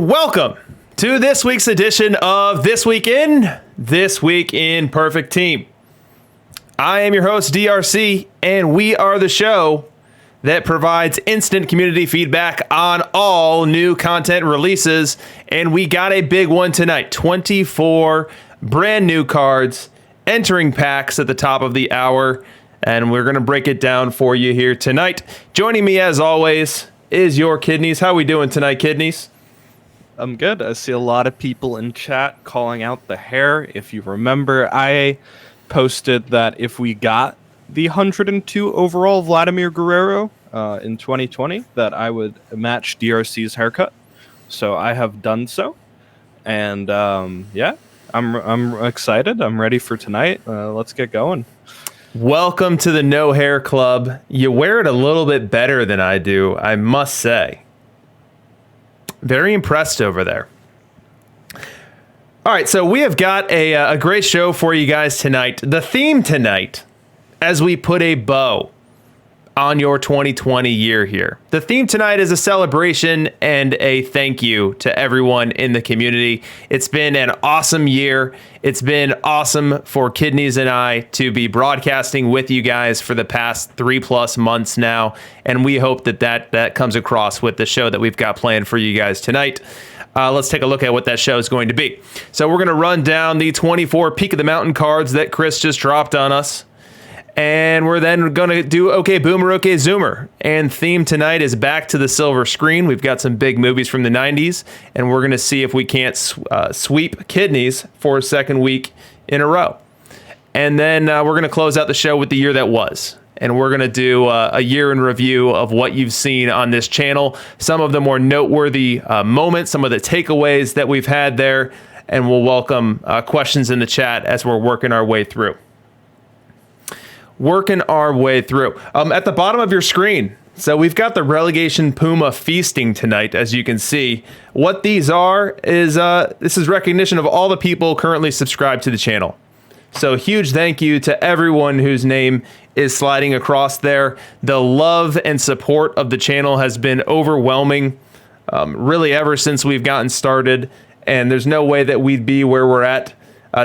And welcome to this week's edition of This Week in Perfect Team. I am your host, DRC, and we are the show that provides instant community feedback on all new content releases. And we got a big one tonight, 24 brand new cards entering packs at the top of the hour. And we're going to break it down for you here tonight. Joining me, as always, is your Kidneys. How we doing tonight, Kidneys? I'm good. I see a lot of people in chat calling out the hair. If you remember, I posted that if we got the 102 overall Vladimir Guerrero in 2020, that I would match DRC's haircut. So I have done so. And yeah, I'm excited. I'm ready for tonight. Let's get going. Welcome to the No Hair Club. You wear it a little bit better than I do, I must say. Very impressed over there. All right, so we have got a great show for you guys tonight. The theme tonight, as we put a bow on your 2020 year here. The theme tonight is a celebration and a thank you to everyone in the community. It's been an awesome year. It's been awesome for Kidneys and I to be broadcasting with you guys for the past 3+ months now. And we hope that comes across with the show that we've got planned for you guys tonight. Let's take a look at what that show is going to be. So we're going to run down the 24 Peak of the Mountain cards that Chris just dropped on us. And we're then going to do OK Boomer, OK Zoomer. And theme tonight is back to the silver screen. We've got some big movies from the 90s. And we're going to see if we can't sweep Kidneys for a second week in a row. And then we're going to close out the show with the year that was. And we're going to do a year in review of what you've seen on this channel. Some of the more noteworthy moments, some of the takeaways that we've had there. And we'll welcome questions in the chat as we're working our way through. At the bottom of your screen, so we've got the Relegation Puma feasting tonight, as you can see. What these are is this is recognition of all the people currently subscribed to the channel. So huge thank you to everyone whose name is sliding across there. The love and support of the channel has been overwhelming, really ever since we've gotten started. And there's no way that we'd be where we're at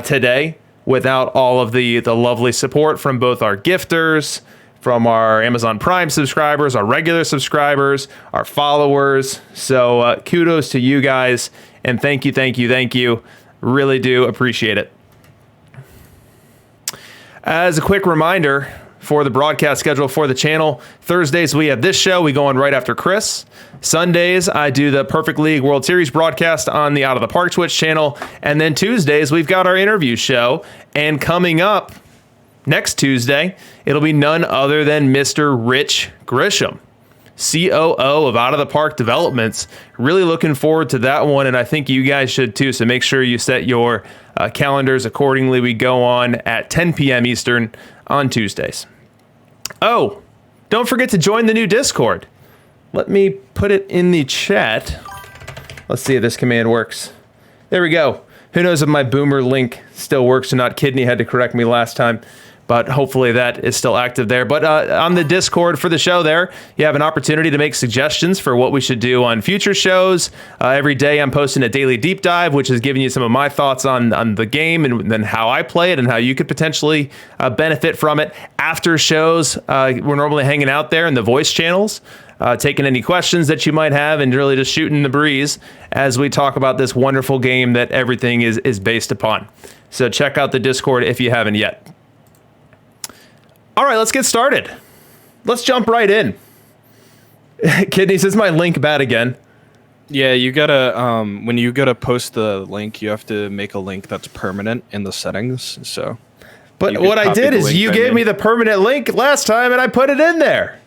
today without all of the lovely support from both our gifters, from our Amazon Prime subscribers, our regular subscribers, our followers. So kudos to you guys, and thank you. Really do appreciate it. As a quick reminder for the broadcast schedule for the channel, Thursdays we have this show. We go on right after Chris. Sundays, I do the Perfect League World Series broadcast on the Out of the Park Twitch channel. And then Tuesdays, we've got our interview show. And coming up next Tuesday, it'll be none other than Mr. Rich Grisham, COO of Out of the Park Developments. Really looking forward to that one, and I think you guys should too. So make sure you set your calendars accordingly. We go on at 10 p.m. Eastern on Tuesdays. Oh, don't forget to join the new Discord. Let me put it in the chat. Let's see if this command works. There we go. Who knows if my Boomer link still works or not. Kidney had to correct me last time, but hopefully that is still active there. But on the Discord for the show there, you have an opportunity to make suggestions for what we should do on future shows. Every day I'm posting a daily deep dive, which is giving you some of my thoughts on the game and then how I play it and how you could potentially benefit from it. After shows, we're normally hanging out there in the voice channels, taking any questions that you might have and really just shooting the breeze as we talk about this wonderful game that everything is based upon. So check out the Discord if you haven't yet. All right, let's get started. Let's jump right in. Kidneys, is my link bad again? Yeah, you gotta, when you gotta post the link, you have to make a link that's permanent in the settings, so. But what I did is you gave me the permanent link last time and I put it in there.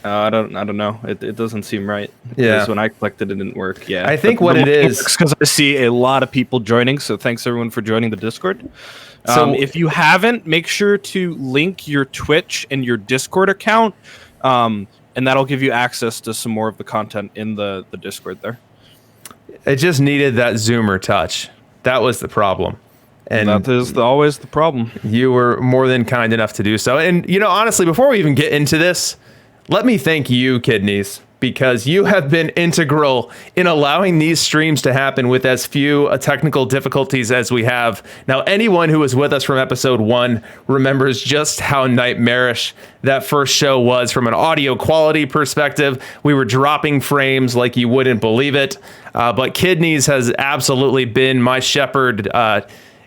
I don't know. It doesn't seem right. Yeah. Because when I clicked it, it didn't work. Yeah. I think what it is, because I see a lot of people joining, so thanks everyone for joining the Discord. So if you haven't, make sure to link your Twitch and your Discord account, and that'll give you access to some more of the content in the Discord there. It just needed that Zoomer touch. That was the problem. And that is always the problem. You were more than kind enough to do so. And, honestly, before we even get into this, let me thank you, Kidneys, because you have been integral in allowing these streams to happen with as few technical difficulties as we have. Now, anyone who was with us from episode 1 remembers just how nightmarish that first show was from an audio quality perspective. We were dropping frames like you wouldn't believe it. But Kidneys has absolutely been my shepherd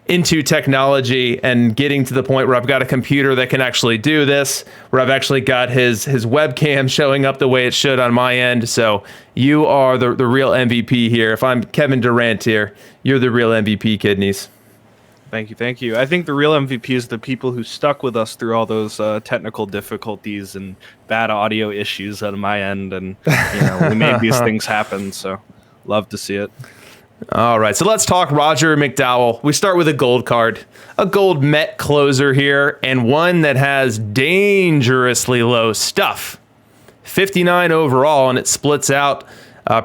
into technology and getting to the point where I've got a computer that can actually do this, where I've actually got his webcam showing up the way it should on my end. So you are the real MVP here. If I'm Kevin Durant here, you're the real MVP, Kidneys. Thank you. I think the real MVP is the people who stuck with us through all those technical difficulties and bad audio issues on my end, and we made these things happen. So love to see it. All right, so let's talk Roger McDowell. We start with a gold card, a gold Met closer here, and one that has dangerously low stuff. 59 overall, and it splits out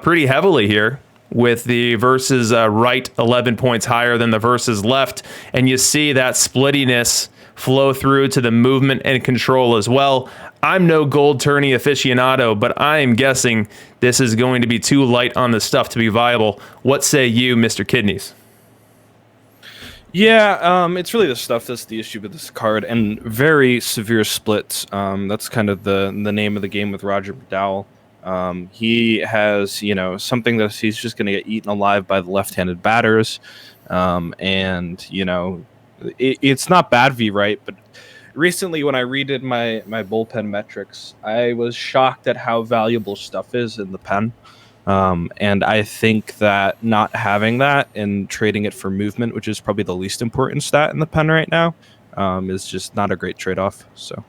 pretty heavily here, with the versus right 11 points higher than the versus left, and you see that splittiness flow through to the movement and control as well. I'm no gold tourney aficionado, but I am guessing this is going to be too light on the stuff to be viable. What say you, Mr. Kidneys? Yeah, it's really the stuff that's the issue with this card, and very severe splits. That's kind of the name of the game with Roger McDowell. He has, something that he's just going to get eaten alive by the left-handed batters, and it's not bad v right, but recently when I redid my bullpen metrics, I was shocked at how valuable stuff is in the pen. And I think that not having that and trading it for movement, which is probably the least important stat in the pen right now, is just not a great trade-off. So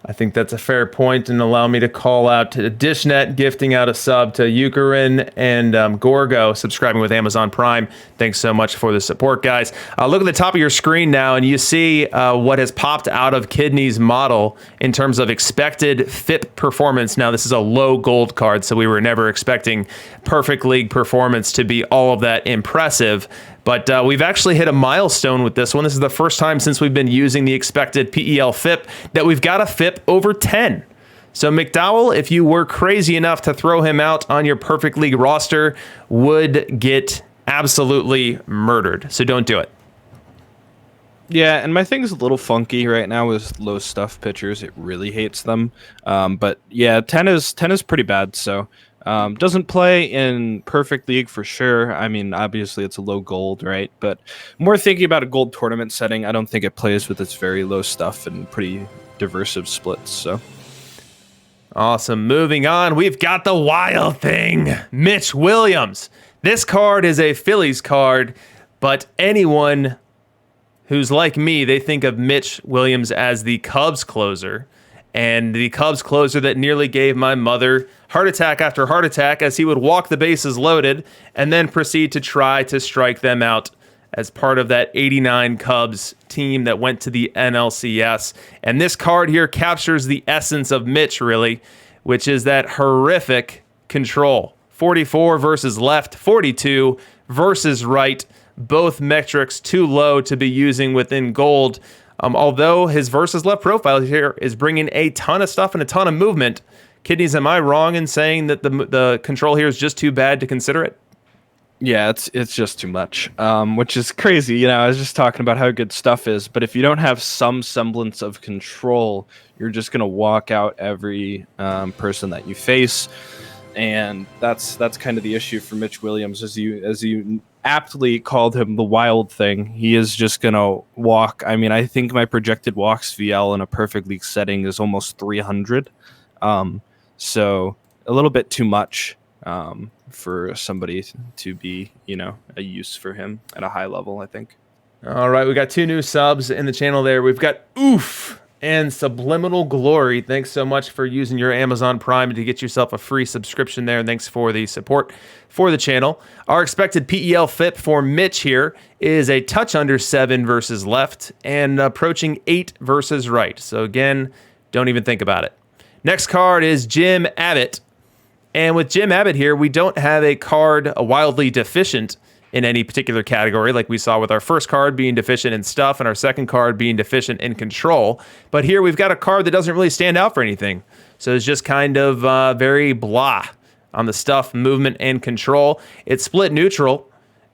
I think that's a fair point, and allow me to call out to DishNet, gifting out a sub to Eucharin and Gorgo, subscribing with Amazon Prime. Thanks so much for the support, guys. Look at the top of your screen now, and you see what has popped out of Kidney's model in terms of expected FIP performance. Now, this is a low gold card, so we were never expecting perfect league performance to be all of that impressive. But we've actually hit a milestone with this one. This is the first time since we've been using the expected PEL FIP that we've got a FIP over 10. So McDowell, if you were crazy enough to throw him out on your perfect league roster, would get absolutely murdered. So don't do it. Yeah, and my thing is a little funky right now with low stuff pitchers. It really hates them. But yeah, 10 is pretty bad. So doesn't play in perfect league for sure. I mean, obviously it's a low gold, right? But more thinking about a gold tournament setting, I don't think it plays with its very low stuff and pretty diversive splits. So awesome. Moving on, we've got the wild thing, Mitch Williams. This card is a Phillies card, but anyone who's like me, they think of Mitch Williams as the Cubs closer, and the Cubs closer that nearly gave my mother heart attack after heart attack as he would walk the bases loaded and then proceed to try to strike them out as part of that 89 Cubs team that went to the NLCS. And this card here captures the essence of Mitch, really, which is that horrific control. 44 versus left, 42 versus right. Both metrics too low to be using within gold. Although his versus left profile here is bringing a ton of stuff and a ton of movement. Kidneys, am I wrong in saying that the control here is just too bad to consider it? Yeah, it's just too much, which is crazy. I was just talking about how good stuff is, but if you don't have some semblance of control, you're just going to walk out every person that you face. And that's kind of the issue for Mitch Williams, as you aptly called him, the wild thing. He is just going to walk. I mean, I think my projected walks VL in a perfect league setting is almost 300. So a little bit too much for somebody to be, a use for him at a high level, I think. All right, we got 2 new subs in the channel there. We've got Oof and Subliminal Glory. Thanks so much for using your Amazon Prime to get yourself a free subscription there. Thanks for the support for the channel. Our expected PEL FIP for Mitch here is a touch under 7 versus left and approaching 8 versus right. So again, don't even think about it. Next card is Jim Abbott. And with Jim Abbott here, we don't have a card wildly deficient in any particular category, like we saw with our first card being deficient in stuff and our second card being deficient in control. But here we've got a card that doesn't really stand out for anything. So it's just kind of very blah. on the stuff, movement, and control. It's split neutral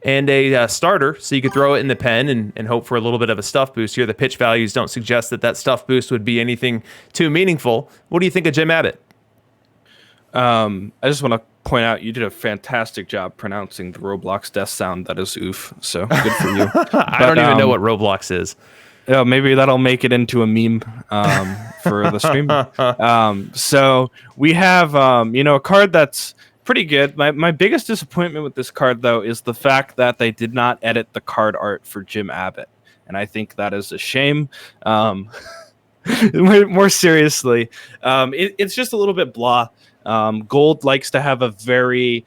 and a starter, so you could throw it in the pen and hope for a little bit of a stuff boost here. The pitch values don't suggest that stuff boost would be anything too meaningful. What do you think of Jim Abbott? I just want to point out you did a fantastic job pronouncing the Roblox death sound. That is oof. So good for you. I don't even know what Roblox is. Yeah, maybe that'll make it into a meme for the stream. So we have a card that's pretty good. My biggest disappointment with this card, though, is the fact that they did not edit the card art for Jim Abbott, and I think that is a shame. More seriously, it's just a little bit blah. Gold likes to have a very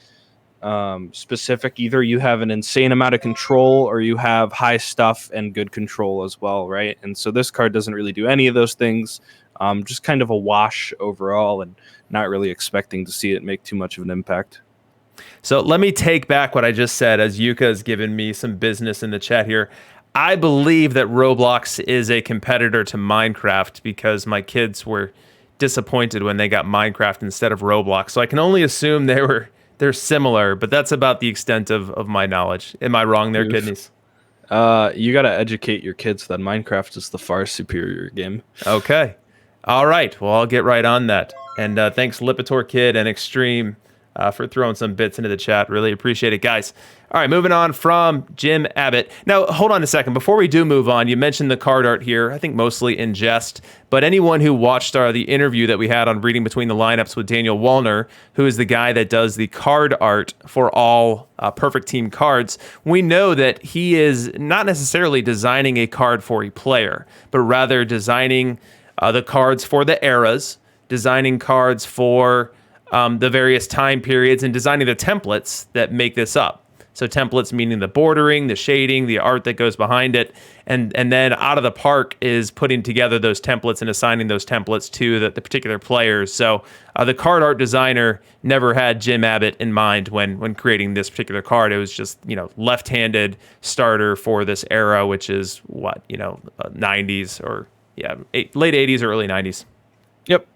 specific, either you have an insane amount of control or you have high stuff and good control as well, right? And so this card doesn't really do any of those things. Just kind of a wash overall, and not really expecting to see it make too much of an impact. So let me take back what I just said, as Yuka has given me some business in the chat here. I believe that Roblox is a competitor to Minecraft because my kids were disappointed when they got Minecraft instead of Roblox. So I can only assume they're similar, but that's about the extent of my knowledge. Am I wrong there, Kidneys? You got to educate your kids that Minecraft is the far superior game. Okay. All right. Well, I'll get right on that. And thanks, Lipitor Kid and Extreme, for throwing some bits into the chat. Really appreciate it, guys. All right, moving on from Jim Abbott. Now, hold on a second. Before we do move on, you mentioned the card art here, I think mostly in jest, but anyone who watched the interview that we had on Reading Between the Lineups with Daniel Wallner, who is the guy that does the card art for all Perfect Team cards, we know that he is not necessarily designing a card for a player, but rather designing the cards for the eras, designing cards for the various time periods, and designing the templates that make this up. So templates meaning the bordering, the shading, the art that goes behind it, and then out of the park is putting together those templates and assigning those templates to the particular players. So the card art designer never had Jim Abbott in mind when creating this particular card. It was just, left-handed starter for this era, which is 90s or late 80s or early 90s. Yep.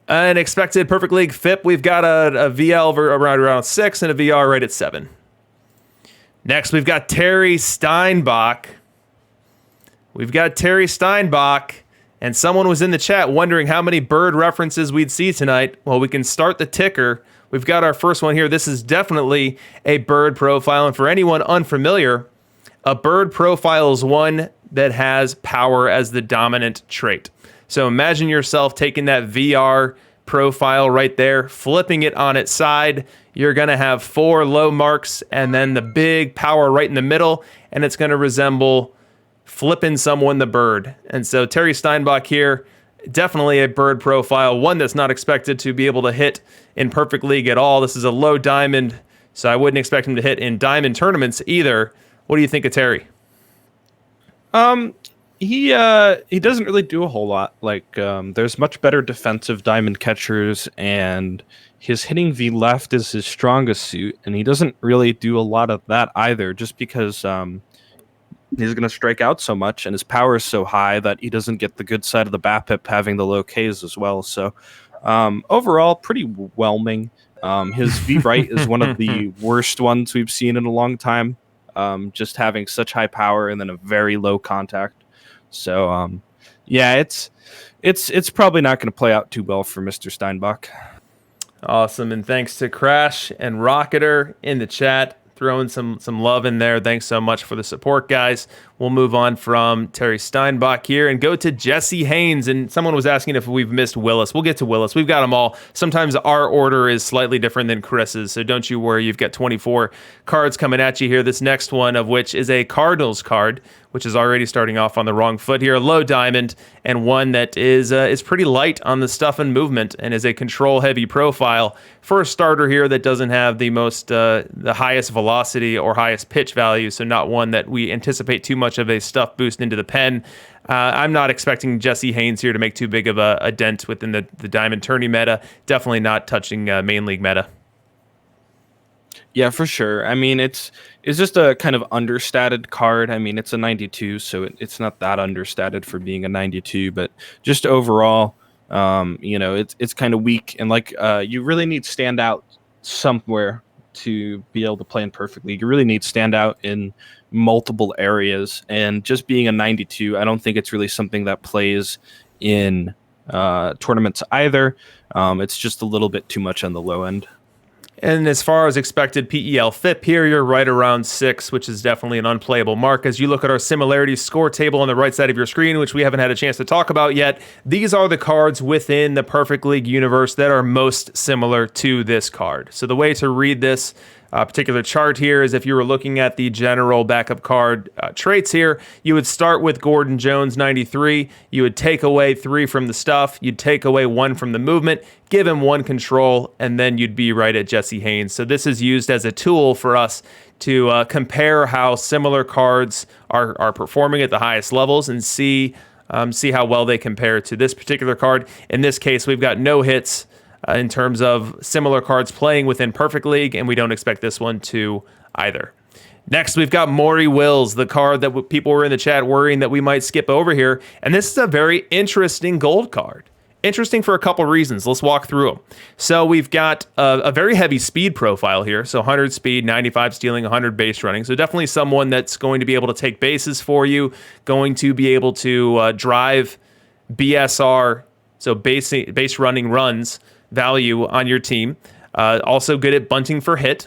An expected Perfect League FIP, we've got a VL around 6 and a VR right at 7. Next, we've got Terry Steinbach. And someone was in the chat wondering how many bird references we'd see tonight. Well, we can start the ticker. We've got our first one here. This is definitely a bird profile. And for anyone unfamiliar, a bird profile is one that has power as the dominant trait. So imagine yourself taking that VR profile right there, flipping it on its side. You're going to have 4 low marks and then the big power right in the middle, and it's going to resemble flipping someone the bird. And so Terry Steinbach here, definitely a bird profile, one that's not expected to be able to hit in Perfect League at all. This is a low diamond, so I wouldn't expect him to hit in diamond tournaments either. What do you think of Terry? He doesn't really do a whole lot. There's much better defensive diamond catchers, and his hitting V left is his strongest suit, and he doesn't really do a lot of that either, just because he's going to strike out so much, and his power is so high that he doesn't get the good side of the BAPIP having the low Ks as well. So overall, pretty whelming. His V right is one of the worst ones we've seen in a long time, just having such high power and then a very low contact. So, it's probably not going to play out too well for Mr. Steinbach. Awesome, and thanks to Crash and Rocketer in the chat, throwing some love in there. Thanks so much for the support, guys. We'll move on from Terry Steinbach here and go to Jesse Haynes. And someone was asking if we've missed Willis. We'll get to Willis. We've got them all. Sometimes our order is slightly different than Chris's, so don't you worry. You've got 24 cards coming at you here. This next one of which is a Cardinals card, which is already starting off on the wrong foot here. Low diamond, and one that is pretty light on the stuff and movement and is a control-heavy profile for a starter here that doesn't have the the highest velocity or highest pitch value, so not one that we anticipate too much of a stuff boost into the pen. I'm not expecting Jesse Haynes here to make too big of a dent within the diamond tourney meta. Definitely not touching main league meta. Yeah, for sure. I mean, it's just a kind of understated card. I mean, it's a 92, so it's not that understated for being a 92, but just overall, It's kind of weak, and like you really need standout somewhere to be able to play in Perfect League. You really need standout in multiple areas, and just being a 92, I don't think it's really something that plays in tournaments either. It's just a little bit too much on the low end. And as far as expected PEL FIP here, you're right around 6, which is definitely an unplayable mark. As you look at our similarities score table on the right side of your screen, which we haven't had a chance to talk about yet, these are the cards within the Perfect League universe that are most similar to this card. So the way to read this particular chart here is if you were looking at the general backup card traits here, you would start with Gordon Jones 93. You would take away 3 from the stuff. You'd take away 1 from the movement, give him 1 control, and then you'd be right at Jesse Haynes. So this is used as a tool for us to compare how similar cards are performing at the highest levels and see how well they compare to this particular card. In this case, we've got no hits in terms of similar cards playing within Perfect League, and we don't expect this one to either. Next, we've got Maury Wills, the card that people were in the chat worrying that we might skip over here. And this is a very interesting gold card. Interesting for a couple reasons. Let's walk through them. So we've got a very heavy speed profile here. So 100 speed, 95 stealing, 100 base running. So definitely someone that's going to be able to take bases for you, going to be able to drive BSR, so base running runs, value on your team. Also good at bunting for hit,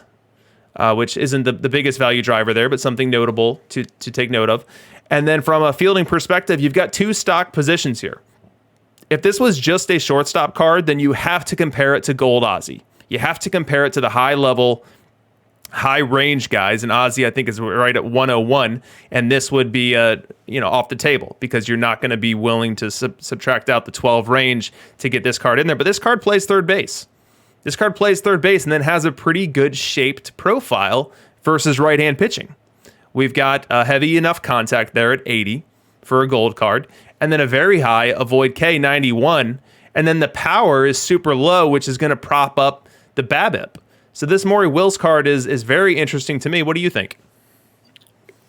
which isn't the biggest value driver there, but something notable to take note of. And then from a fielding perspective, you've got 2 stock positions here. If this was just a shortstop card, then you have to compare it to Gold Ozzy. You have to compare it to the high level, high range guys, and Ozzy I think is right at 101, and this would be off the table because you're not going to be willing to subtract out the 12 range to get this card in there. But this card plays third base. This card plays third base and then has a pretty good shaped profile versus right-hand pitching. We've got a heavy enough contact there at 80 for a gold card, and then a very high avoid K 91, and then the power is super low, which is going to prop up the BABIP. So this Maury Wills card is very interesting to me. What do you think?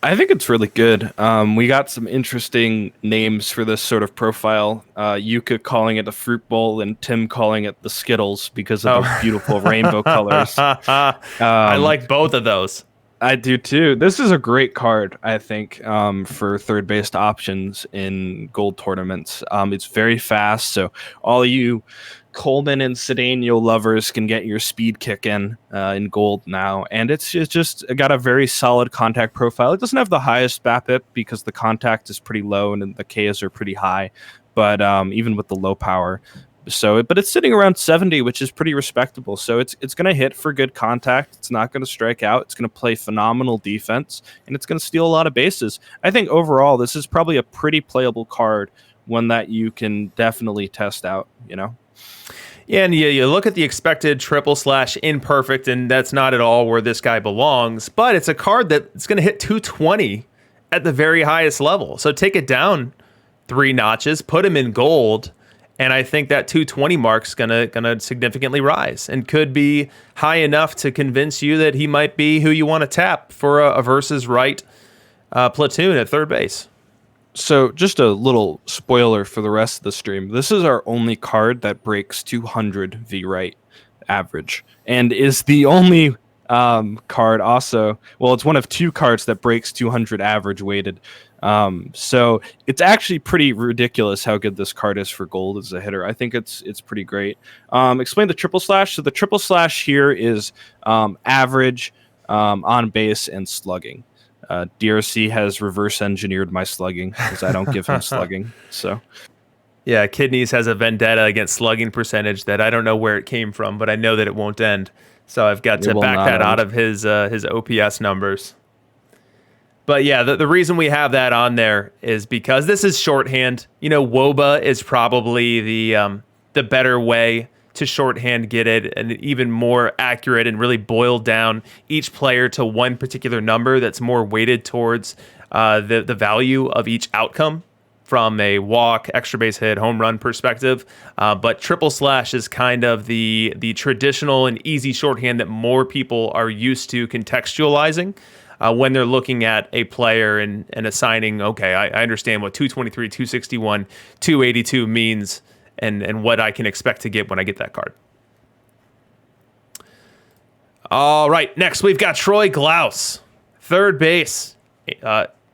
I think it's really good. We got some interesting names for this sort of profile. Yuka calling it the Fruit Bowl and Tim calling it the Skittles because of the beautiful rainbow colors. I like both of those. I do too. This is a great card, I think, for third base options in gold tournaments. It's very fast, so all you Coleman and Cedeno lovers can get your speed kick in gold now, and it's just got a very solid contact profile. It doesn't have the highest BABIP because the contact is pretty low and the Ks are pretty high, but even with the low power. But it's sitting around 70, which is pretty respectable. So it's going to hit for good contact. It's not going to strike out. It's going to play phenomenal defense, and it's going to steal a lot of bases. I think overall, this is probably a pretty playable card, one that you can definitely test out, Yeah, and you look at the expected triple/, imperfect, and that's not at all where this guy belongs. But it's a card that's going to hit 220 at the very highest level. So take it down 3 notches, put him in gold, and I think that 220 mark's gonna significantly rise and could be high enough to convince you that he might be who you want to tap for a versus right platoon at third base. So just a little spoiler for the rest of the stream. This is our only card that breaks 200 V right average and is the only card also. Well, it's one of 2 cards that breaks 200 average weighted. So it's actually pretty ridiculous how good this card is for gold as a hitter. I think it's pretty great. Explain the triple slash. So the triple slash here is average, on base, and slugging. DRC has reverse engineered my slugging because I don't give him slugging. So yeah, Kidneys has a vendetta against slugging percentage that I don't know where it came from, but I know that it won't end. So I've got to back that out of his OPS numbers. But yeah, the reason we have that on there is because this is shorthand. WOBA is probably the better way to shorthand get it, and even more accurate and really boil down each player to one particular number that's more weighted towards the value of each outcome from a walk, extra base hit, home run perspective. But triple slash is kind of the traditional and easy shorthand that more people are used to contextualizing when they're looking at a player and assigning, okay, I understand what 223, 261, 282 means, and what I can expect to get when I get that card. All right, next we've got Troy Glaus, third base.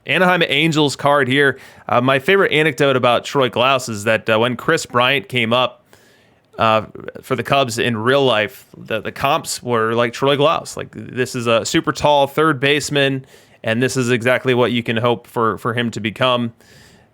Anaheim Angels card here. My favorite anecdote about Troy Glaus is that when Chris Bryant came up for the Cubs in real life, the comps were like Troy Glaus. Like, this is a super tall third baseman, and this is exactly what you can hope for him to become.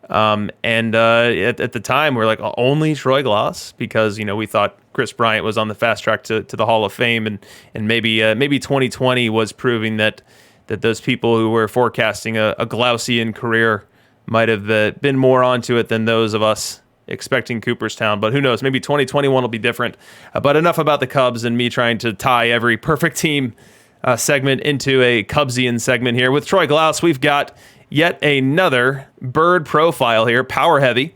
At the time, we're like, only Troy Glaus, because we thought Chris Bryant was on the fast track to the Hall of Fame, and maybe 2020 was proving that those people who were forecasting a Glausian career might have been more onto it than those of us expecting Cooperstown. But who knows? Maybe 2021 will be different. But enough about the Cubs and me trying to tie every perfect team segment into a Cubsian segment here. With Troy Glaus, we've got yet another bird profile here, power heavy.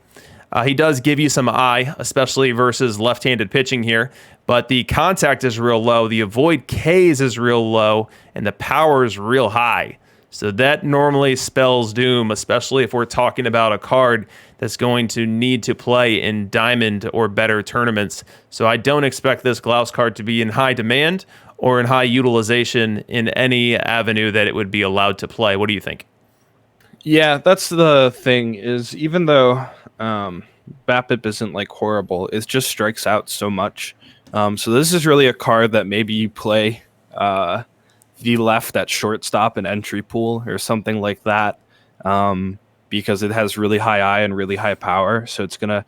He does give you some eye, especially versus left-handed pitching here, but the contact is real low, the avoid Ks is real low, and the power is real high. So that normally spells doom, especially if we're talking about a card that's going to need to play in diamond or better tournaments. So I don't expect this Glaus card to be in high demand or in high utilization in any avenue that it would be allowed to play. What do you think? Yeah, that's the thing, is even though BAPIP isn't like horrible, it just strikes out so much. So this is really a card that maybe you play the left at shortstop and entry pool or something like that, because it has really high eye and really high power. So it's gonna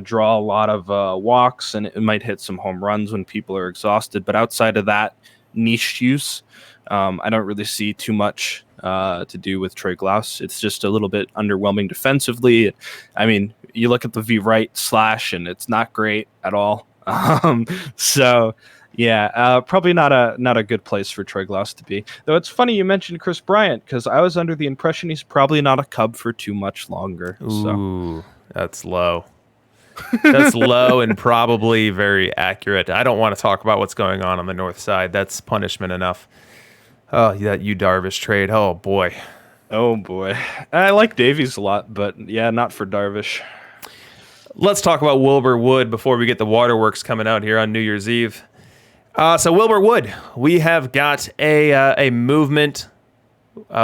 draw a lot of walks, and it might hit some home runs when people are exhausted. But outside of that niche use, I don't really see too much to do with Troy Glaus. It's just a little bit underwhelming defensively. I mean, you look at the V right slash, and it's not great at all. So yeah, probably not a good place for Troy Glaus to be. Though it's funny you mentioned Chris Bryant, because I was under the impression he's probably not a Cub for too much longer. Ooh, that's low. That's low and probably very accurate. I don't want to talk about what's going on the north side. That's punishment enough. Oh, that Yu Darvish trade. Oh, boy. Oh, boy. I like Davies a lot, but yeah, not for Darvish. Let's talk about Wilbur Wood before we get the waterworks coming out here on New Year's Eve. So Wilbur Wood, we have got a movement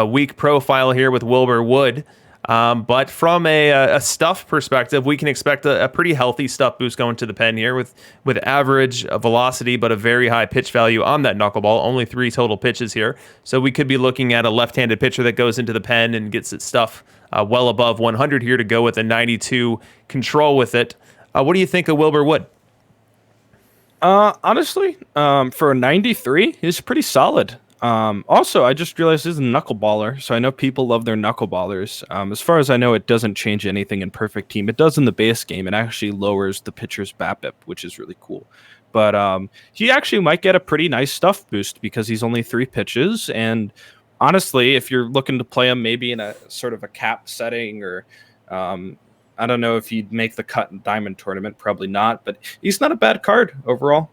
week profile here with Wilbur Wood. But from a stuff perspective, we can expect a pretty healthy stuff boost going to the pen here with average velocity, but a very high pitch value on that knuckleball. Only 3 total pitches here. So we could be looking at a left-handed pitcher that goes into the pen and gets its stuff well above 100 here to go with a 92 control with it. What do you think of Wilbur Wood? Honestly, for a 93, he's pretty solid. Also, I just realized he's a knuckleballer, so I know people love their knuckleballers. As far as I know, it doesn't change anything in Perfect Team. It does in the base game. It actually lowers the pitcher's BAPIP, which is really cool. But he actually might get a pretty nice stuff boost because he's only 3 pitches. And honestly, if you're looking to play him maybe in a sort of a cap setting, or I don't know if he'd make the cut in Diamond Tournament, probably not. But he's not a bad card overall.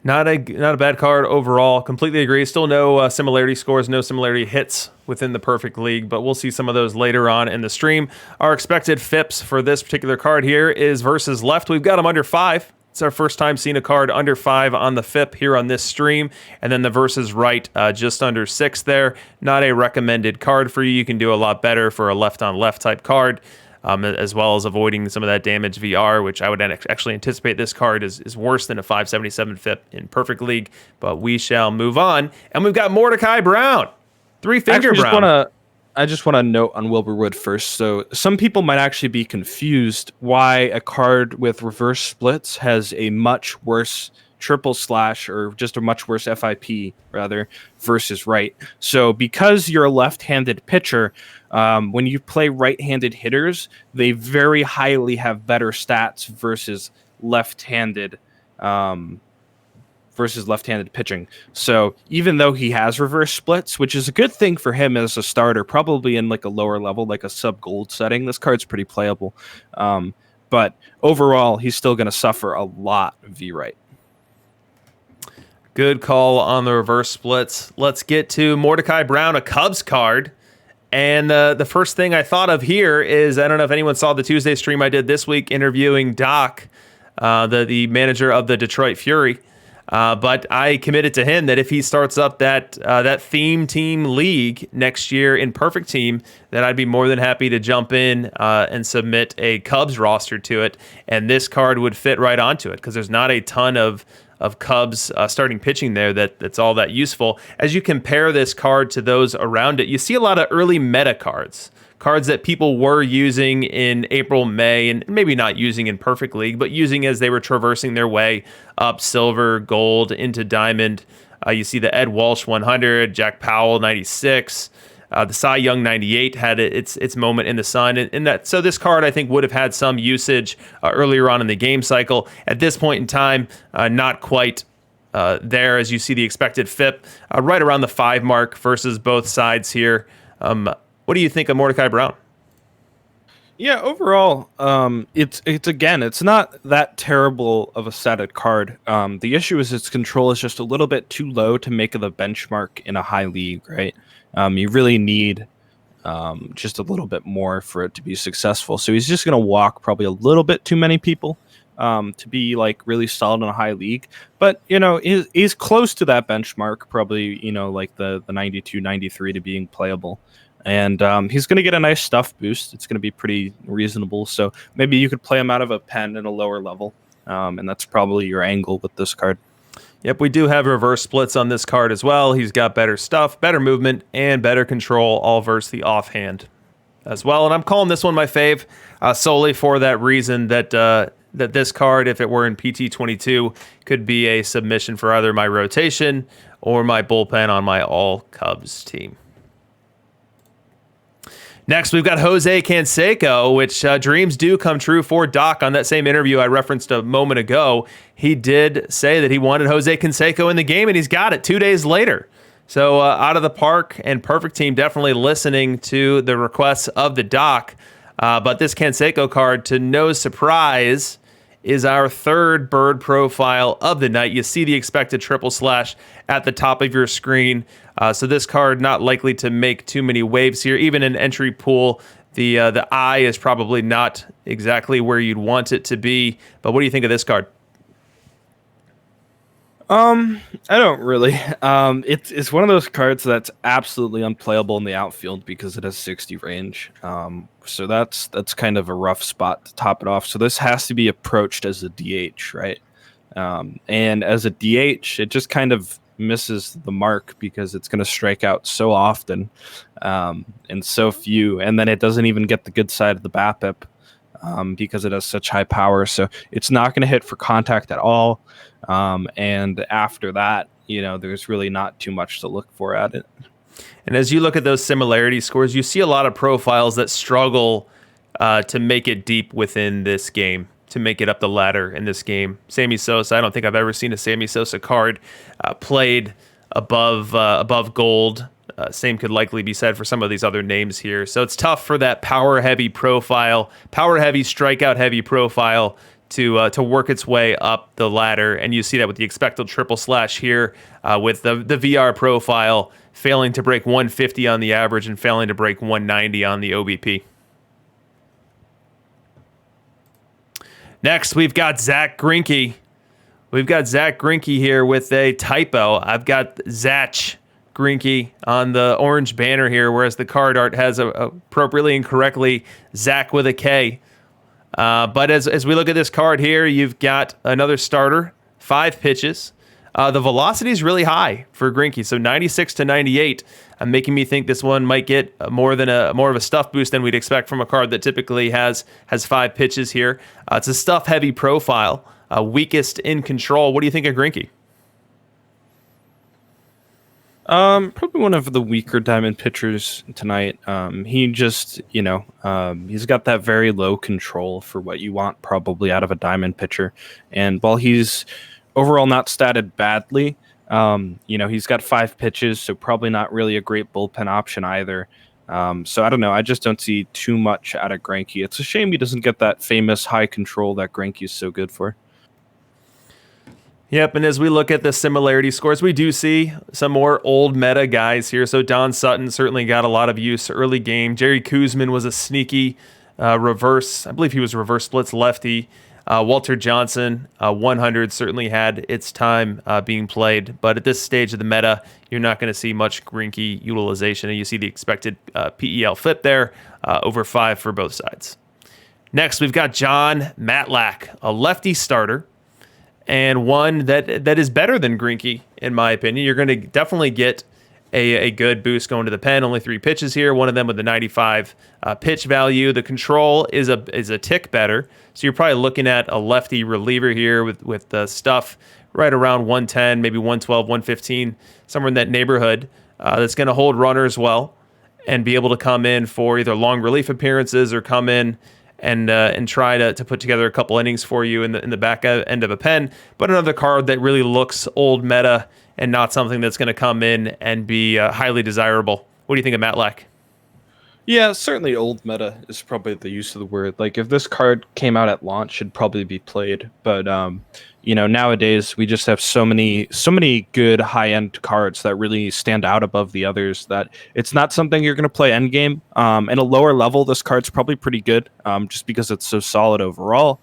Not a bad card overall. Completely agree. Still no similarity scores, no similarity hits within the Perfect League, but we'll see some of those later on in the stream. Our expected FIPS for this particular card here is versus left. We've got him under 5. It's our first time seeing a card under 5 on the FIP here on this stream. And then the versus right, just under 6 there. Not a recommended card for you. You can do a lot better for a left-on-left type card. As well as avoiding some of that damage VR, which I would actually anticipate this card is worse than a 577 FIP in Perfect League. But we shall move on. And we've got Mordecai Brown. 3-finger Brown. I just want to note on Wilbur Wood first. So some people might actually be confused why a card with reverse splits has a much worse triple slash, or just a much worse FIP rather, versus right. So because you're a left-handed pitcher, when you play right-handed hitters, they very highly have better stats versus left-handed pitching. So even though he has reverse splits, which is a good thing for him as a starter, probably in like a lower level, like a sub-gold setting, this card's pretty playable. But overall, he's still going to suffer a lot V-right. Good call on the reverse splits. Let's get to Mordecai Brown, a Cubs card. And the first thing I thought of here is, I don't know if anyone saw the Tuesday stream I did this week interviewing Doc, the manager of the Detroit Fury. But I committed to him that if he starts up that theme team league next year in Perfect Team, that I'd be more than happy to jump in and submit a Cubs roster to it. And this card would fit right onto it because there's not a ton of Cubs starting pitching there that's all that useful. As you compare this card to those around it, you see a lot of early meta cards that people were using in April, May, and maybe not using in Perfect League, but using as they were traversing their way up silver, gold, into diamond. You see the Ed Walsh 100, Jack Powell 96, the Cy Young 98 had its moment in the sun, so this card I think would have had some usage earlier on in the game cycle. At this point in time, not quite there, as you see the expected FIP right around the 5 mark versus both sides here. What do you think of Mordecai Brown? Yeah, overall, it's not that terrible of a static card. The issue is its control is just a little bit too low to make the benchmark in a high league, right? You really need just a little bit more for it to be successful. So he's just going to walk probably a little bit too many people to be like really solid in a high league. But, he's close to that benchmark, probably, like the 92, 93 to being playable. And he's going to get a nice stuff boost. It's going to be pretty reasonable. So maybe you could play him out of a pen at a lower level. And that's probably your angle with this card. Yep, we do have reverse splits on this card as well. He's got better stuff, better movement, and better control, all versus the offhand as well. And I'm calling this one my fave solely for that reason that this card, if it were in PT22, could be a submission for either my rotation or my bullpen on my all Cubs team. Next, we've got Jose Canseco, which dreams do come true for Doc. On that same interview I referenced a moment ago, he did say that he wanted Jose Canseco in the game, and he's got it 2 days later. So out of the park and Perfect Team definitely listening to the requests of the Doc. But this Canseco card, to no surprise, is our third bird profile of the night. You see the expected triple slash at the top of your screen. So this card not likely to make too many waves here. Even in entry pool, the eye is probably not exactly where you'd want it to be. But what do you think of this card? I don't really. It's one of those cards that's absolutely unplayable in the outfield because it has 60 range. So that's kind of a rough spot to top it off. So this has to be approached as a DH, right? And as a DH, it just kind of misses the mark because it's going to strike out so often and so few, and then it doesn't even get the good side of the BABIP because it has such high power. So it's not going to hit for contact at all. And after that, there's really not too much to look for at it. And as you look at those similarity scores, you see a lot of profiles that struggle to make it deep within this game, to make it up the ladder in this game. Sammy Sosa, I don't think I've ever seen a Sammy Sosa card played above gold. Same could likely be said for some of these other names here. So it's tough for that power-heavy strikeout-heavy profile to work its way up the ladder. And you see that with the expected triple slash here with the VR profile failing to break 150 on the average and failing to break 190 on the OBP. Next, we've got Zach Greinke. We've got Zach Greinke here with a typo. I've got Zach Greinke on the orange banner here, whereas the card art has appropriately and correctly Zach with a K. But as we look at this card here, you've got another starter, 5 pitches. The velocity is really high for Greinke, so 96 to 98. Making me think this one might get more of a stuff boost than we'd expect from a card that typically has 5 pitches here. It's a stuff heavy profile, weakest in control. What do you think of Greinke? Probably one of the weaker diamond pitchers tonight. He just, he's got that very low control for what you want probably out of a diamond pitcher. And while he's overall not statted badly, he's got 5 pitches, so probably not really a great bullpen option either. So I don't know. I just don't see too much out of Greinke. It's a shame he doesn't get that famous high control that Greinke is so good for. Yep, and as we look at the similarity scores, we do see some more old meta guys here. So Don Sutton certainly got a lot of use early game. Jerry Kuzman was a sneaky reverse. I believe he was reverse splits lefty. Walter Johnson, 100 certainly had its time being played, but at this stage of the meta, you're not going to see much Greinke utilization, and you see the expected PEL FIP there, over 5 for both sides. Next, we've got John Matlack, a lefty starter, and one that is better than Greinke, in my opinion. You're going to definitely get a good boost going to the pen. Only 3 pitches here, one of them with the 95 pitch value. The control is a tick better, so you're probably looking at a lefty reliever here with the stuff right around 110, maybe 112, 115, somewhere in that neighborhood, that's going to hold runners well and be able to come in for either long relief appearances or come in and try to put together a couple innings for you in the back end of a pen. But another card that really looks old meta and not something that's going to come in and be highly desirable. What do you think of Matlack? Yeah, certainly old meta is probably the use of the word. Like, if this card came out at launch, should probably be played. But nowadays we just have so many good high end cards that really stand out above the others that it's not something you're going to play end game. At a lower level, this card's probably pretty good, just because it's so solid overall,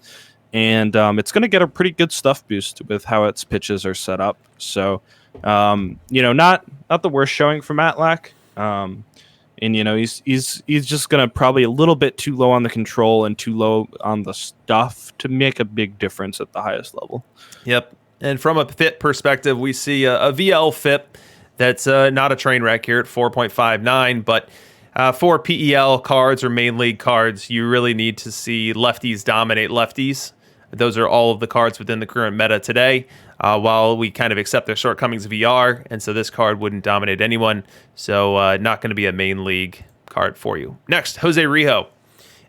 and it's going to get a pretty good stuff boost with how its pitches are set up. So, not the worst showing for Matlack. And he's just gonna probably a little bit too low on the control and too low on the stuff to make a big difference at the highest level. Yep. And from a FIP perspective, we see a VL FIP that's not a train wreck here at 4.59, but for PEL cards or main league cards, you really need to see lefties dominate lefties. Those are all of the cards within the current meta today, while we kind of accept their shortcomings of VR, and so this card wouldn't dominate anyone, so not going to be a main league card for you. Next, Jose Rijo,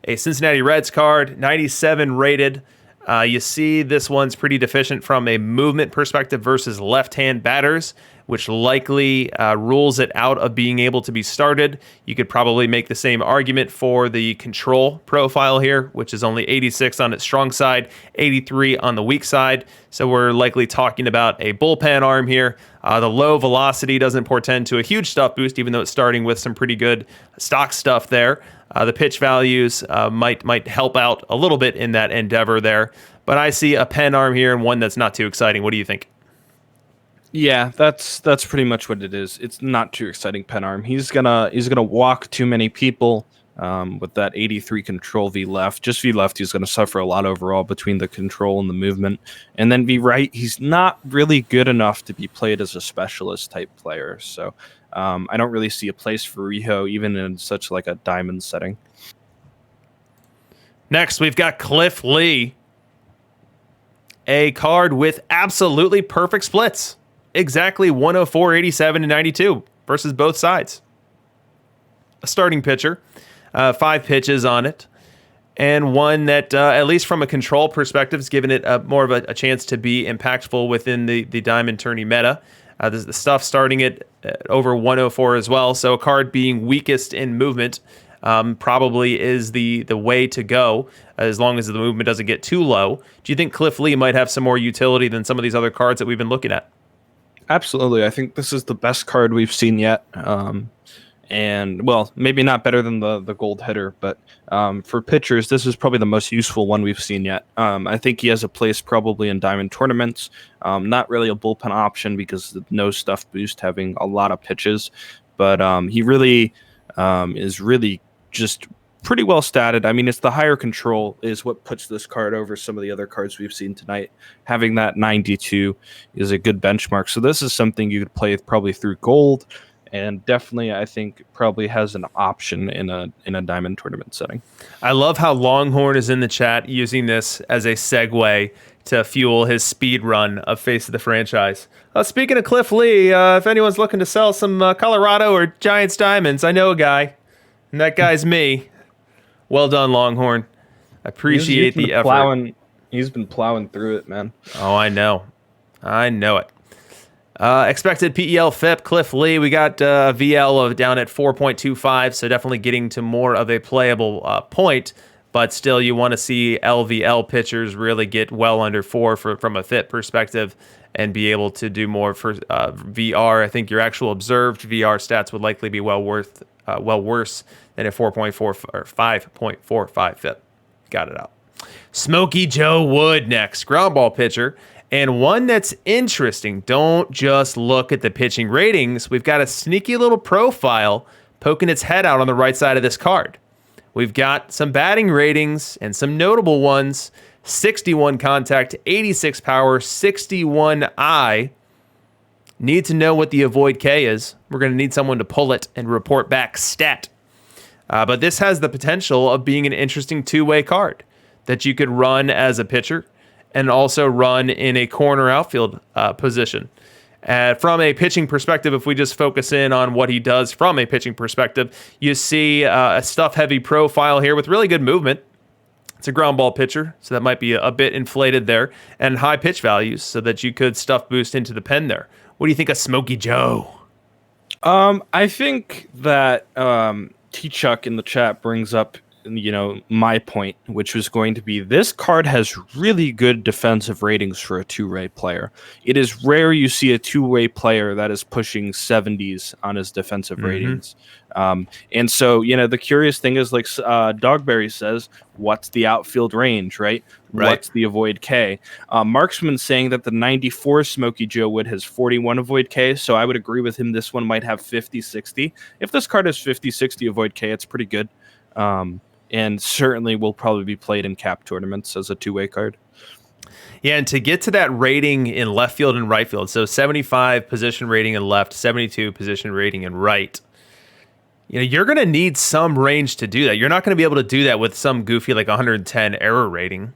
a Cincinnati Reds card, 97 rated. You see this one's pretty deficient from a movement perspective versus left-hand batters, which likely rules it out of being able to be started. You could probably make the same argument for the control profile here, which is only 86 on its strong side, 83 on the weak side. So we're likely talking about a bullpen arm here. The low velocity doesn't portend to a huge stuff boost, even though it's starting with some pretty good stock stuff there. The pitch values might help out a little bit in that endeavor there. But I see a pen arm here and one that's not too exciting. What do you think? Yeah, that's pretty much what it is. It's not too exciting pen arm. He's gonna walk too many people with that 83 control V left. Just V left, he's gonna suffer a lot overall between the control and the movement. And then V right, he's not really good enough to be played as a specialist type player. So I don't really see a place for Rijo even in such like a diamond setting. Next, we've got Cliff Lee, a card with absolutely perfect splits. Exactly 104, 87, and 92 versus both sides. A starting pitcher, 5 pitches on it, and one that, at least from a control perspective, has given it more of a chance to be impactful within the diamond tourney meta. There's the stuff starting at over 104 as well, so a card being weakest in movement probably is the way to go, as long as the movement doesn't get too low. Do you think Cliff Lee might have some more utility than some of these other cards that we've been looking at? Absolutely. I think this is the best card we've seen yet. And, well, maybe not better than the gold hitter, but for pitchers, this is probably the most useful one we've seen yet. I think he has a place probably in diamond tournaments. Not really a bullpen option because no stuff boost having a lot of pitches, but he really is really just pretty well statted. I mean, it's the higher control is what puts this card over some of the other cards we've seen tonight. Having that 92 is a good benchmark. So this is something you could play probably through gold, and definitely I think probably has an option in a diamond tournament setting. I love how Longhorn is in the chat using this as a segue to fuel his speed run of Face of the Franchise. Speaking of Cliff Lee, if anyone's looking to sell some Colorado or Giants diamonds, I know a guy, and that guy's me. Well done, Longhorn. I appreciate the effort. He's been plowing through it, man. Oh, I know it. Expected PEL FIP, Cliff Lee. We got VL of down at 4.25, so definitely getting to more of a playable point. but still you want to see LVL pitchers really get well under 4 from a fit perspective and be able to do more for VR. I think your actual observed VR stats would likely be well worse than a 4.4 or 5.45 fit. Got it out. Smokey Joe Wood next, ground ball pitcher. And one that's interesting. Don't just look at the pitching ratings. We've got a sneaky little profile poking its head out on the right side of this card. We've got some batting ratings and some notable ones. 61 contact, 86 power, 61 eye. Need to know what the avoid K is. We're going to need someone to pull it and report back stat. But this has the potential of being an interesting two-way card that you could run as a pitcher and also run in a corner outfield position. From a pitching perspective, if we just focus in on what he does from a pitching perspective, you see a stuff-heavy profile here with really good movement. It's a ground ball pitcher, so that might be a bit inflated there, and high pitch values so that you could stuff boost into the pen there. What do you think of Smokey Joe? I think that T-Chuck in the chat brings up, my point, which was going to be this card has really good defensive ratings for a two-way player. It is rare you see a two-way player that is pushing 70s on his defensive ratings. And so, the curious thing is, like Dogberry says, what's the outfield range, right? What's the avoid K? Marksman saying that the 94 Smokey Joe Wood has 41 avoid K, so I would agree with him. This one might have 50, 60. If this card has 50, 60 avoid K, it's pretty good. And certainly will probably be played in cap tournaments as a two-way card. Yeah, and to get to that rating in left field and right field, so 75 position rating in left, 72 position rating in right, you're going to need some range to do that. You're not going to be able to do that with some goofy like 110 error rating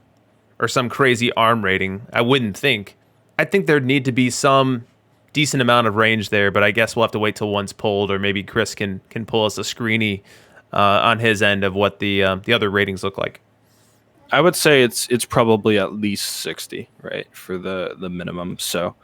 or some crazy arm rating, I wouldn't think. I think there'd need to be some decent amount of range there, but I guess we'll have to wait till one's pulled, or maybe Chris can pull us a screeny on his end of what the other ratings look like. I would say it's probably at least 60, right, for the minimum. So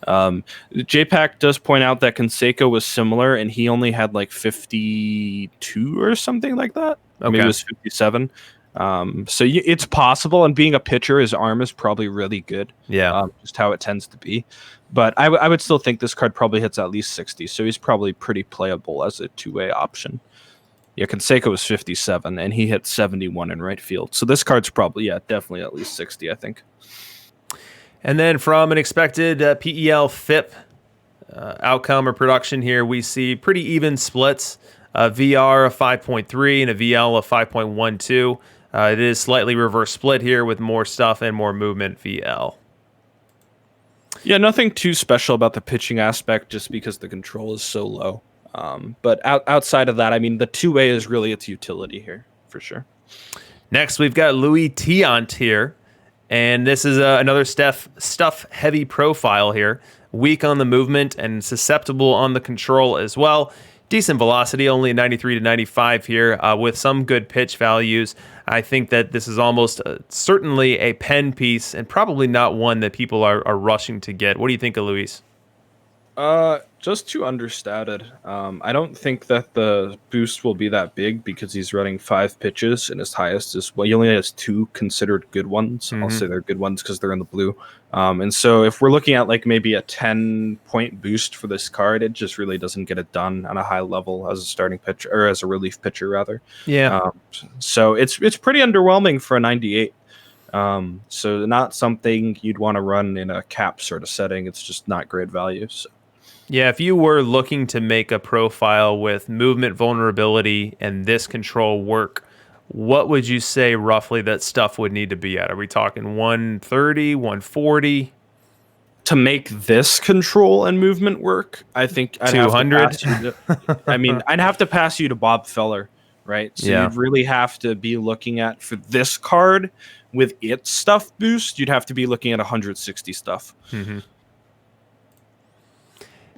JPAC does point out that Canseco was similar, and he only had like 52 or something like that. Okay. Maybe it was 57. So it's possible, and being a pitcher, his arm is probably really good. Yeah, just how it tends to be. But I would still think this card probably hits at least 60, so he's probably pretty playable as a two-way option. Yeah, Canseco was 57, and he hit 71 in right field. So this card's probably, definitely at least 60, I think. And then from an expected PEL FIP outcome or production here, we see pretty even splits. VR of 5.3 and a VL of 5.12. It is slightly reverse split here with more stuff and more movement VL. Yeah, nothing too special about the pitching aspect just because the control is so low. But outside of that, I mean, the two-way is really its utility here, for sure. Next, we've got Louis Tiant here, and this is another stuff-heavy profile here. Weak on the movement and susceptible on the control as well. Decent velocity, only 93 to 95 here, with some good pitch values. I think that this is almost certainly a pen piece and probably not one that people are rushing to get. What do you think of Luis? Just too understated. I don't think that the boost will be that big because he's running 5 pitches and his highest is, he only has 2 considered good ones. Mm-hmm. I'll say they're good ones because they're in the blue. And so if we're looking at like maybe a 10-point boost for this card, it just really doesn't get it done on a high level as a starting pitcher, or as a relief pitcher rather. Yeah. So it's pretty underwhelming for a 98. So not something you'd want to run in a cap sort of setting. It's just not great value. So. Yeah, if you were looking to make a profile with movement vulnerability and this control work, what would you say roughly that stuff would need to be at? Are we talking 130, 140? To make this control and movement work, I think I'd 200. I'd have to pass you to Bob Feller, right? So you'd really have to be looking at, for this card with its stuff boost, you'd have to be looking at 160 stuff. Mm-hmm.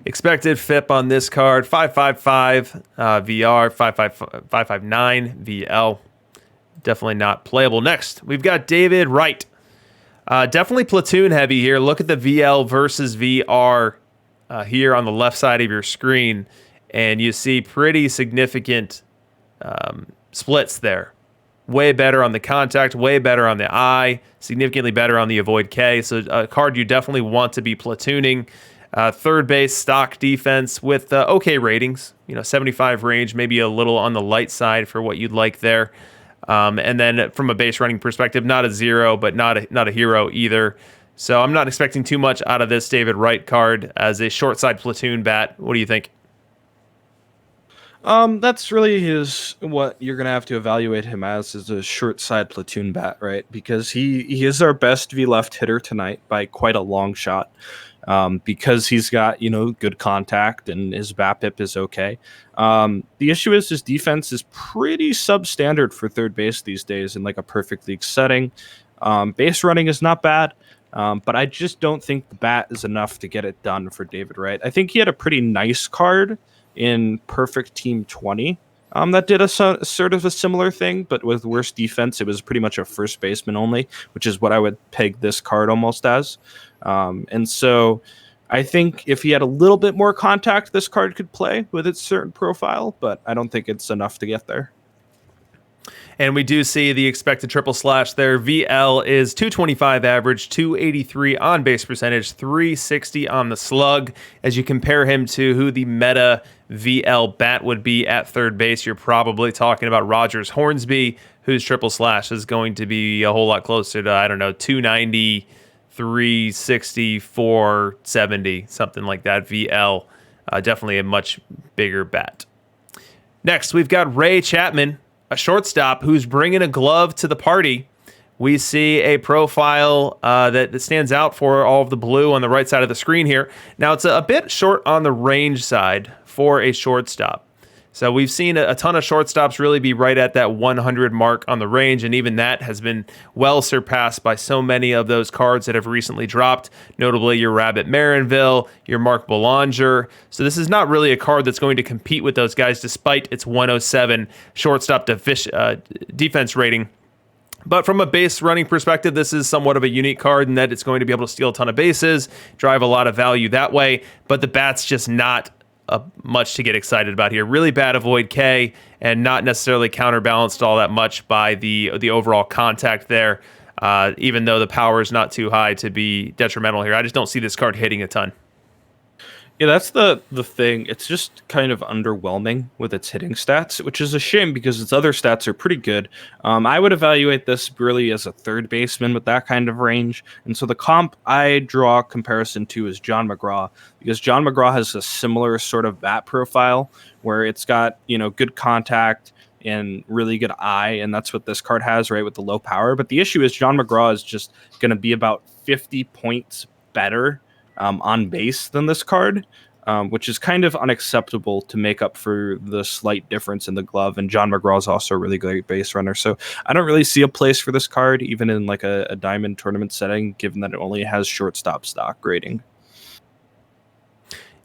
Expected FIP on this card, 555 VR, 559 VL. Definitely not playable. Next, we've got David Wright. Definitely platoon heavy here. Look at the VL versus VR here on the left side of your screen, and you see pretty significant splits there. way better on the contact, way better on the eye, significantly better on the avoid K. So a card you definitely want to be platooning. Third base stock defense with okay ratings, 75 range, maybe a little on the light side for what you'd like there. And then from a base running perspective, not a zero, but not a hero either. So I'm not expecting too much out of this David Wright card as a short side platoon bat. What do you think? That's really what you're gonna have to evaluate him as is a short side platoon bat, right? Because he is our best V left hitter tonight by quite a long shot. Because he's got good contact and his BAPIP is okay. The issue is his defense is pretty substandard for third base these days in like a perfect league setting. Base running is not bad. But I just don't think the bat is enough to get it done for David Wright. I think he had a pretty nice card in Perfect Team 20 that did a sort of a similar thing, but with worse defense. It was pretty much a first baseman only, which is what I would peg this card almost as. And so I think if he had a little bit more contact, this card could play with its certain profile, but I don't think it's enough to get there. And we do see the expected triple slash there. VL is 225 average, 283 on base percentage, 360 on the slug. As you compare him to who the meta VL bat would be at third base, you're probably talking about Rogers Hornsby, whose triple slash is going to be a whole lot closer to, 290, 360, 470, something like that. VL, definitely a much bigger bat. Next, we've got Ray Chapman, a shortstop who's bringing a glove to the party. We see a profile that stands out for all of the blue on the right side of the screen here. Now, it's a bit short on the range side for a shortstop. So we've seen a ton of shortstops really be right at that 100 mark on the range, and even that has been well surpassed by so many of those cards that have recently dropped, notably your Rabbit Marinville, your Mark Belanger. So this is not really a card that's going to compete with those guys despite its 107 shortstop defense rating. But from a base running perspective, this is somewhat of a unique card in that it's going to be able to steal a ton of bases, drive a lot of value that way, but the bat's just not much to get excited about here. Really bad avoid K and not necessarily counterbalanced all that much by the overall contact there, even though the power is not too high to be detrimental here. I just don't see this card hitting a ton. Yeah, that's the thing. It's just kind of underwhelming with its hitting stats, which is a shame because its other stats are pretty good. I would evaluate this really as a third baseman with that kind of range. And so the comp I draw comparison to is John McGraw, because John McGraw has a similar sort of bat profile where it's got, good contact and really good eye, and that's what this card has, right, with the low power. But the issue is John McGraw is just going to be about 50 points better on base than this card, which is kind of unacceptable to make up for the slight difference in the glove. And John McGraw is also a really great base runner. So I don't really see a place for this card, even in like a diamond tournament setting, given that it only has shortstop stock rating.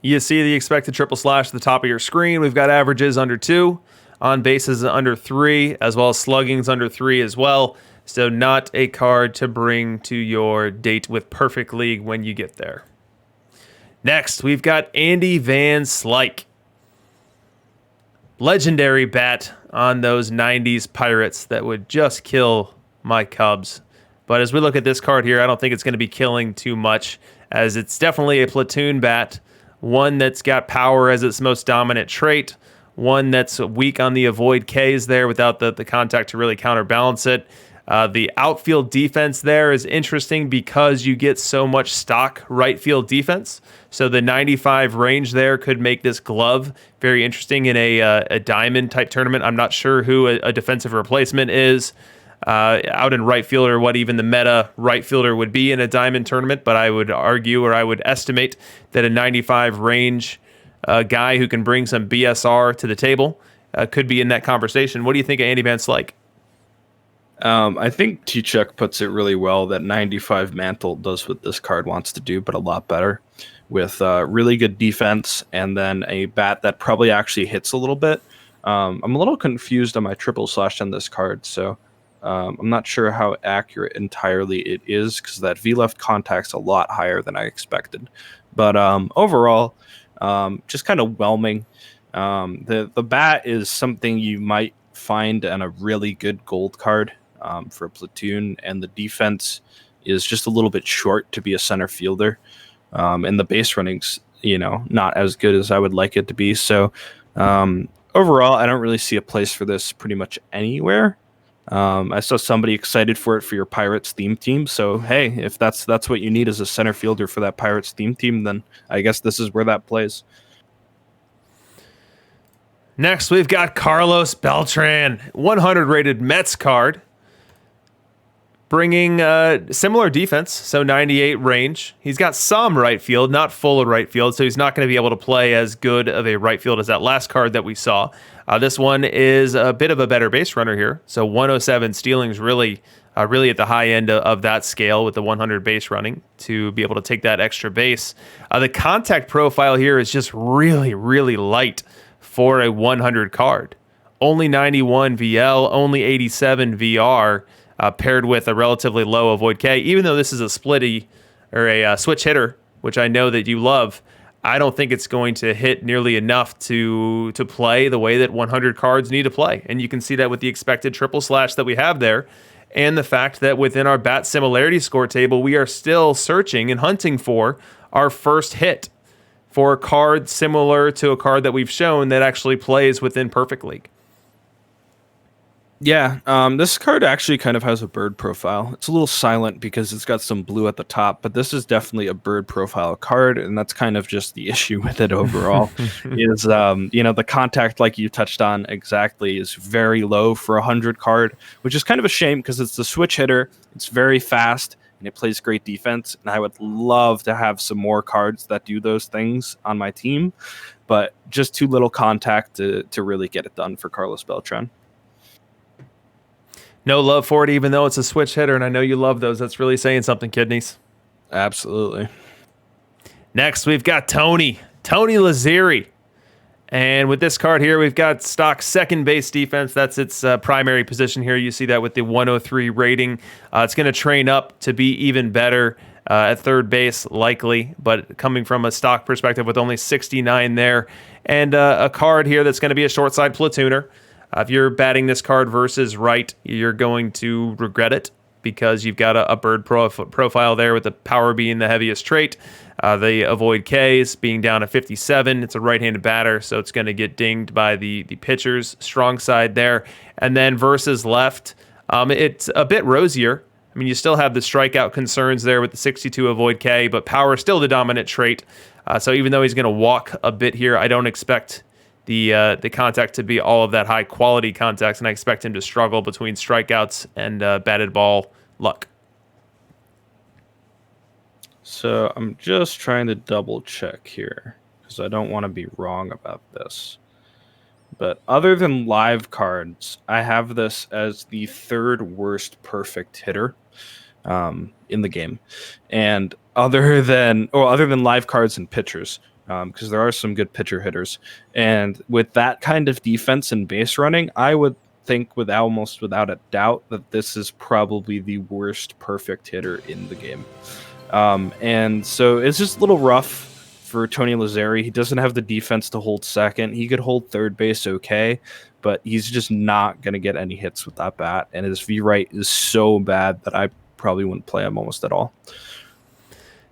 You see the expected triple slash at the top of your screen. We've got averages under 2, on bases under 3, as well as sluggings under 3 as well. So not a card to bring to your date with Perfect League when you get there. Next, we've got Andy Van Slyke. Legendary bat on those 90s Pirates that would just kill my Cubs. But as we look at this card here, I don't think it's going to be killing too much, as it's definitely a platoon bat, one that's got power as its most dominant trait, one that's weak on the avoid Ks there without the contact to really counterbalance it. The outfield defense there is interesting because you get so much stock right field defense. So the 95 range there could make this glove very interesting in a diamond type tournament. I'm not sure who a defensive replacement is out in right field, or what even the meta right fielder would be in a diamond tournament. But I would argue, or I would estimate, that a 95 range guy who can bring some BSR to the table could be in that conversation. What do you think of Andy Van Slyke? I think T-Chuck puts it really well that 95 Mantle does what this card wants to do, but a lot better, with really good defense and then a bat that probably actually hits a little bit. I'm a little confused on my triple slash on this card, so I'm not sure how accurate entirely it is because that V left contact's a lot higher than I expected. But overall, just kind of whelming. The bat is something you might find a really good gold card for a platoon, and the defense is just a little bit short to be a center fielder, and the base running's not as good as I would like it to be. So overall, I don't really see a place for this pretty much anywhere. I saw somebody excited for it for your Pirates theme team. So hey, if that's what you need as a center fielder for that Pirates theme team, then I guess this is where that plays. Next, we've got Carlos Beltran, 100 rated Mets card, bringing similar defense, so 98 range. He's got some right field, not full of right field, so he's not going to be able to play as good of a right field as that last card that we saw. This one is a bit of a better base runner here, so 107 stealing's really at the high end of that scale with the 100 base running to be able to take that extra base. The contact profile here is just really, really light for a 100 card. Only 91 VL, only 87 VR, paired with a relatively low avoid K. Even though this is a splitty or a switch hitter, which I know that you love, I don't think it's going to hit nearly enough to play the way that 100 cards need to play. And you can see that with the expected triple slash that we have there, and the fact that within our bat similarity score table, we are still searching and hunting for our first hit for a card similar to a card that we've shown that actually plays within Perfect League. Yeah, this card actually kind of has a bird profile. It's a little silent because it's got some blue at the top, but this is definitely a bird profile card, and that's kind of just the issue with it overall. Is the contact, like you touched on exactly, is very low for a 100 card, which is kind of a shame because it's the switch hitter. It's very fast and it plays great defense, and I would love to have some more cards that do those things on my team, but just too little contact to really get it done for Carlos Beltran. No love for it, even though it's a switch hitter, and I know you love those. That's really saying something, Kidneys. Absolutely. Next, we've got Tony Lazzeri. And with this card here, we've got stock second base defense. That's its primary position here. You see that with the 103 rating. It's going to train up to be even better at third base, likely, but coming from a stock perspective with only 69 there. And a card here that's going to be a short side platooner. If you're batting this card versus right, you're going to regret it because you've got a bird profile there with the power being the heaviest trait. The avoid Ks being down to 57. It's a right-handed batter, so it's going to get dinged by the pitcher's strong side there. And then versus left, it's a bit rosier. I mean, you still have the strikeout concerns there with the 62 avoid K, but power is still the dominant trait. So even though he's going to walk a bit here, I don't expect the contact to be all of that high quality contacts, and I expect him to struggle between strikeouts and batted ball luck. So I'm just trying to double check here because I don't want to be wrong about this. But other than live cards, I have this as the third worst perfect hitter in the game. And other than live cards and pitchers, because there are some good pitcher hitters. And with that kind of defense and base running, I would think almost without a doubt that this is probably the worst perfect hitter in the game. And so it's just a little rough for Tony Lazzeri. He doesn't have the defense to hold second. He could hold third base okay, but he's just not going to get any hits with that bat. And his V-right is so bad that I probably wouldn't play him almost at all.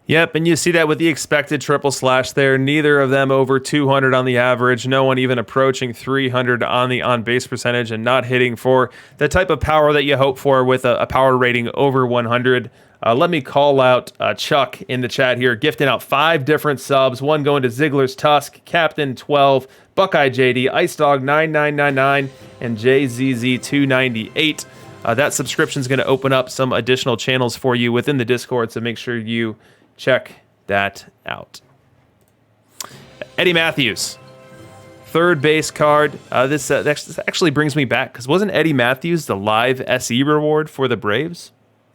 Yep, and you see that with the expected triple slash there. Neither of them over 200 on the average. No one even approaching 300 on the on-base percentage and not hitting for the type of power that you hope for with a power rating over 100. Let me call out Chuck in the chat here, gifting out 5 different subs. One going to Ziggler's Tusk, Captain 12, Buckeye JD, Ice Dog 9999, and JZZ 298. That subscription is going to open up some additional channels for you within the Discord, so make sure you check that out. Eddie Matthews, third base card. This actually brings me back because wasn't Eddie Matthews the live SE reward for the Braves?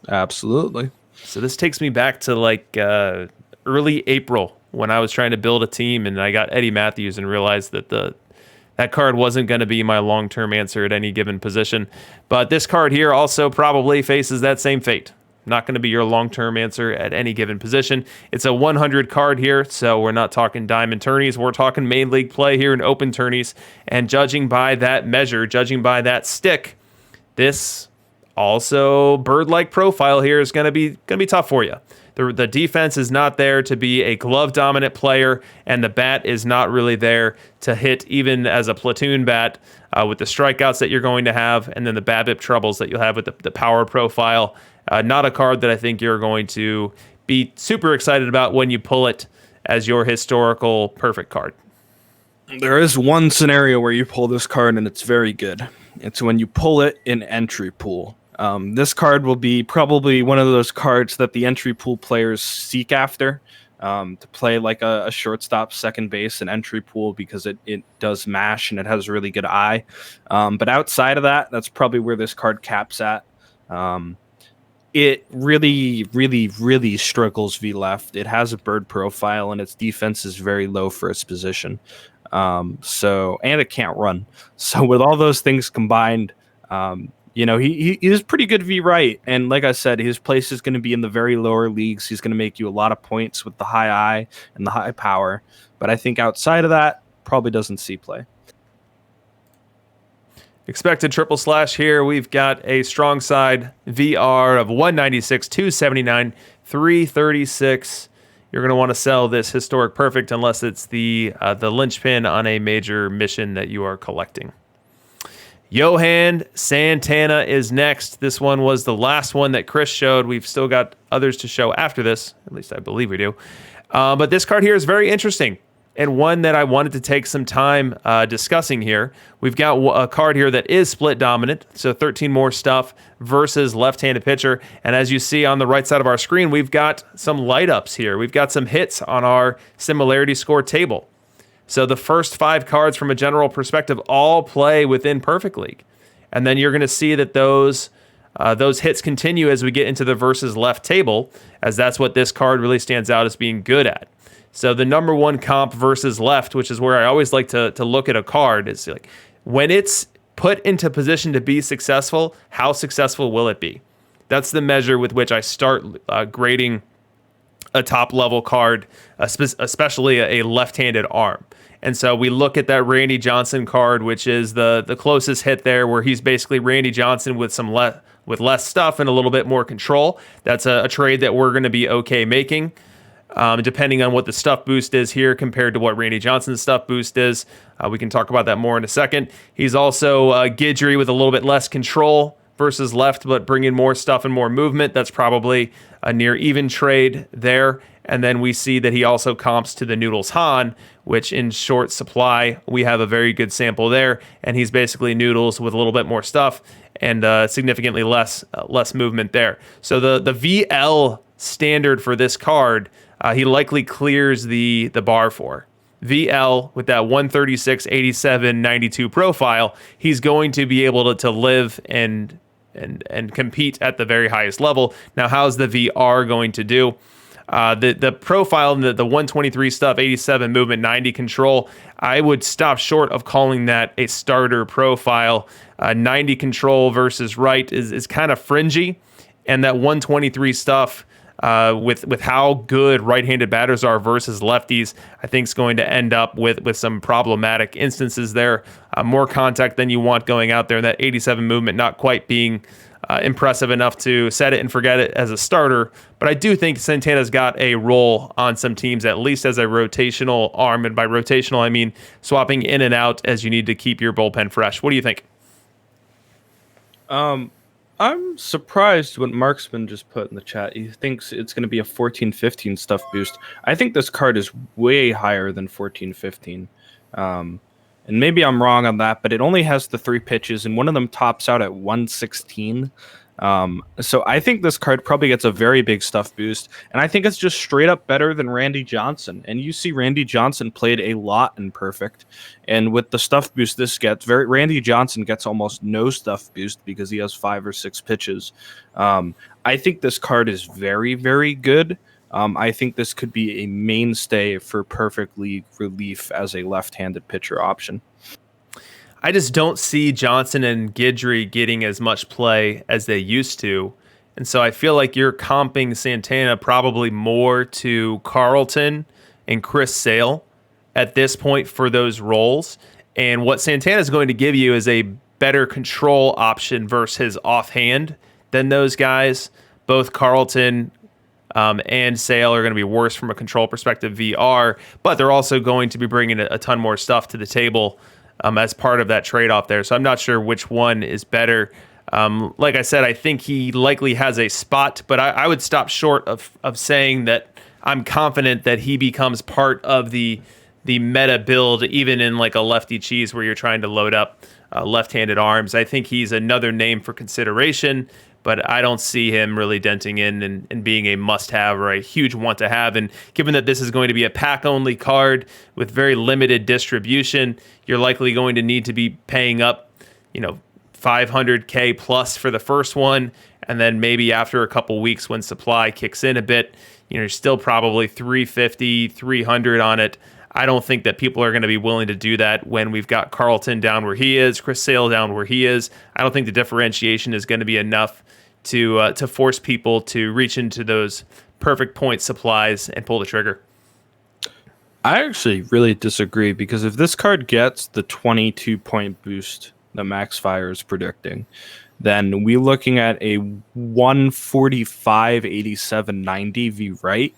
Absolutely. So this takes me back to like early April when I was trying to build a team and I got Eddie Matthews and realized that that card wasn't going to be my long-term answer at any given position. But this card here also probably faces that same fate. Not going to be your long-term answer at any given position. It's a 100 card here, so we're not talking diamond tourneys. We're talking main league play here in open tourneys. And judging by that measure, judging by that stick, this also bird-like profile here is going to be tough for you. The defense is not there to be a glove-dominant player, and the bat is not really there to hit even as a platoon bat with the strikeouts that you're going to have, and then the BABIP troubles that you'll have with the power profile. Not a card that I think you're going to be super excited about when you pull it as your historical perfect card. There is one scenario where you pull this card and it's very good. It's when you pull it in entry pool. This card will be probably one of those cards that the entry pool players seek after to play like a shortstop, second base, and entry pool because it does mash and it has a really good eye. But outside of that, that's probably where this card caps at. It really, really, really struggles v left. It has a bird profile and its defense is very low for its position. And it can't run. So with all those things combined, he is pretty good v right. And like I said, his place is going to be in the very lower leagues. He's going to make you a lot of points with the high eye and the high power. But I think outside of that, probably doesn't see play. Expected triple slash here. We've got a strong side VR of 196, 279, 336. You're going to want to sell this historic perfect unless it's the linchpin on a major mission that you are collecting. Johan Santana is next. This one was the last one that Chris showed. We've still got others to show after this. At least I believe we do. But this card here is very interesting, and one that I wanted to take some time discussing here. We've got a card here that is split dominant, so 13 more stuff versus left-handed pitcher. And as you see on the right side of our screen, we've got some light-ups here. We've got some hits on our similarity score table. So the first 5 cards from a general perspective all play within Perfect League. And then you're going to see that those hits continue as we get into the versus left table, as that's what this card really stands out as being good at. So the number one comp versus left, which is where I always like to look at a card, is like when it's put into position to be successful, how successful will it be? That's the measure with which I start grading a top-level card, especially a left-handed arm. And so we look at that Randy Johnson card, which is the closest hit there, where he's basically Randy Johnson with some with less stuff and a little bit more control. That's a trade that we're going to be okay making, depending on what the stuff boost is here compared to what Randy Johnson's stuff boost is. We can talk about that more in a second. He's also Guidry with a little bit less control versus left, but bringing more stuff and more movement. That's probably a near even trade there. And then we see that he also comps to the Noodles Han, which in short supply, we have a very good sample there. And he's basically Noodles with a little bit more stuff and significantly less movement there. So the VL standard for this card, he likely clears the bar for. VL with that 136, 87, 92 profile, he's going to be able to live and compete at the very highest level. Now, how's the VR going to do? The profile, the 123 stuff, 87 movement, 90 control, I would stop short of calling that a starter profile. 90 control versus right is kind of fringy, and that 123 stuff with how good right-handed batters are versus lefties, I think is going to end up with some problematic instances there. More contact than you want going out there, and that 87 movement not quite being impressive enough to set it and forget it as a starter. But I do think Santana's got a role on some teams, at least as a rotational arm. And by rotational, I mean swapping in and out as you need to keep your bullpen fresh. What do you think? I'm surprised what Marksman just put in the chat. He thinks it's going to be a 14-15 stuff boost. I think this card is way higher than 14-15. And maybe I'm wrong on that, but it only has the 3 pitches, and one of them tops out at 116. So I think this card probably gets a very big stuff boost, and I think it's just straight up better than Randy Johnson. And you see Randy Johnson played a lot in Perfect, and with the stuff boost this gets, Randy Johnson gets almost no stuff boost because he has 5 or 6 pitches. I think this card is very, very good. I think this could be a mainstay for Perfect League relief as a left-handed pitcher option. I just don't see Johnson and Guidry getting as much play as they used to And so I feel like you're comping Santana probably more to Carlton and Chris Sale at this point for those roles. And what Santana is going to give you is a better control option versus his offhand than those guys. Both Carlton and Sale are going to be worse from a control perspective VR, but they're also going to be bringing a ton more stuff to the table as part of that trade-off there. So I'm not sure which one is better. Like I said, I think he likely has a spot, but I would stop short of saying that I'm confident that he becomes part of the meta build, even in like a lefty cheese where you're trying to load up left-handed arms. I think he's another name for consideration, but I don't see him really denting in and being a must-have or a huge want-to-have. And given that this is going to be a pack-only card with very limited distribution, you're likely going to need to be paying up, 500K plus for the first one, and then maybe after a couple weeks when supply kicks in a bit, you're still probably 350, 300 on it. I don't think that people are going to be willing to do that when we've got Carlton down where he is, Chris Sale down where he is. I don't think the differentiation is going to be enough to force people to reach into those perfect point supplies and pull the trigger. I actually really disagree, because if this card gets the 22-point boost that Max Fire is predicting, then we're looking at a 145, 87, 90 V right.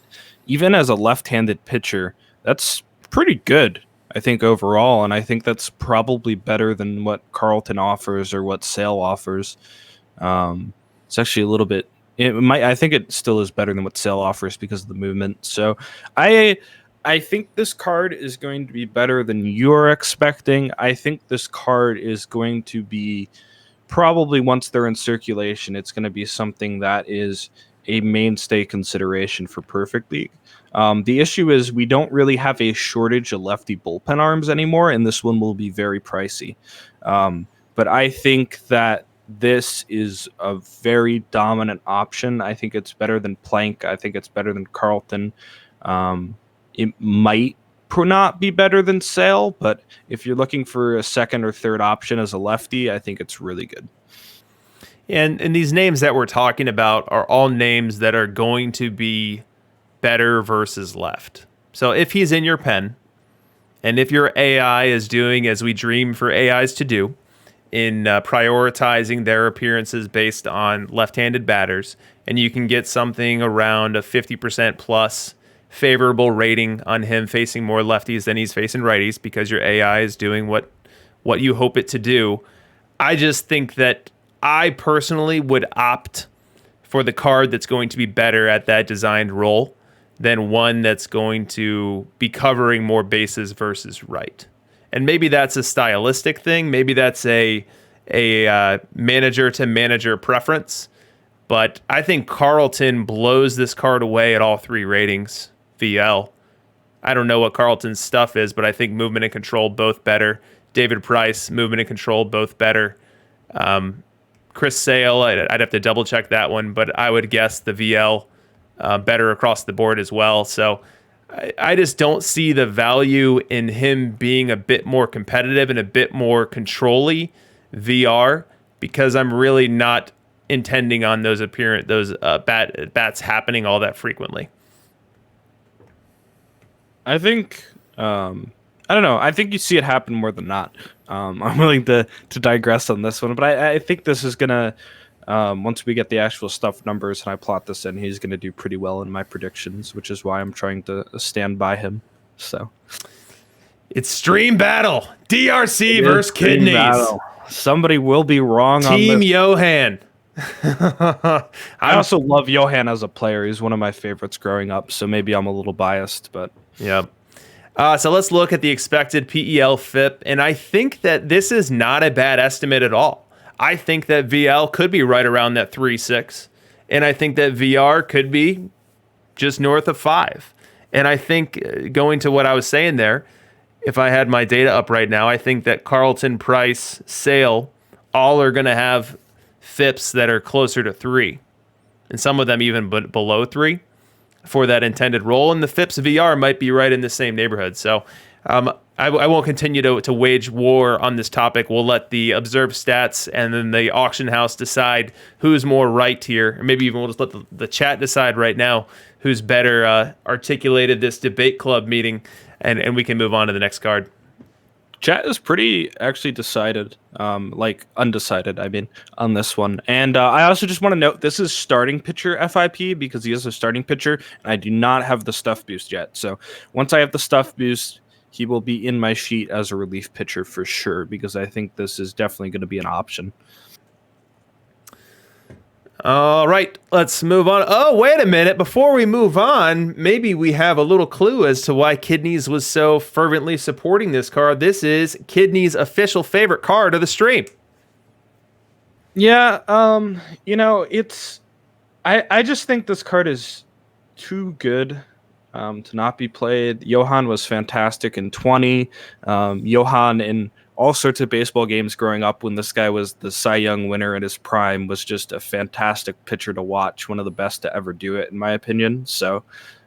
Even as a left-handed pitcher, that's pretty good, I think, overall. And I think that's probably better than what Carlton offers or what Sale offers. It's actually a little bit... I think it still is better than what Sale offers because of the movement. So I think this card is going to be better than you're expecting. I think this card is going to be probably, once they're in circulation, it's going to be something that is a mainstay consideration for Perfect League. The issue is we don't really have a shortage of lefty bullpen arms anymore, and this one will be very pricey. But I think that this is a very dominant option. I think it's better than Plank. I think it's better than Carlton. It might not be better than Sale, but if you're looking for a second or third option as a lefty, I think it's really good. And these names that we're talking about are all names that are going to be better versus left. So if he's in your pen, and if your AI is doing as we dream for AIs to do, in prioritizing their appearances based on left-handed batters, and you can get something around a 50% plus favorable rating on him facing more lefties than he's facing righties because your AI is doing what you hope it to do. I just think that I personally would opt for the card that's going to be better at that designed role than one that's going to be covering more bases versus right. And maybe that's a stylistic thing. Maybe that's a manager to manager preference. But I think Carlton blows this card away at all three ratings. VL. I don't know what Carlton's stuff is, but I think movement and control both better. David Price, movement and control both better. Chris Sale, I'd have to double check that one, but I would guess the VL better across the board as well. So I just don't see the value in him being a bit more competitive and a bit more control-y VR, because I'm really not intending on those bats happening all that frequently. I think, I don't know. I think you see it happen more than not. I'm willing to digress on this one, but I think this is going to, once we get the actual stuff numbers and I plot this in, he's going to do pretty well in my predictions, which is why I'm trying to stand by him. So it's stream battle. DRC versus Kidneys. Battle. Somebody will be wrong on Team this. Johan. I also love Johan as a player. He's one of my favorites growing up, so maybe I'm a little biased, but... Yeah. So let's look at the expected PEL FIP, and I think that this is not a bad estimate at all. I think that VL could be right around that 3.6, and I think that VR could be just north of 5. And I think, going to what I was saying there, if I had my data up right now, I think that Carlton, Price, Sale, all are going to have FIPs that are closer to 3, and some of them even below 3. For that intended role, and the FIPS VR might be right in the same neighborhood. So I won't continue to wage war on this topic. We'll let the observed stats and then the auction house decide who's more right here. Or maybe even we'll just let the chat decide right now who's better articulated this debate club meeting, and we can move on to the next card. Chat is pretty actually decided, like undecided, I mean, on this one. And I also just want to note this is starting pitcher FIP because he is a starting pitcher, and I do not have the stuff boost yet. So once I have the stuff boost, he will be in my sheet as a relief pitcher for sure, because I think this is definitely going to be an option. All right, let's move on. Oh, wait a minute. Before we move on, maybe we have a little clue as to why Kidneys was so fervently supporting this card. This is Kidney's official favorite card of the stream. Yeah, it's... I just think this card is too good to not be played. Johan was fantastic in 20. Johan in all sorts of baseball games growing up when this guy was the Cy Young winner in his prime was just a fantastic pitcher to watch, one of the best to ever do it, in my opinion. So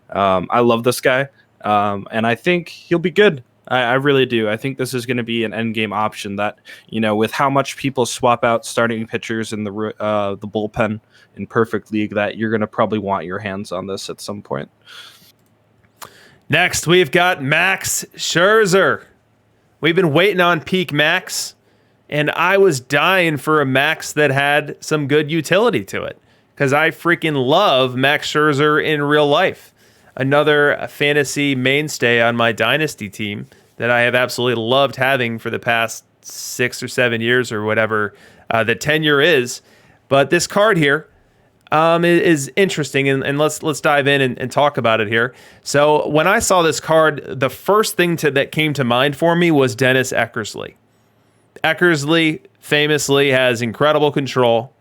I love this guy, and I think he'll be good. I really do. I think this is going to be an end game option that, with how much people swap out starting pitchers in the bullpen in Perfect League, that you're going to probably want your hands on this at some point. Next, we've got Max Scherzer. We've been waiting on peak Max, and I was dying for a Max that had some good utility to it because I freaking love Max Scherzer in real life. Another fantasy mainstay on my dynasty team that I have absolutely loved having for the past 6 or 7 years or whatever the tenure is. But this card here is interesting, and let's dive in and talk about it here. So when I saw this card, the first thing that came to mind for me was Dennis Eckersley. Eckersley famously has incredible control,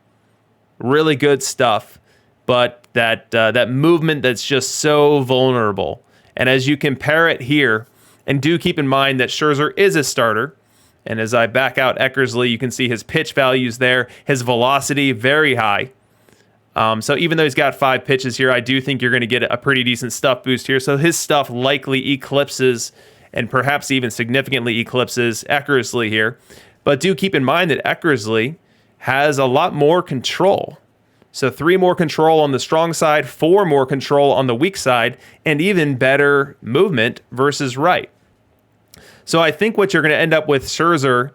really good stuff, but that movement that's just so vulnerable. And as you compare it here, and do keep in mind that Scherzer is a starter, and as I back out Eckersley, you can see his pitch values there, his velocity very high. So even though he's got 5 pitches here, I do think you're going to get a pretty decent stuff boost here. So his stuff likely eclipses and perhaps even significantly eclipses Eckersley here. But do keep in mind that Eckersley has a lot more control. So 3 more control on the strong side, 4 more control on the weak side, and even better movement versus right. So I think what you're going to end up with Scherzer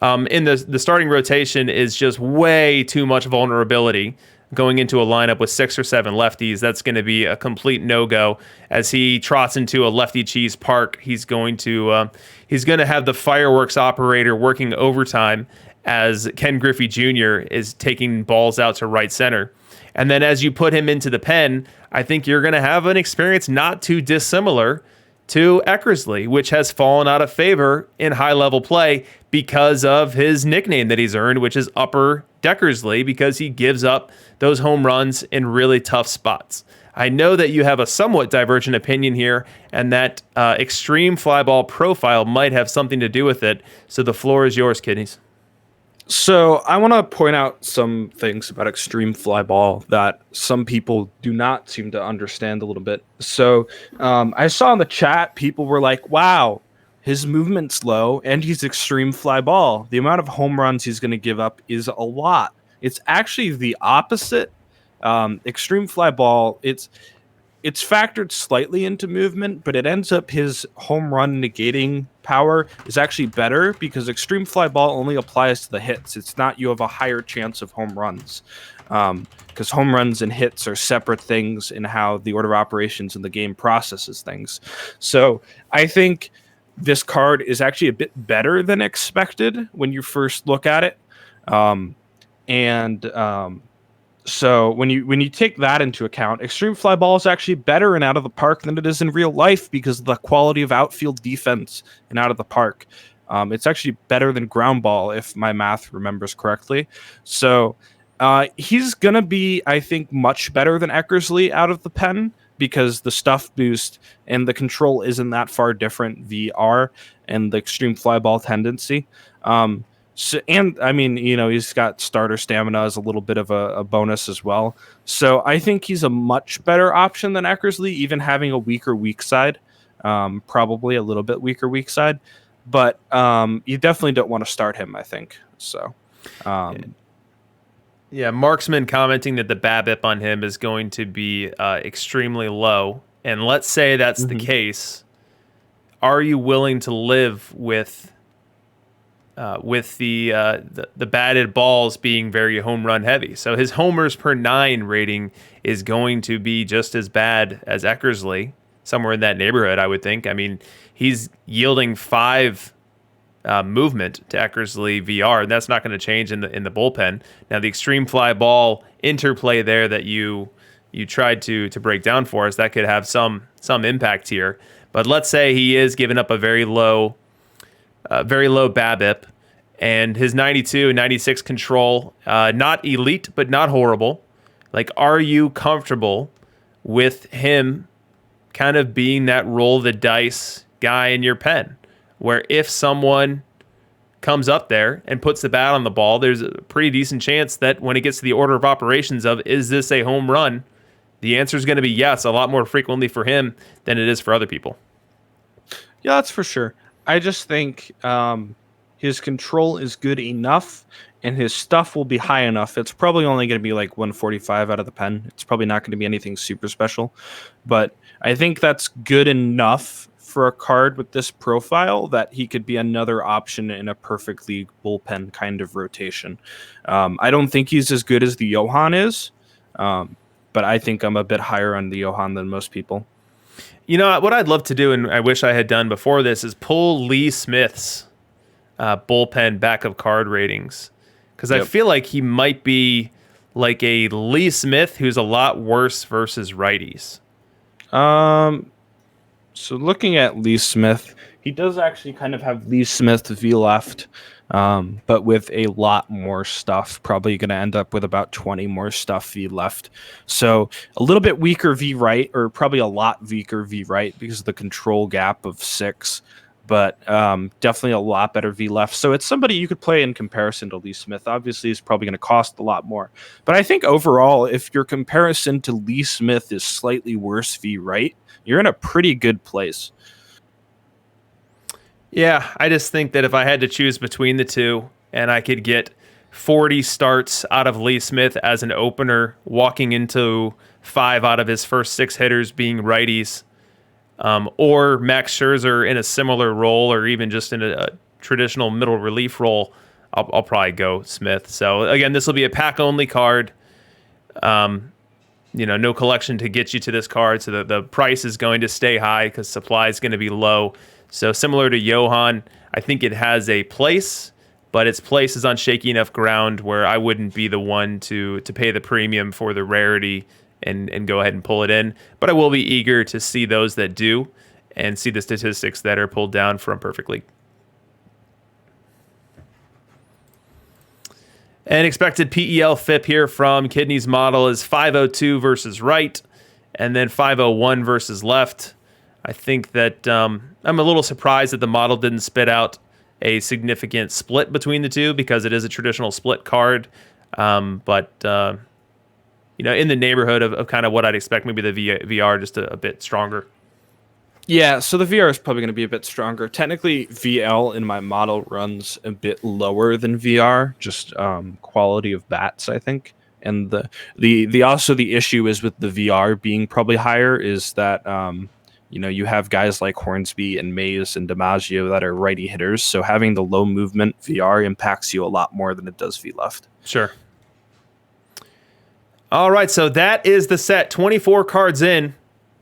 in the starting rotation is just way too much vulnerability. Going into a lineup with 6 or 7 lefties, that's going to be a complete no-go. As he trots into a lefty cheese park, he's going to have the fireworks operator working overtime as Ken Griffey Jr. is taking balls out to right center. And then as you put him into the pen, I think you're going to have an experience not too dissimilar to Eckersley, which has fallen out of favor in high-level play because of his nickname that he's earned, which is Upper Deckersley, because he gives up those home runs in really tough spots. I know that you have a somewhat divergent opinion here, and that extreme fly ball profile might have something to do with it. So the floor is yours, Kidneys. So I want to point out some things about extreme fly ball that some people do not seem to understand a little bit. So I saw in the chat, people were like, wow, his movement's low and he's extreme fly ball. The amount of home runs he's going to give up is a lot. It's actually the opposite. Extreme fly ball, it's factored slightly into movement, but it ends up his home run negating power is actually better because extreme fly ball only applies to the hits. It's not you have a higher chance of home runs, because home runs and hits are separate things in how the order of operations in the game processes things. So I think this card is actually a bit better than expected when you first look at it. So when you take that into account, extreme fly ball is actually better in out of the park than it is in real life because of the quality of outfield defense in out of the park. It's actually better than ground ball if my math remembers correctly. So he's going to be, I think, much better than Eckersley out of the pen because the stuff boost and the control isn't that far different VR and the extreme fly ball tendency. So, and I mean, he's got starter stamina as a little bit of a bonus as well. So I think he's a much better option than Eckersley, even having a weak side. Probably a little bit weak side, but you definitely don't want to start him, I think. So, yeah, Marksman commenting that the BABIP on him is going to be extremely low. And let's say that's the case. Are you willing to live with the batted balls being very home run heavy? So his homers per 9 rating is going to be just as bad as Eckersley, somewhere in that neighborhood, I would think. I mean, he's yielding 5 movement to Eckersley VR, and that's not going to change in the bullpen. Now, the extreme fly ball interplay there that you tried to break down for us, that could have some impact here. But let's say he is giving up a very low BABIP, and his 92 and 96 control, not elite, but not horrible. Like, are you comfortable with him kind of being that roll the dice guy in your pen, where if someone comes up there and puts the bat on the ball, there's a pretty decent chance that when it gets to the order of operations of, is this a home run? The answer is going to be yes, a lot more frequently for him than it is for other people. Yeah, that's for sure. I just think his control is good enough and his stuff will be high enough. It's probably only going to be like 145 out of the pen. It's probably not going to be anything super special. But I think that's good enough for a card with this profile that he could be another option in a perfect league bullpen kind of rotation. I don't think he's as good as the Johan is, but I think I'm a bit higher on the Johan than most people. You know, what I'd love to do, and I wish I had done before this, is pull Lee Smith's bullpen backup card ratings. Because I feel like he might be like a Lee Smith who's a lot worse versus righties. So looking at Lee Smith, he does actually kind of have Lee Smith V left, but with a lot more stuff. Probably going to end up with about 20 more stuff V left. So a little bit weaker V right, or probably a lot weaker V right because of the control gap of 6. But definitely a lot better V left. So it's somebody you could play in comparison to Lee Smith. Obviously, it's probably going to cost a lot more. But I think overall, if your comparison to Lee Smith is slightly worse V right, you're in a pretty good place. Yeah, I just think that if I had to choose between the two and I could get 40 starts out of Lee Smith as an opener, walking into 5 out of his first 6 hitters being righties, or Max Scherzer in a similar role, or even just in a traditional middle relief role, I'll probably go Smith. So again, this will be a pack-only card. No collection to get you to this card, so the price is going to stay high because supply is going to be low. So similar to Johan, I think it has a place, but its place is on shaky enough ground where I wouldn't be the one to pay the premium for the rarity and go ahead and pull it in. But I will be eager to see those that do and see the statistics that are pulled down from Perfect League. And expected PEL FIP here from Kidney's model is 502 versus right, and then 501 versus left. I think that I'm a little surprised that the model didn't spit out a significant split between the two because it is a traditional split card. But in the neighborhood of kind of what I'd expect, maybe the VR just a bit stronger. Yeah, so the VR is probably going to be a bit stronger. Technically, VL in my model runs a bit lower than VR, just quality of bats, I think. And the also the issue is with the VR being probably higher is that you have guys like Hornsby and Mays and DiMaggio that are righty hitters, so having the low movement VR impacts you a lot more than it does V left. Sure. All right, so that is the set. 24 cards in.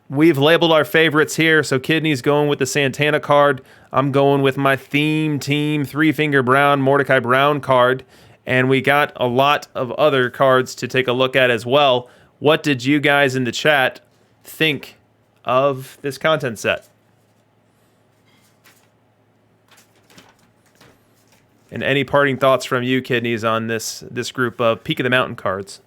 We've labeled our favorites here. So Kidney's going with the Santana card. I'm going with my theme team 3-Finger Brown, Mordecai Brown card. And we got a lot of other cards to take a look at as well. What did you guys in the chat think of this content set? And any parting thoughts from you, Kidneys, on this group of Peak of the Mountain cards?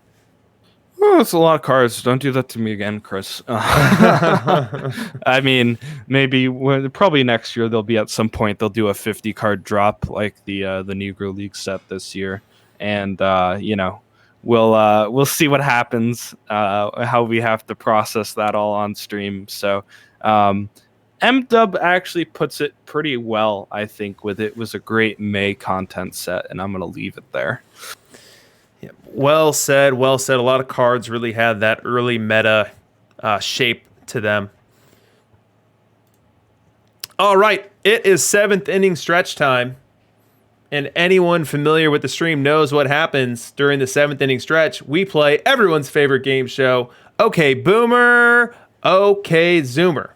Oh, it's a lot of cards. Don't do that to me again, Chris. I mean, probably next year they'll be at some point they'll do a 50 card drop like the Negro League set this year, and we'll see what happens. How we have to process that all on stream. So, M-Dub actually puts it pretty well, I think, with it was a great May content set, and I'm going to leave it there. Yeah, well said, well said. A lot of cards really had that early meta shape to them. All right, it is 7th inning stretch time, and anyone familiar with the stream knows what happens during the 7th inning stretch. We play everyone's favorite game show, Okay Boomer, Okay Zoomer.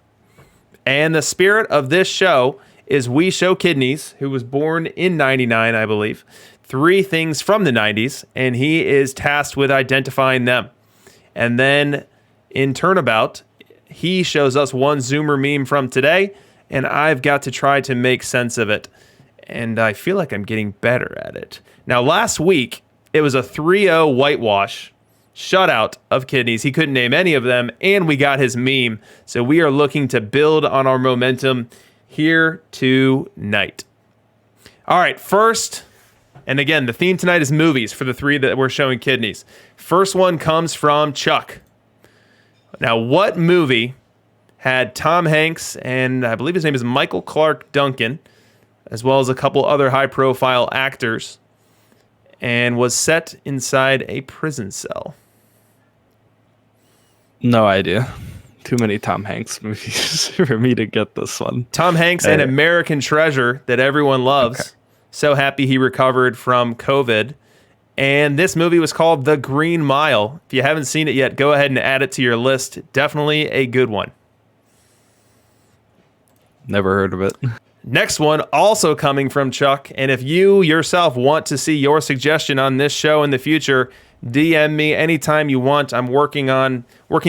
And the spirit of this show is We Show Kidneys, who was born in 99, I believe, 3 things from the 90s, and he is tasked with identifying them. And then in turnabout, he shows us one Zoomer meme from today, and I've got to try to make sense of it. And I feel like I'm getting better at it. Now, last week, it was a 3-0 whitewash shutout of Kidneys. He couldn't name any of them, and we got his meme. So we are looking to build on our momentum here tonight. All right, first, and again, the theme tonight is movies for the 3 that we're showing Kidneys. First one comes from Chuck. Now, what movie had Tom Hanks and I believe his name is Michael Clark Duncan, as well as a couple other high-profile actors, and was set inside a prison cell? No idea. Too many Tom Hanks movies for me to get this one. Tom Hanks and American Treasure that everyone loves. Okay. So happy he recovered from COVID. And this movie was called The Green Mile. If you haven't seen it yet, go ahead and add it to your list. Definitely a good one. Never heard of it. Next one, also coming from Chuck. And if you yourself want to see your suggestion on this show in the future, DM me anytime you want. I'm working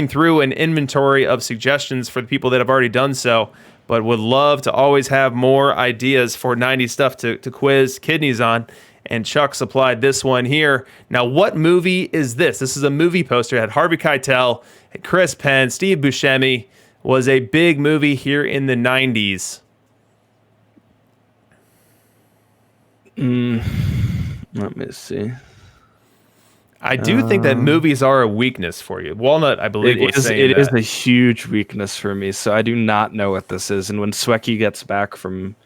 through an inventory of suggestions for the people that have already done so, but would love to always have more ideas for 90s stuff to quiz Kidneys on. And Chuck supplied this one here. Now, what movie is this? This is a movie poster. It had Harvey Keitel, had Chris Penn, Steve Buscemi. Was a big movie here in the 90s. Let me see. I do think that movies are a weakness for you. Walnut, I believe, was saying that. It is a huge weakness for me, so I do not know what this is. And when Swecky gets back from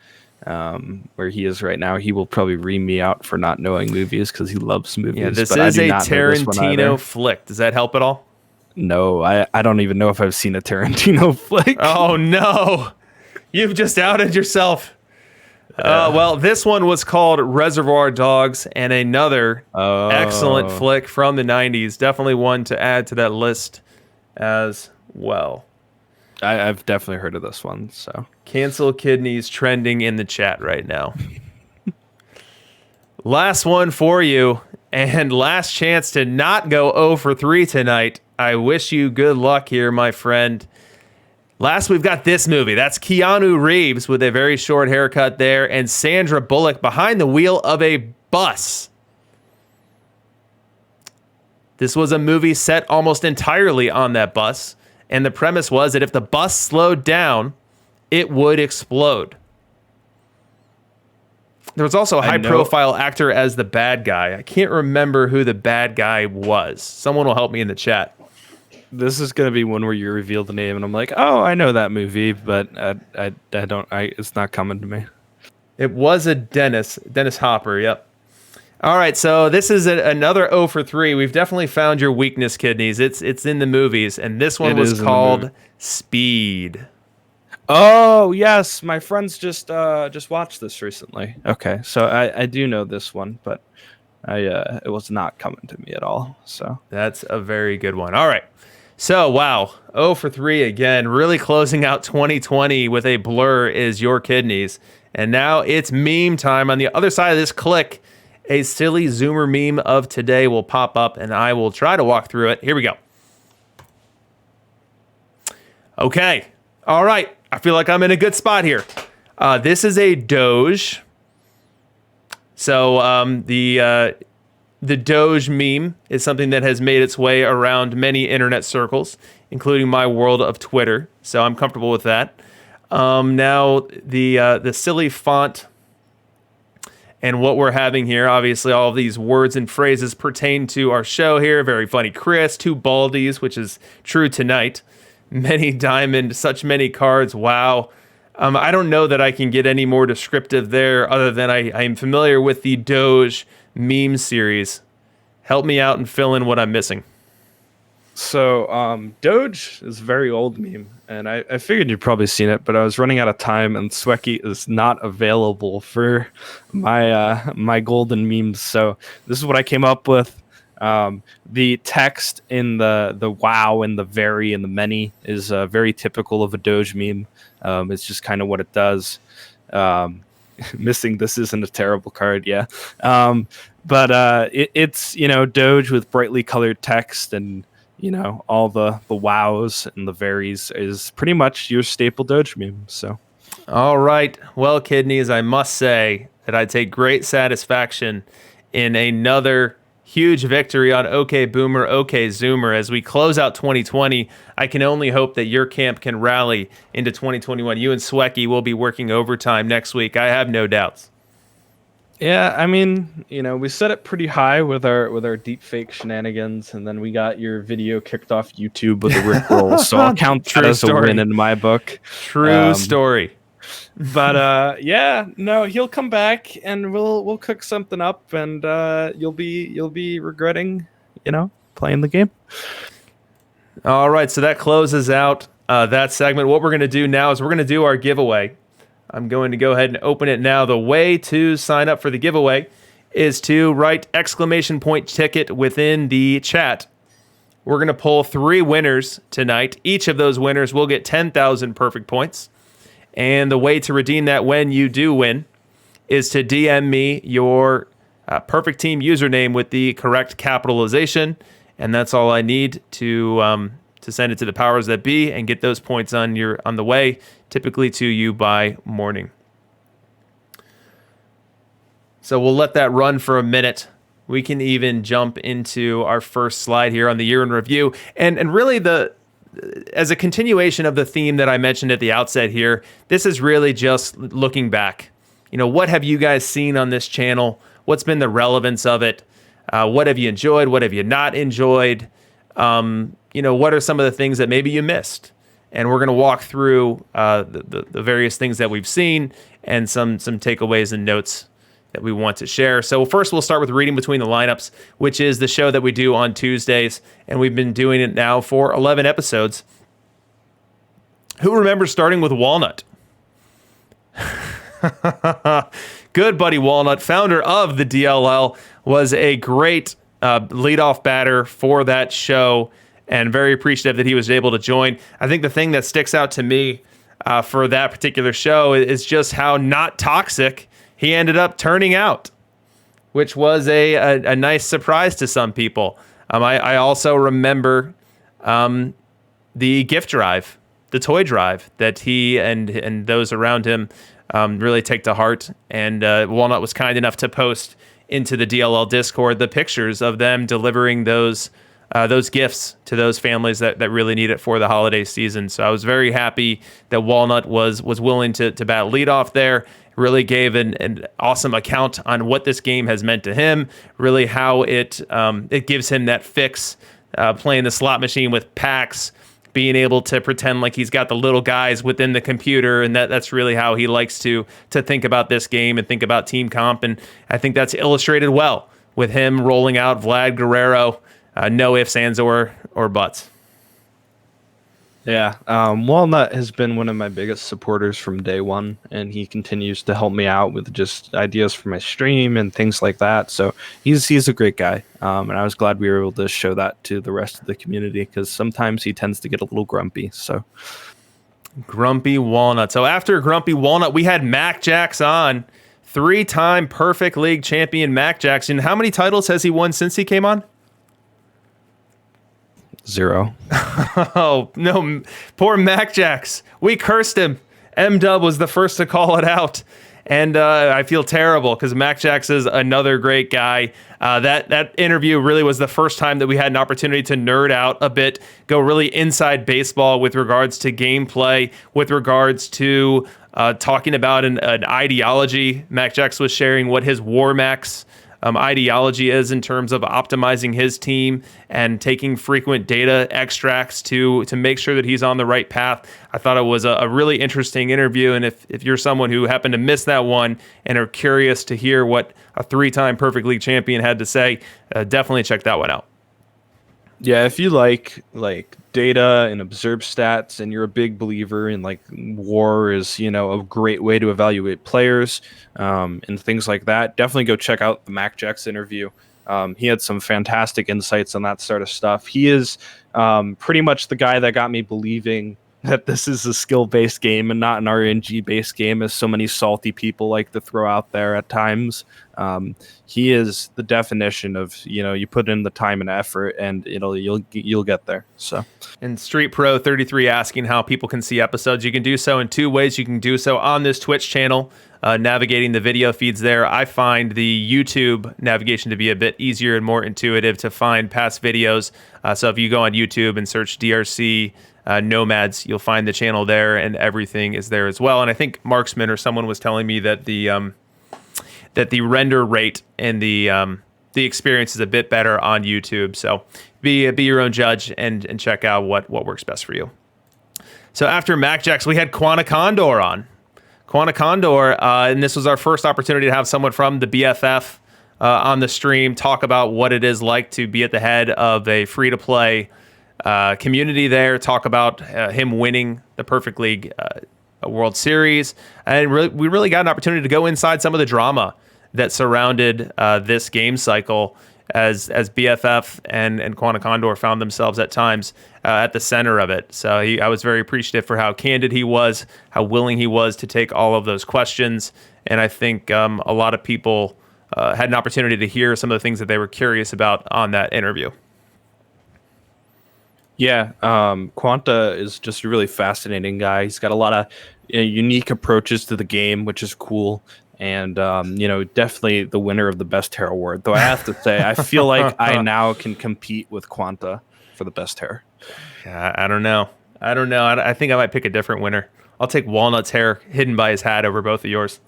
where he is right now, he will probably ream me out for not knowing movies because he loves movies. Yeah, this is a Tarantino flick. Does that help at all? No, I don't even know if I've seen a Tarantino flick. Oh, no. You've just outed yourself. Well, this one was called Reservoir Dogs, and another excellent flick from the 90s. Definitely one to add to that list as well. I've definitely heard of this one. So Cancel Kidneys trending in the chat right now. Last one for you, and last chance to not go 0 for 3 tonight. I wish you good luck here, my friend. Last, we've got this movie. That's Keanu Reeves with a very short haircut there, and Sandra Bullock behind the wheel of a bus. This was a movie set almost entirely on that bus, and the premise was that if the bus slowed down, it would explode. There was also a high-profile actor as the bad guy. I can't remember who the bad guy was. Someone will help me in the chat. This is going to be one where you reveal the name, and I'm like, oh, I know that movie, but I don't. It's not coming to me. It was a Dennis Hopper. Yep. All right, so this is another 0 for 3. We've definitely found your weakness, Kidneys. It's in the movies, and this one was called Speed. Oh yes, my friends just watched this recently. Okay, so I do know this one, but it was not coming to me at all. So that's a very good one. All right. So, wow, 0 for 3 again, really closing out 2020 with a blur is your Kidneys. And now it's meme time. On the other side of this click, a silly Zoomer meme of today will pop up, and I will try to walk through it. Here we go. Okay. All right. I feel like I'm in a good spot here. This is a Doge. So the Doge meme is something that has made its way around many internet circles, including my world of Twitter. So I'm comfortable with that. Now, the silly font and what we're having here, obviously all of these words and phrases pertain to our show here. Very funny Chris, 2 baldies, which is true tonight. Many diamond, such many cards. Wow. I don't know that I can get any more descriptive there other than I am familiar with the Doge meme series. Help me out and fill in what I'm missing. So, Doge is a very old meme, and I figured you'd probably seen it, but I was running out of time, and Swecky is not available for my golden memes. So this is what I came up with. The text in the wow and the very and the many is very typical of a Doge meme. It's just kind of what it does. Missing this isn't a terrible card, yeah. But it's Doge with brightly colored text and all the wows and the varies is pretty much your staple Doge meme. So, all right. Well, Kidneys, I must say that I take great satisfaction in another huge victory on OK Boomer, OK Zoomer. As we close out 2020, I can only hope that your camp can rally into 2021. You and Swecky will be working overtime next week. I have no doubts. Yeah, I mean, we set it pretty high with our deep fake shenanigans, and then we got your video kicked off YouTube with a rickroll. So I'll count that as a win in my book. True story. But he'll come back and we'll cook something up, and you'll be regretting, playing the game. All right, so that closes out that segment. What we're going to do now is we're going to do our giveaway. I'm going to go ahead and open it now. The way to sign up for the giveaway is to write !ticket within the chat. We're going to pull 3 winners tonight. Each of those winners will get 10,000 perfect points. And the way to redeem that when you do win is to DM me your perfect team username with the correct capitalization. And that's all I need to send it to the powers that be and get those points on the way, typically to you by morning. So we'll let that run for a minute. We can even jump into our first slide here on the year in review. And really as a continuation of the theme that I mentioned at the outset here, this is really just looking back. What have you guys seen on this channel? What's been the relevance of it? What have you enjoyed? What have you not enjoyed? What are some of the things that maybe you missed? And we're going to walk through the various things that we've seen and some takeaways and notes that we want to share. So first, we'll start with Reading Between the Lineups, which is the show that we do on Tuesdays, and we've been doing it now for 11 episodes. Who remembers starting with Walnut? Good buddy Walnut, founder of the DLL, was a great leadoff batter for that show, and very appreciative that he was able to join. I think the thing that sticks out to me for that particular show is just how not toxic he ended up turning out, which was a nice surprise to some people. I also remember the gift drive, the toy drive that he and those around him really take to heart. And Walnut was kind enough to post into the DLL Discord the pictures of them delivering those gifts to those families that really need it for the holiday season. So I was very happy that Walnut was willing to bat leadoff there. Really gave an awesome account on what this game has meant to him, really how it gives him that fix, playing the slot machine with packs, being able to pretend like he's got the little guys within the computer, and that's really how he likes to think about this game and think about team comp. And I think that's illustrated well with him rolling out Vlad Guerrero, no ifs, ands, or buts. Yeah, Walnut has been one of my biggest supporters from day one, and he continues to help me out with just ideas for my stream and things like that. So he's a great guy, and I was glad we were able to show that to the rest of the community, because sometimes he tends to get a little grumpy. So Grumpy Walnut. So after Grumpy Walnut, we had Mac Jax on, 3-time Perfect League champion Mac Jackson. How many titles has he won since he came on? 0. Oh, no. Poor Mac Jax. We cursed him. M-Dub was the first to call it out. And I feel terrible because Mac Jax is another great guy. That interview really was the first time that we had an opportunity to nerd out a bit, go really inside baseball with regards to gameplay, with regards to talking about an ideology. Mac Jax was sharing what his War Max ideology is in terms of optimizing his team and taking frequent data extracts to make sure that he's on the right path. I thought it was a really interesting interview, and if you're someone who happened to miss that one and are curious to hear what a 3-time Perfect League champion had to say, definitely check that one out. Yeah, if you like data and observe stats, and you're a big believer in like WAR is a great way to evaluate players and things like that, definitely go check out the Mac Jax interview. He had some fantastic insights on that sort of stuff. He is pretty much the guy that got me believing that this is a skill-based game and not an RNG-based game, as so many salty people like to throw out there at times. He is the definition of, you put in the time and effort, and you'll get there. So, and Street Pro 33 asking how people can see episodes. You can do so in 2 ways. You can do so on this Twitch channel, navigating the video feeds there. I find the YouTube navigation to be a bit easier and more intuitive to find past videos. So if you go on YouTube and search DRC Nomads, you'll find the channel there, and everything is there as well. And I think Marksman or someone was telling me that the render rate and the experience is a bit better on YouTube. So be your own judge and check out what works best for you. So after Mac Jax, we had Quanta Condor on. Quanta Condor, and this was our first opportunity to have someone from the BFF on the stream talk about what it is like to be at the head of a free-to-play community there, talk about him winning the Perfect League World Series. And we really got an opportunity to go inside some of the drama that surrounded this game cycle as BFF and Quanta Condor found themselves at times at the center of it. So I was very appreciative for how candid he was, how willing he was to take all of those questions. And I think a lot of people had an opportunity to hear some of the things that they were curious about on that interview. Yeah, Quanta is just a really fascinating guy. He's got a lot of unique approaches to the game, which is cool. And, definitely the winner of the best hair award. Though I have to say, I feel like I now can compete with Quanta for the best hair. Yeah, I don't know. I think I might pick a different winner. I'll take Walnut's hair hidden by his hat over both of yours.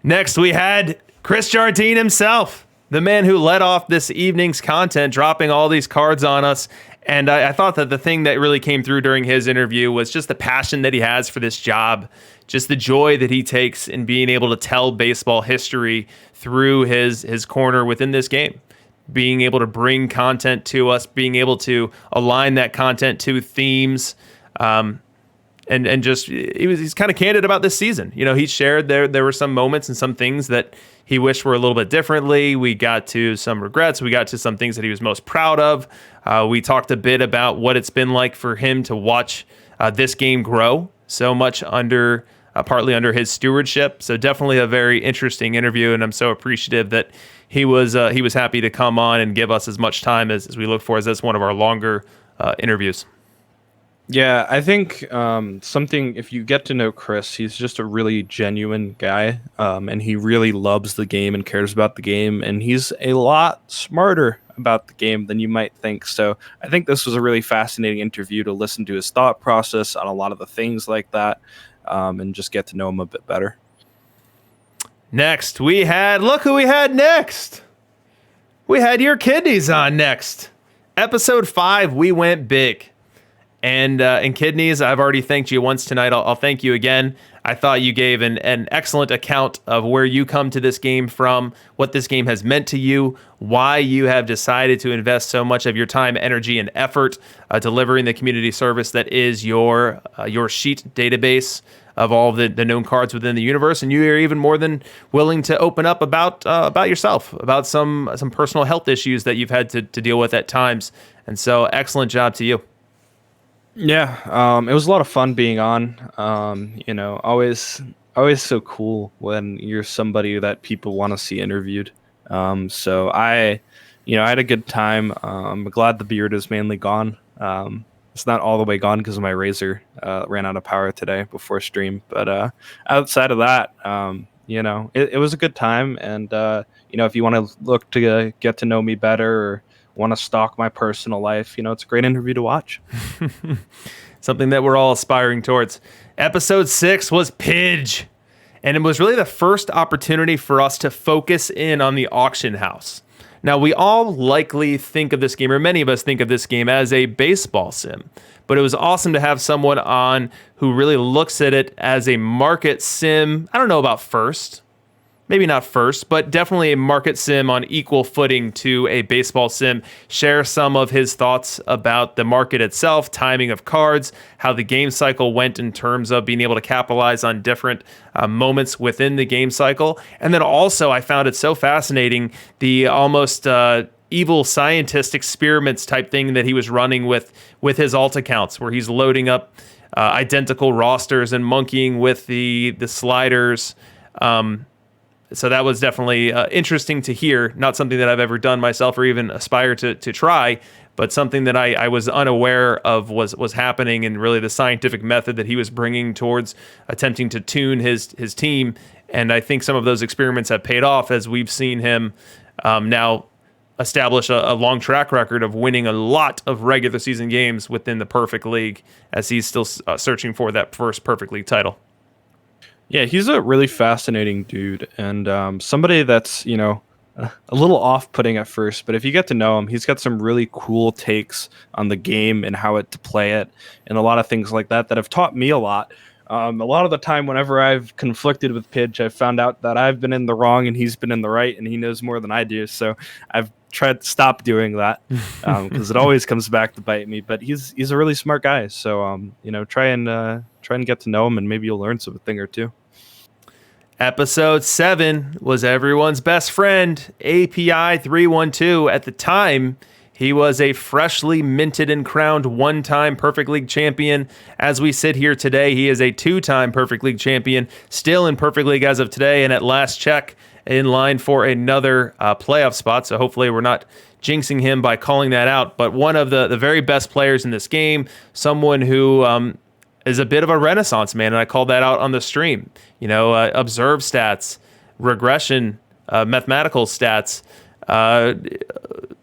Next, we had Chris Jardine himself, the man who led off this evening's content, dropping all these cards on us. And I thought that the thing that really came through during his interview was just the passion that he has for this job, just the joy that he takes in being able to tell baseball history through his corner within this game, being able to bring content to us, being able to align that content to themes, and just he's kind of candid about this season. He shared there were some moments and some things that he wished were a little bit differently. We got to some regrets. We got to some things that he was most proud of. We talked a bit about what it's been like for him to watch this game grow so much partly under his stewardship. So definitely a very interesting interview, and I'm so appreciative that he was happy to come on and give us as much time as we look for, as that's one of our longer interviews. Yeah, I think if you get to know Chris, he's just a really genuine guy, and he really loves the game and cares about the game, and he's a lot smarter about the game than you might think. So I think this was a really fascinating interview to listen to his thought process on a lot of the things like that, and just get to know him a bit better. Next, look who we had next. We had your kidneys on next. Episode 5, we went big. And Kidneys, I've already thanked you once tonight. I'll thank you again. I thought you gave an excellent account of where you come to this game from, what this game has meant to you, why you have decided to invest so much of your time, energy, and effort delivering the community service that is your sheet database of all the known cards within the universe. And you are even more than willing to open up about yourself, about some personal health issues that you've had to deal with at times. And so excellent job to you. Yeah, it was a lot of fun being on. Always so cool when you're somebody that people want to see interviewed. So I had a good time. I'm glad the beard is mainly gone. It's not all the way gone because my razor ran out of power today before stream. But outside of that, it was a good time. And if you want to look to get to know me better or want to stalk my personal life, it's a great interview to watch. Something that we're all aspiring towards. Episode 6 was Pidge. And it was really the first opportunity for us to focus in on the auction house. Now, we all likely think of this game, or many of us think of this game, as a baseball sim. But it was awesome to have someone on who really looks at it as a market sim. I don't know about first. Maybe not first, but definitely a market sim on equal footing to a baseball sim. Share some of his thoughts about the market itself, timing of cards, how the game cycle went in terms of being able to capitalize on different moments within the game cycle. And then also, I found it so fascinating, the almost evil scientist experiments type thing that he was running with his alt accounts, where he's loading up identical rosters and monkeying with the sliders. So that was definitely interesting to hear. Not something that I've ever done myself or even aspire to try, but something that I was unaware of was happening, and really the scientific method that he was bringing towards attempting to tune his team. And I think some of those experiments have paid off, as we've seen him now establish a long track record of winning a lot of regular season games within the Perfect League, as he's still searching for that first Perfect League title. Yeah, he's a really fascinating dude, and somebody that's, a little off-putting at first, but if you get to know him, he's got some really cool takes on the game and how to play it, and a lot of things like that have taught me a lot. A lot of the time, whenever I've conflicted with Pidge, I've found out that I've been in the wrong and he's been in the right, and he knows more than I do. So I've tried to stop doing that because it always comes back to bite me. But he's a really smart guy, so try and get to know him, and maybe you'll learn something or two. Episode 7 was everyone's best friend, API 312. At the time, he was a freshly minted and crowned one-time Perfect League champion. As we sit here today, he is a 2-time Perfect League champion, still in Perfect League as of today, and at last check, in line for another playoff spot. So hopefully we're not jinxing him by calling that out. But one of the very best players in this game, someone who is a bit of a renaissance man, and I called that out on the stream. Observe stats, regression, mathematical stats,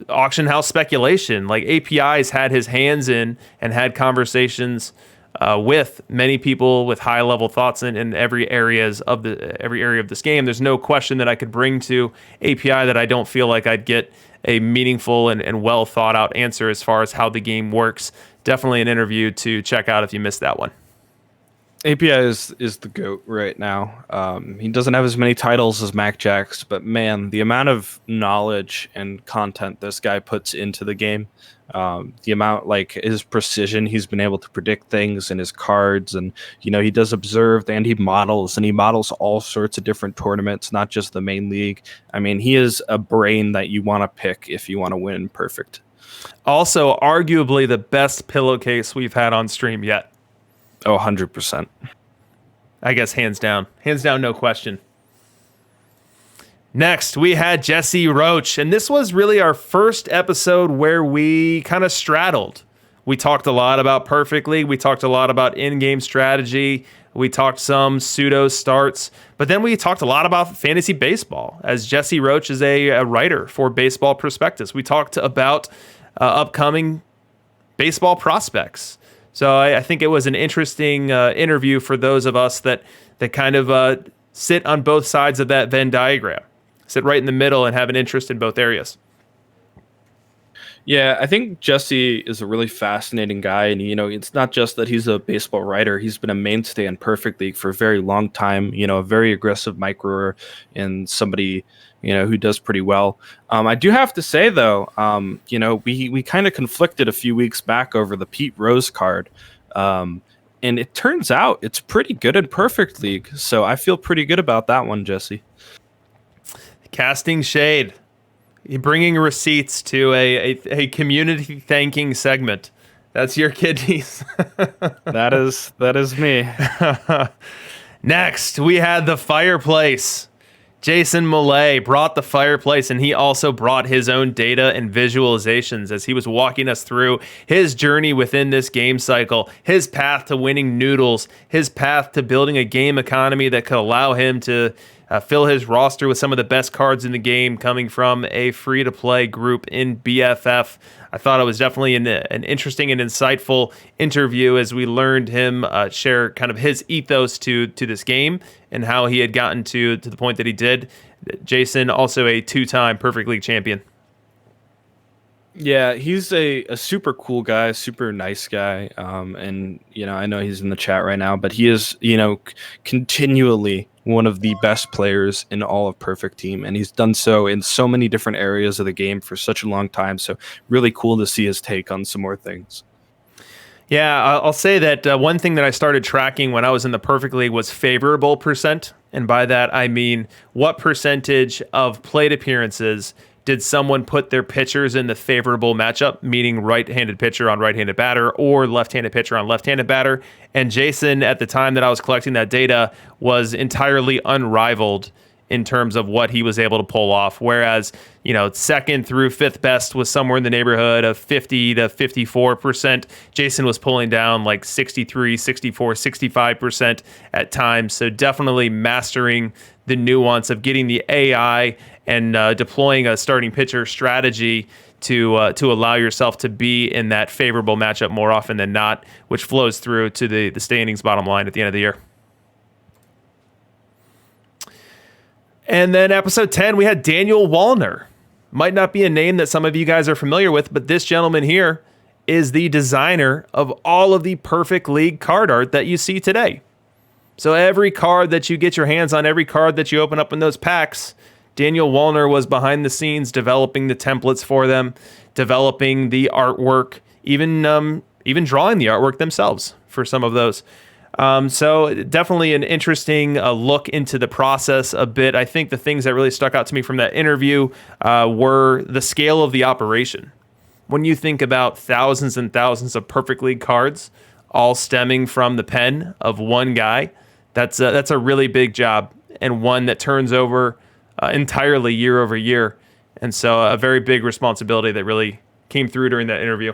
auction house speculation. Like, API's had his hands in and had conversations with many people with high level thoughts in every area of this game. There's no question that I could bring to API that I don't feel like I'd get a meaningful and well thought out answer as far as how the game works. Definitely an interview to check out if you missed that one. API is the GOAT right now. He doesn't have as many titles as Mac Jax, but man, the amount of knowledge and content this guy puts into the game, the amount, like, his precision, he's been able to predict things in his cards, and he does observe and he models all sorts of different tournaments, not just the main league. I mean, he is a brain that you want to pick if you want to win perfect. Also, arguably the best pillowcase we've had on stream yet. Oh, 100%. I guess hands down, no question. Next, we had Jesse Roach, and this was really our first episode where we kind of straddled. We talked a lot about Perfect League. We talked a lot about in-game strategy. We talked some pseudo starts, but then we talked a lot about fantasy baseball, as Jesse Roach is a writer for Baseball Prospectus. We talked about upcoming baseball prospects. So I think it was an interesting interview for those of us that kind of sit on both sides of that Venn diagram, sit right in the middle and have an interest in both areas. Yeah, I think Jesse is a really fascinating guy, and it's not just that he's a baseball writer. He's been a mainstay in Perfect League for a very long time. A very aggressive microer and somebody who does pretty well. I do have to say though, we kind of conflicted a few weeks back over the Pete Rose card, and it turns out it's pretty good in Perfect League. So I feel pretty good about that one, Jesse. Casting shade. Bringing receipts to a community thanking segment. That's your kidneys. That is me. Next, we had the fireplace. Jason Millay brought the fireplace, and he also brought his own data and visualizations as he was walking us through his journey within this game cycle, his path to winning noodles, his path to building a game economy that could allow him to fill his roster with some of the best cards in the game coming from a free-to-play group in BFF. I thought it was definitely an interesting and insightful interview as we learned him share kind of his ethos to this game and how he had gotten to the point that he did. Jason, also a 2-time Perfect League champion. Yeah, he's a super cool guy, super nice guy. And, I know he's in the chat right now, but he is, continually one of the best players in all of Perfect Team. And he's done so in so many different areas of the game for such a long time. So really cool to see his take on some more things. Yeah, I'll say that one thing that I started tracking when I was in the Perfect League was favorable percent. And by that, I mean what percentage of plate appearances did someone put their pitchers in the favorable matchup, meaning right-handed pitcher on right-handed batter or left-handed pitcher on left-handed batter. And Jason, at the time that I was collecting that data, was entirely unrivaled in terms of what he was able to pull off. Whereas, second through fifth best was somewhere in the neighborhood of 50 to 54%. Jason was pulling down like 63, 64, 65% at times. So definitely mastering the nuance of getting the AI and deploying a starting pitcher strategy to allow yourself to be in that favorable matchup more often than not, which flows through to the standings bottom line at the end of the year. And then episode 10, we had Daniel Wallner. Might not be a name that some of you guys are familiar with, but this gentleman here is the designer of all of the Perfect League card art that you see today. So every card that you get your hands on, every card that you open up in those packs, Daniel Wallner was behind the scenes developing the templates for them, developing the artwork, even drawing the artwork themselves for some of those. So definitely an interesting look into the process a bit. I think the things that really stuck out to me from that interview were the scale of the operation. When you think about thousands and thousands of Perfect League cards, all stemming from the pen of one guy, that's a really big job, and one that turns over entirely year over year. And so a very big responsibility that really came through during that interview.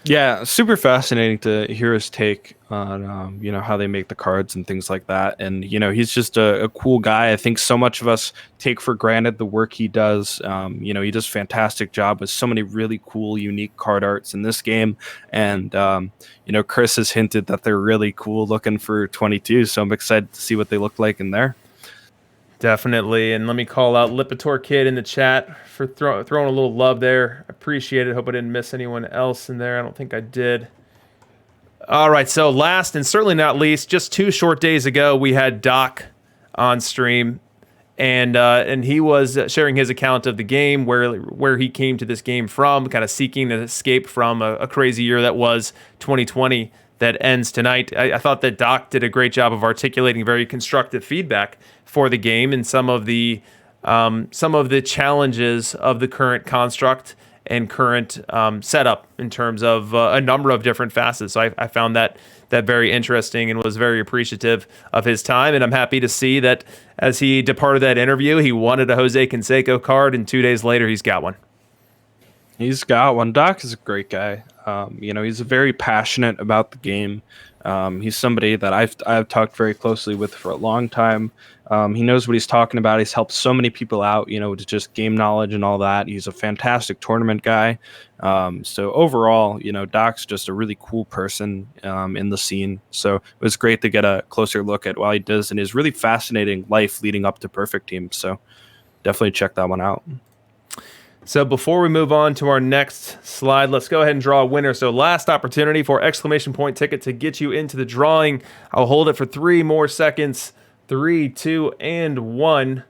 Yeah, super fascinating to hear his take on, how they make the cards and things like that. And, he's just a cool guy. I think so much of us take for granted the work he does. He does a fantastic job with so many really cool, unique card arts in this game. And, Chris has hinted that they're really cool looking for 22. So I'm excited to see what they look like in there. Definitely. And let me call out Lipitor Kid in the chat for throwing a little love there. Appreciate it. Hope I didn't miss anyone else in there. I don't think I did. All right. So last and certainly not least, just 2 short days ago, we had Doc on stream. And he was sharing his account of the game, where he came to this game from, kind of seeking an escape from a crazy year that was 2020 that ends tonight. I thought that Doc did a great job of articulating very constructive feedback for the game and some of the challenges of the current construct and current setup in terms of a number of different facets. So I found that very interesting and was very appreciative of his time. And I'm happy to see that as he departed that interview, he wanted a Jose Canseco card, and 2 days later, he's got one. He's got one. Doc is a great guy. He's very passionate about the game. He's somebody that I've talked very closely with for a long time. He knows what he's talking about. He's helped so many people out, with just game knowledge and all that. He's a fantastic tournament guy. So overall, Doc's just a really cool person in the scene. So it was great to get a closer look at what he does and his really fascinating life leading up to Perfect Team. So definitely check that one out. So before we move on to our next slide, let's go ahead and draw a winner. So last opportunity for exclamation point ticket to get you into the drawing. I'll hold it for 3 more seconds. 3, 2, and 1.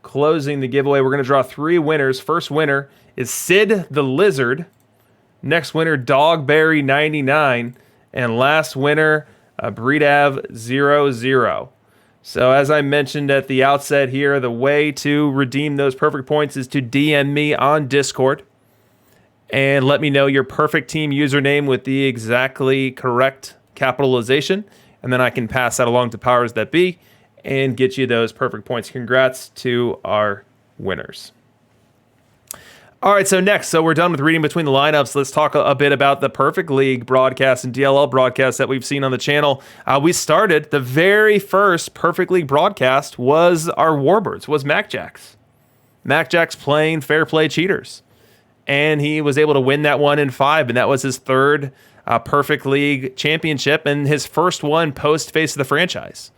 Closing the giveaway. We're going to draw 3 winners. First winner is Sid the Lizard. Next winner, Dogberry99. And last winner, Breedav00. So as I mentioned at the outset here, the way to redeem those perfect points is to DM me on Discord and let me know your Perfect Team username with the exactly correct capitalization, and then I can pass that along to powers that be and get you those perfect points. Congrats to our winners. All right, so next, so we're done with reading between the lineups. Let's talk a bit about the Perfect League broadcast and DLL broadcast that we've seen on the channel. We started, the very first Perfect League broadcast was our Warbirds, was MacJax. MacJax playing Fair Play Cheaters. And he was able to win that one in 5, and that was his third Perfect League championship and his first one post Face of the Franchise.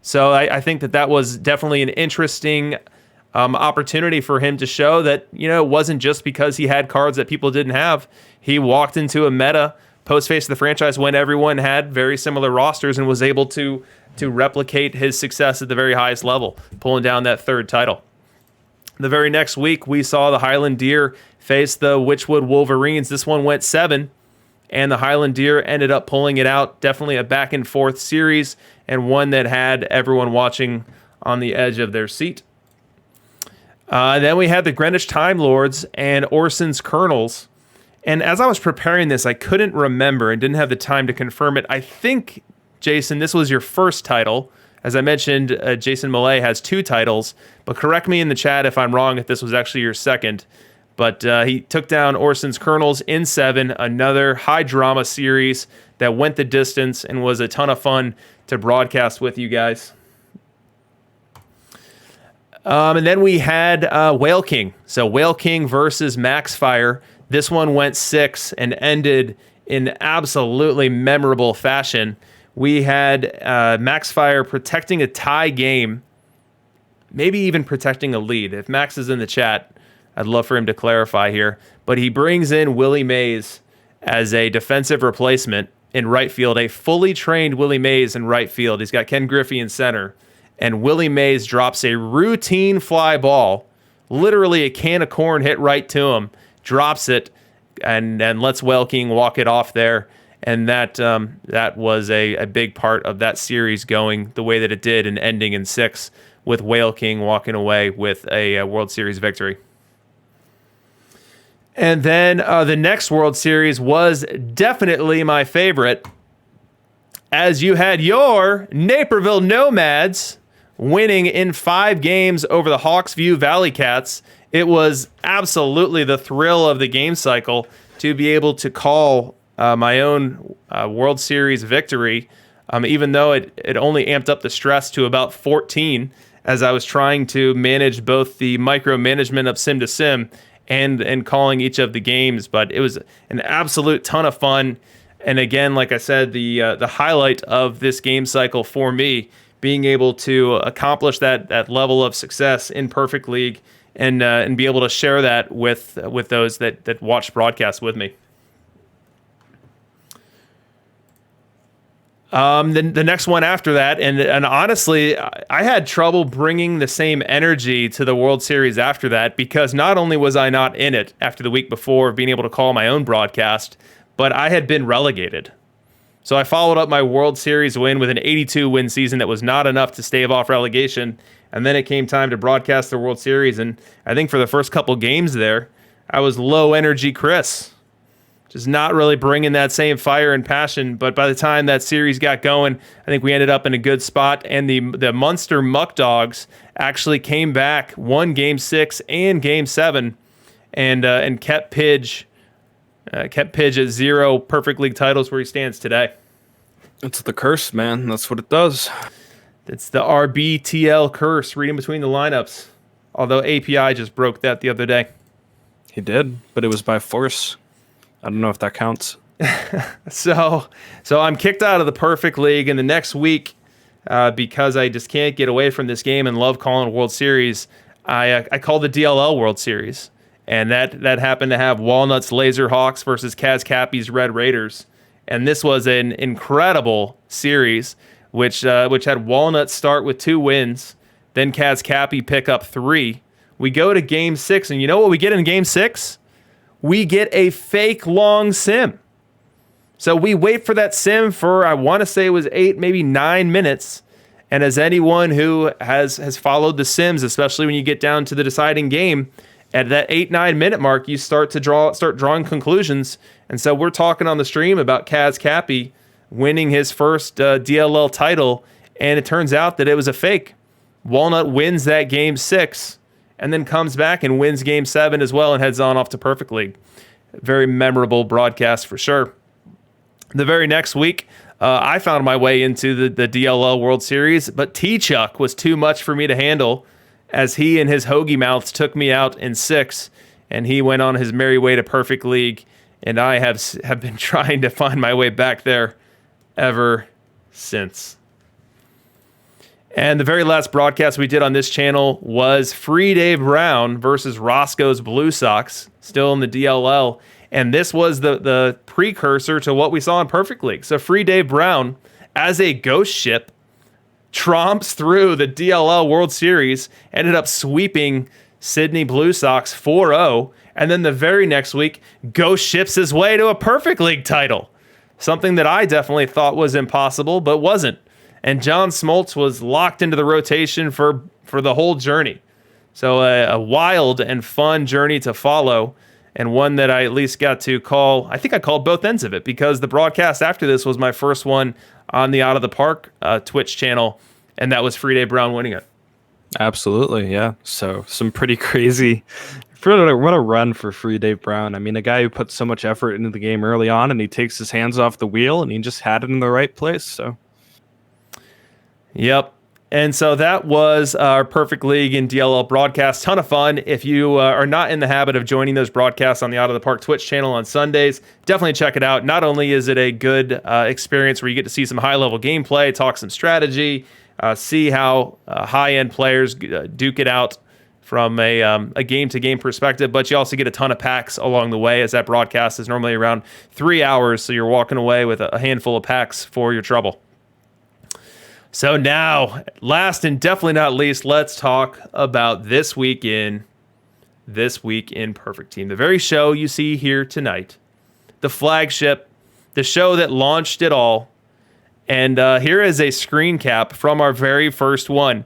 So I think that was definitely an interesting opportunity for him to show that, it wasn't just because he had cards that people didn't have. He walked into a meta post Face of the Franchise when everyone had very similar rosters and was able to replicate his success at the very highest level, pulling down that third title. The very next week, we saw the Highland Deer face the Witchwood Wolverines. This one went 7, and the Highland Deer ended up pulling it out. Definitely a back and forth series, and one that had everyone watching on the edge of their seat. Then we had the Greenwich Time Lords and Orson's Colonels. And as I was preparing this, I couldn't remember and didn't have the time to confirm it. I think, Jason, this was your first title. As I mentioned, Jason Millay has 2 titles, but correct me in the chat if I'm wrong, if this was actually your second. But he took down Orson's Colonels in 7, another high drama series that went the distance and was a ton of fun to broadcast with you guys. And then we had Whale King. So Whale King versus Maxfire. This one went 6 and ended in absolutely memorable fashion. We had Maxfire protecting a tie game, maybe even protecting a lead. If Max is in the chat, I'd love for him to clarify here. But he brings in Willie Mays as a defensive replacement in right field, a fully trained Willie Mays in right field. He's got Ken Griffey in center. And Willie Mays drops a routine fly ball, literally a can of corn hit right to him, drops it, and lets Whale King walk it off there. And that was a big part of that series going the way that it did and ending in 6 with Whale King walking away with a World Series victory. And then the next World Series was definitely my favorite, as you had your Naperville Nomads winning in 5 games over the Hawksview Valley Cats. It was absolutely the thrill of the game cycle to be able to call my own World Series victory, even though it only amped up the stress to about 14 as I was trying to manage both the micromanagement of Sim to Sim and calling each of the games. But it was an absolute ton of fun. And again, like I said, the highlight of this game cycle for me, being able to accomplish that level of success in Perfect League and be able to share that with those that watch broadcasts with me. The next one after that, and honestly, I had trouble bringing the same energy to the World Series after that, because not only was I not in it after the week before being able to call my own broadcast, but I had been relegated. So I followed up my World Series win with an 82-win season that was not enough to stave off relegation, and then it came time to broadcast the World Series, and I think for the first couple games there, I was low-energy Chris. Just not really bringing that same fire and passion, but by the time that series got going, I think we ended up in a good spot, and the Munster Muck Dogs actually came back, won Game 6 and Game 7, and kept Pidge at 0 Perfect League titles where he stands today. It's the curse, man. That's what it does. It's the RBTL curse, reading between the lineups. Although API just broke that the other day. He did, but it was by force. I don't know if that counts. So I'm kicked out of the Perfect League, and the next week, because I just can't get away from this game and love calling a World Series, I called the DLL World Series. And that happened to have Walnuts Laserhawks versus Kaz Cappy's Red Raiders. And this was an incredible series, which had Walnuts start with 2 wins, then Kaz Cappy pick up 3. We go to Game 6, and you know what we get in Game 6? We get a fake long sim. So we wait for that sim for, I want to say it was 8, maybe 9 minutes. And as anyone who has followed the sims, especially when you get down to the deciding game, at that 8-9 minute mark, you start drawing conclusions. And so we're talking on the stream about Kaz Cappy winning his first DLL title, and it turns out that it was a fake. Walnut wins that Game 6, and then comes back and wins Game 7 as well and heads on off to Perfect League. Very memorable broadcast for sure. The very next week, I found my way into the DLL World Series, but T-Chuck was too much for me to handle as he and his hoagie mouths took me out in 6, and he went on his merry way to Perfect League, and I have been trying to find my way back there ever since. And the very last broadcast we did on this channel was Free Dave Brown versus Roscoe's Blue Sox, still in the DLL. And this was the precursor to what we saw in Perfect League. So Free Dave Brown, as a ghost ship, tromps through the DLL World Series, ended up sweeping Sydney Blue Sox 4-0. And then the very next week, ghost ships his way to a Perfect League title. Something that I definitely thought was impossible, but wasn't. And John Smoltz was locked into the rotation for the whole journey. So a wild and fun journey to follow, and one that I at least got to call. I think I called both ends of it, because the broadcast after this was my first one on the Out of the Park Twitch channel, and that was Free Dave Brown winning it. Absolutely, yeah. So some pretty crazy. What a run for Free Dave Brown. I mean, a guy who put so much effort into the game early on, and he takes his hands off the wheel, and he just had it in the right place. So. Yep. And so that was our Perfect League and DLL broadcast. Ton of fun. If you are not in the habit of joining those broadcasts on the Out of the Park Twitch channel on Sundays, definitely check it out. Not only is it a good experience where you get to see some high-level gameplay, talk some strategy, see how high-end players duke it out from a game-to-game perspective, but you also get a ton of packs along the way, as that broadcast is normally around 3 hours, so you're walking away with a handful of packs for your trouble. So now, last and definitely not least, let's talk about This Week in Perfect Team. The very show you see here tonight, the flagship, the show that launched it all. And here is a screen cap from our very first one.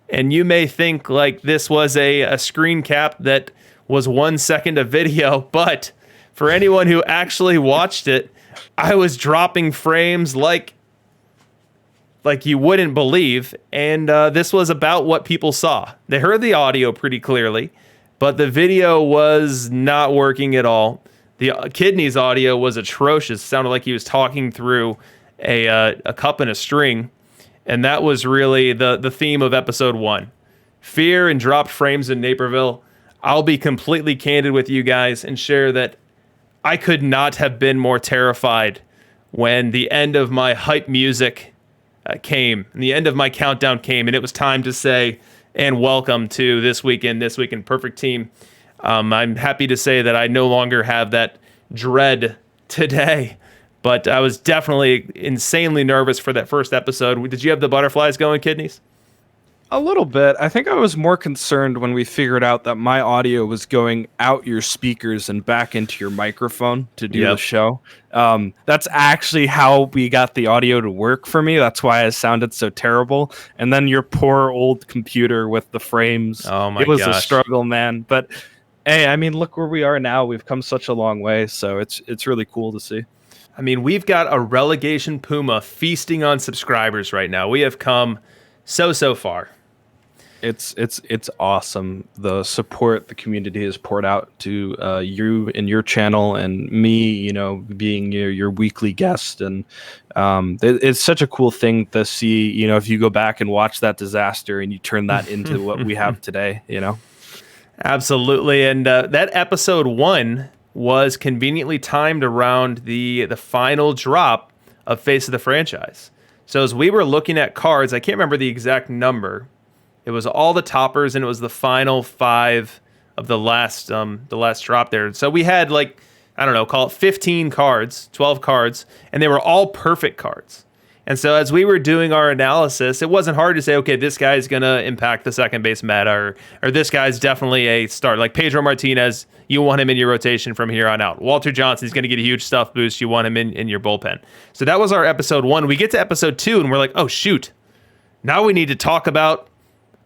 And you may think like this was a screen cap that was 1 second of video, but for anyone who actually watched it, I was dropping frames like you wouldn't believe, and this was about what people saw. They heard the audio pretty clearly, but the video was not working at all. The Kidney's audio was atrocious. It sounded like he was talking through a cup and a string, and that was really the theme of episode 1. Fear and dropped frames in Naperville. I'll be completely candid with you guys and share that I could not have been more terrified when the end of my hype music came, and the end of my countdown came, and it was time to say, and welcome to This Week in Perfect Team. I'm happy to say that I no longer have that dread today, but I was definitely insanely nervous for that first episode. Did you have the butterflies going, Kidneys? A little bit. I think I was more concerned when we figured out that my audio was going out your speakers and back into your microphone to do the show. That's actually how we got the audio to work for me. That's why I sounded so terrible. And then your poor old computer with the frames. Oh my gosh. It was a struggle, man. But hey, I mean, look where we are now. We've come such a long way. So it's really cool to see. I mean, we've got a relegation Puma feasting on subscribers right now. We have come so far. It's awesome, the support the community has poured out to you and your channel, and me, being your weekly guest, and it's such a cool thing to see. If you go back and watch that disaster and you turn that into what we have today. Absolutely, and that episode 1 was conveniently timed around the final drop of Face of the Franchise. So as we were looking at cards, I can't remember the exact number. It was all the toppers, and it was the final 5 of the last drop there. So we had call it 15 cards, 12 cards, and they were all perfect cards. And so as we were doing our analysis, it wasn't hard to say, okay, this guy's going to impact the second base meta, or this guy's definitely a start. Like Pedro Martinez, you want him in your rotation from here on out. Walter Johnson's going to get a huge stuff boost. You want him in your bullpen. So that was our episode 1. We get to episode 2, and we're like, oh, shoot. Now we need to talk about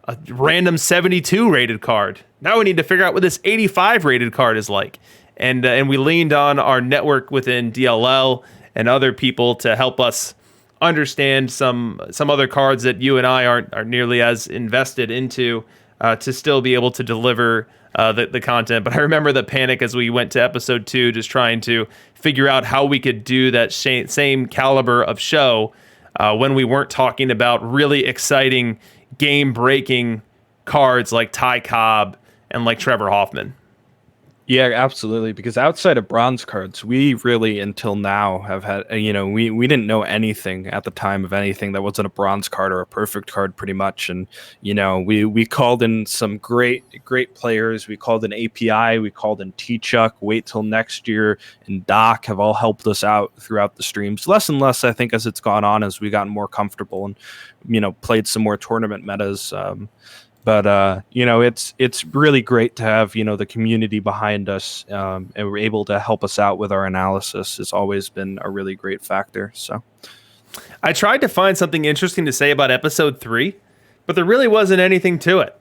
a random 72 rated card. Now we need to figure out what this 85 rated card is like. And we leaned on our network within DLL and other people to help us understand some other cards that you and I aren't nearly as invested into. to still be able to deliver the content. But I remember the panic as we went to episode 2, just trying to figure out how we could do that same caliber of show when we weren't talking about really exciting game-breaking cards like Ty Cobb and like Trevor Hoffman. Yeah, absolutely. Because outside of bronze cards, we really, until now, have had, we didn't know anything at the time of anything that wasn't a bronze card or a perfect card, pretty much. And, we called in some great players. We called in API. We called in T-Chuck. Wait Till Next Year and Doc have all helped us out throughout the streams. Less and less, I think, as it's gone on, as we gotten more comfortable and, played some more tournament metas. But it's really great to have, the community behind us, and we're able to help us out with our analysis. It's always been a really great factor. So I tried to find something interesting to say about episode 3, but there really wasn't anything to it.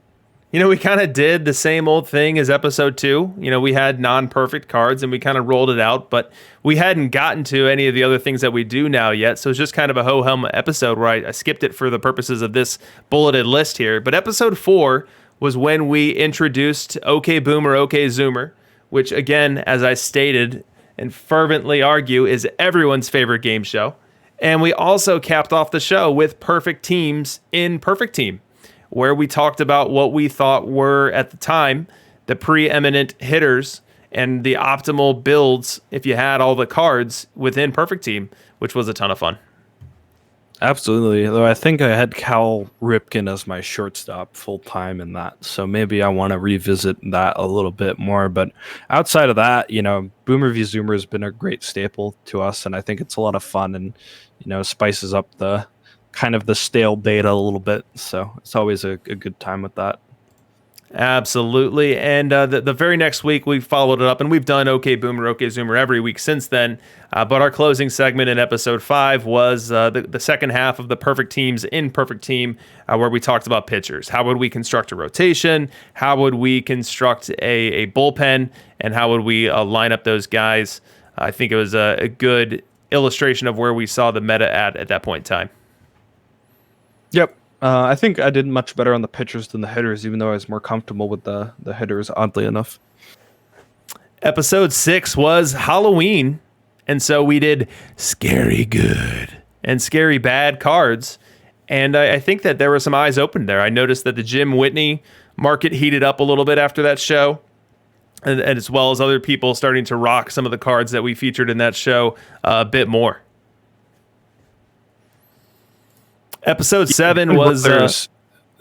We kind of did the same old thing as episode 2. We had non-perfect cards and we kind of rolled it out, but we hadn't gotten to any of the other things that we do now yet. So it's just kind of a ho-hum episode where I skipped it for the purposes of this bulleted list here. But episode 4 was when we introduced OK Boomer, OK Zoomer, which again, as I stated and fervently argue, is everyone's favorite game show. And we also capped off the show with Perfect Teams in Perfect Team, where we talked about what we thought were, at the time, the preeminent hitters and the optimal builds if you had all the cards within Perfect Team, which was a ton of fun. absolutely. Though I think I had Cal Ripken as my shortstop full time in that, so maybe I want to revisit that a little bit more. But outside of that, Boomer v Zoomer has been a great staple to us, and I think it's a lot of fun and spices up the kind of the stale beta a little bit, so it's always a good time with that. Absolutely. And the very next week we followed it up, and we've done OK Boomer, OK Zoomer every week since then. But our closing segment in episode 5 was the second half of the Perfect Teams in Perfect Team, where we talked about pitchers. How would we construct a rotation? How would we construct a bullpen? And how would we line up those guys? I think it was a good illustration of where we saw the meta at that point in time. Yep. I think I did much better on the pitchers than the hitters, even though I was more comfortable with the hitters, oddly enough. Episode 6 was Halloween, and so we did scary good and scary bad cards. And I think that there were some eyes opened there. I noticed that the Jim Whitney market heated up a little bit after that show, and as well as other people starting to rock some of the cards that we featured in that show a bit more. Episode 7 was...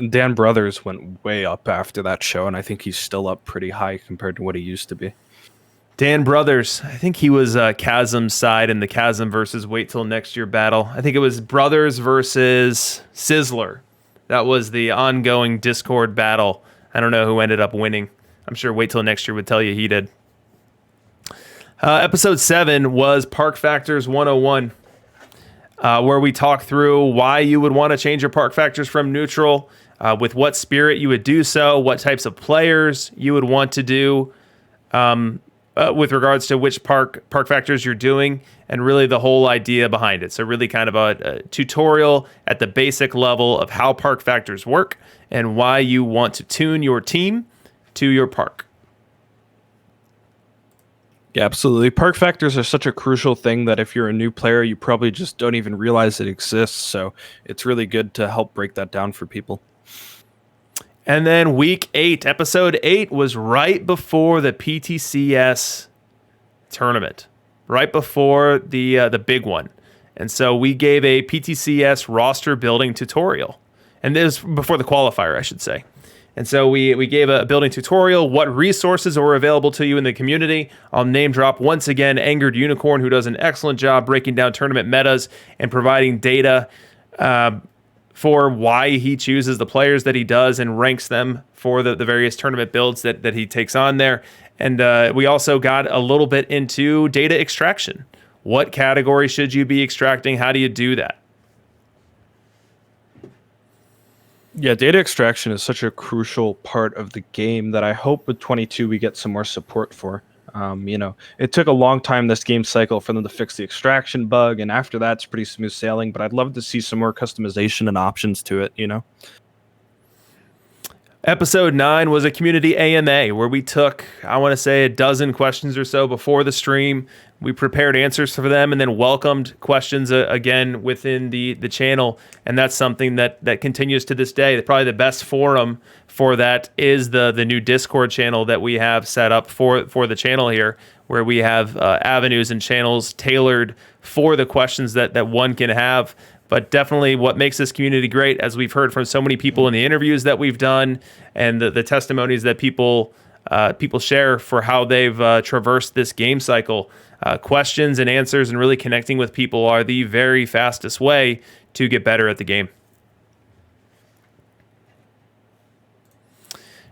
Dan Brothers went way up after that show, and I think he's still up pretty high compared to what he used to be. Dan Brothers, I think he was Chasm's side in the Chasm versus Wait Till Next Year battle. I think it was Brothers versus Sizzler. That was the ongoing Discord battle. I don't know who ended up winning. I'm sure Wait Till Next Year would tell you he did. Episode 7 was Park Factors 101. Where we talk through why you would want to change your park factors from neutral, with what spirit you would do so, what types of players you would want to do with regards to which park factors you're doing, and really the whole idea behind it. So really kind of a tutorial at the basic level of how park factors work and why you want to tune your team to your park. Yeah, absolutely. Park factors are such a crucial thing that if you're a new player, you probably just don't even realize it exists. So it's really good to help break that down for people. And then week 8, episode 8 was right before the PTCS tournament, right before the big one. And so we gave a PTCS roster building tutorial. And this was before the qualifier, I should say. And so we gave a building tutorial, what resources are available to you in the community. I'll name drop once again Angered Unicorn, who does an excellent job breaking down tournament metas and providing data for why he chooses the players that he does and ranks them for the various tournament builds that he takes on there. And we also got a little bit into data extraction. What category should you be extracting? How do you do that? Yeah, data extraction is such a crucial part of the game that I hope with 22 we get some more support for. It took a long time this game cycle for them to fix the extraction bug, and after that, it's pretty smooth sailing, but I'd love to see some more customization and options to it, Episode 9 was a community AMA where we took, I want to say, a dozen questions or so before the stream. We prepared answers for them and then welcomed questions again within the channel. And that's something that continues to this day. Probably the best forum for that is the new Discord channel that we have set up for the channel here, where we have avenues and channels tailored for the questions that one can have. But definitely what makes this community great, as we've heard from so many people in the interviews that we've done and the testimonies that people share for how they've traversed this game cycle, questions and answers and really connecting with people are the very fastest way to get better at the game.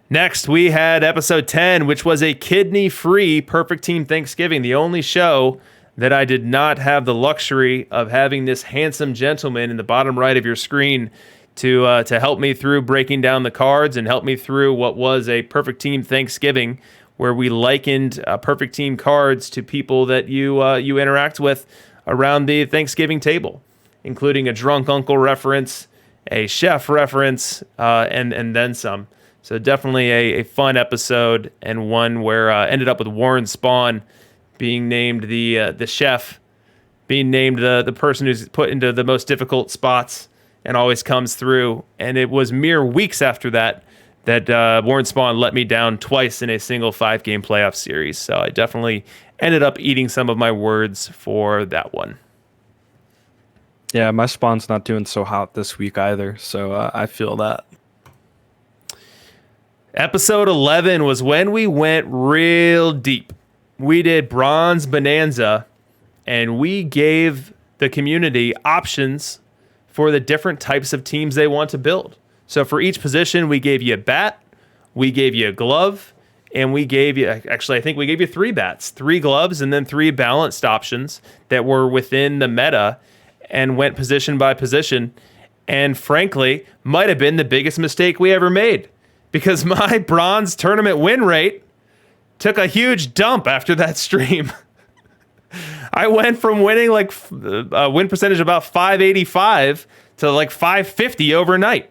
Next, we had episode 10, which was a kidney-free Perfect Team Thanksgiving, the only show that I did not have the luxury of having this handsome gentleman in the bottom right of your screen to help me through breaking down the cards and help me through what was a Perfect Team Thanksgiving, where we likened Perfect Team cards to people that you interact with around the Thanksgiving table, including a drunk uncle reference, a chef reference, and then some. So definitely a fun episode, and one where ended up with Warren Spahn being named the chef, being named the person who's put into the most difficult spots and always comes through. And it was mere weeks after that Warren Spahn let me down twice in a single 5-game playoff series. So I definitely ended up eating some of my words for that one. Yeah, my Spawn's not doing so hot this week either, so I feel that. Episode 11 was when we went real deep. We did Bronze Bonanza, and we gave the community options for the different types of teams they want to build. So for each position, we gave you a bat, we gave you a glove, and we gave you, actually, I think we gave you 3 bats, 3 gloves, and then 3 balanced options that were within the meta and went position by position. And frankly, might have been the biggest mistake we ever made, because my bronze tournament win rate took a huge dump after that stream. I went from winning like a win percentage about 585 to like 550 overnight.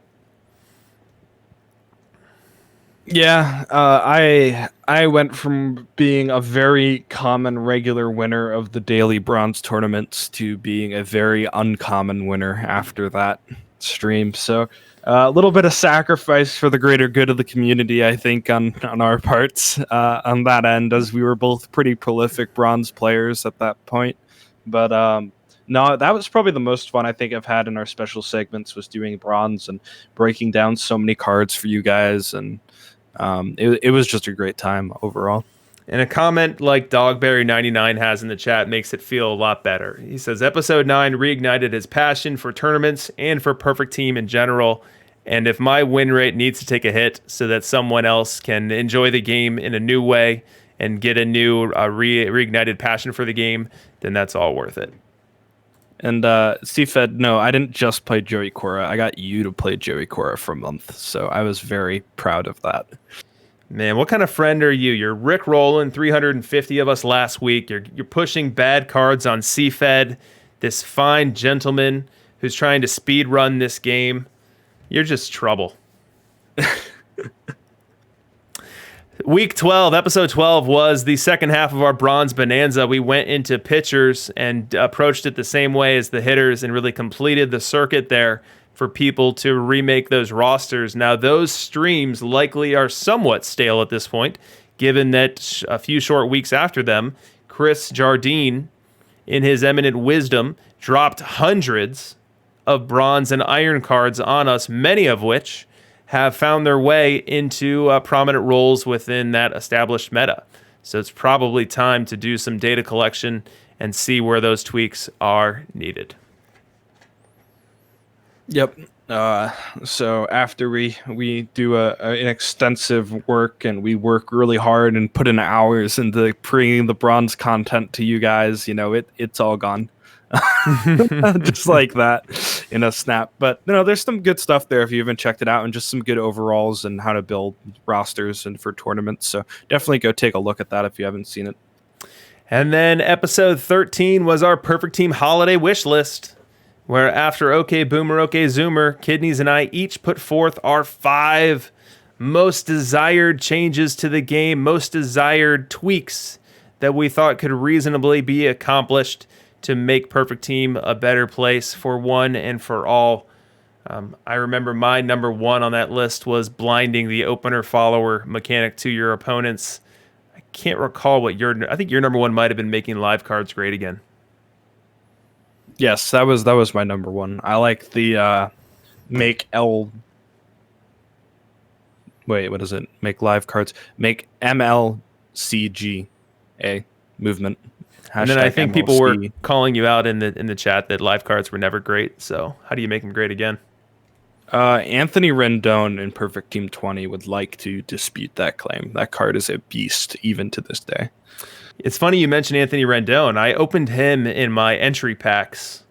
Yeah, I went from being a very common regular winner of the daily bronze tournaments to being a very uncommon winner after that stream. So a little bit of sacrifice for the greater good of the community, I think, on our parts on that end, as we were both pretty prolific bronze players at that point. But no, that was probably the most fun I think I've had in our special segments, was doing bronze and breaking down so many cards for you guys. And it was just a great time overall. And a comment like Dogberry99 has in the chat makes it feel a lot better. He says, Episode 9 reignited his passion for tournaments and for Perfect Team in general. And if my win rate needs to take a hit so that someone else can enjoy the game in a new way and get a new reignited passion for the game, then that's all worth it. And Steve Fed, no, I didn't just play Joey Cora. I got you to play Joey Cora for a month. So I was very proud of that. Man, what kind of friend are you? You're Rick rolling 350 of us last week. You're pushing bad cards on C-Fed, this fine gentleman who's trying to speed run this game. You're just trouble. Week 12, episode 12, was the second half of our Bronze Bonanza. We went into pitchers and approached it the same way as the hitters and really completed the circuit there for people to remake those rosters. Now, those streams likely are somewhat stale at this point, given that a few short weeks after them, Chris Jardine, in his eminent wisdom, dropped hundreds of bronze and iron cards on us, many of which have found their way into prominent roles within that established meta. So it's probably time to do some data collection and see where those tweaks are needed. Yep. So after we do an extensive work, and we work really hard and put in hours into bringing the bronze content to you guys, it's all gone. Just like that in a snap. But there's some good stuff there if you haven't checked it out, and just some good overalls and how to build rosters and for tournaments. So definitely go take a look at that if you haven't seen it. And then episode 13 was our Perfect Team holiday wish list, where after OK Boomer, OK Zoomer, Kidneys and I each put forth our 5 most desired changes to the game, most desired tweaks that we thought could reasonably be accomplished to make Perfect Team a better place for one and for all. I remember my number one on that list was blinding the opener follower mechanic to your opponents. I can't recall what I think your number one might have been making live cards great again. Yes, that was my number one. I like the make L. Wait, what is it? Make live cards. Make MLCGA movement. And then I think MLC. people were calling you out in the chat that live cards were never great. So how do you make them great again? Anthony Rendon in Perfect Team 20 would like to dispute that claim. That card is a beast even to this day. It's funny you mentioned Anthony Rendon. I opened him in my entry packs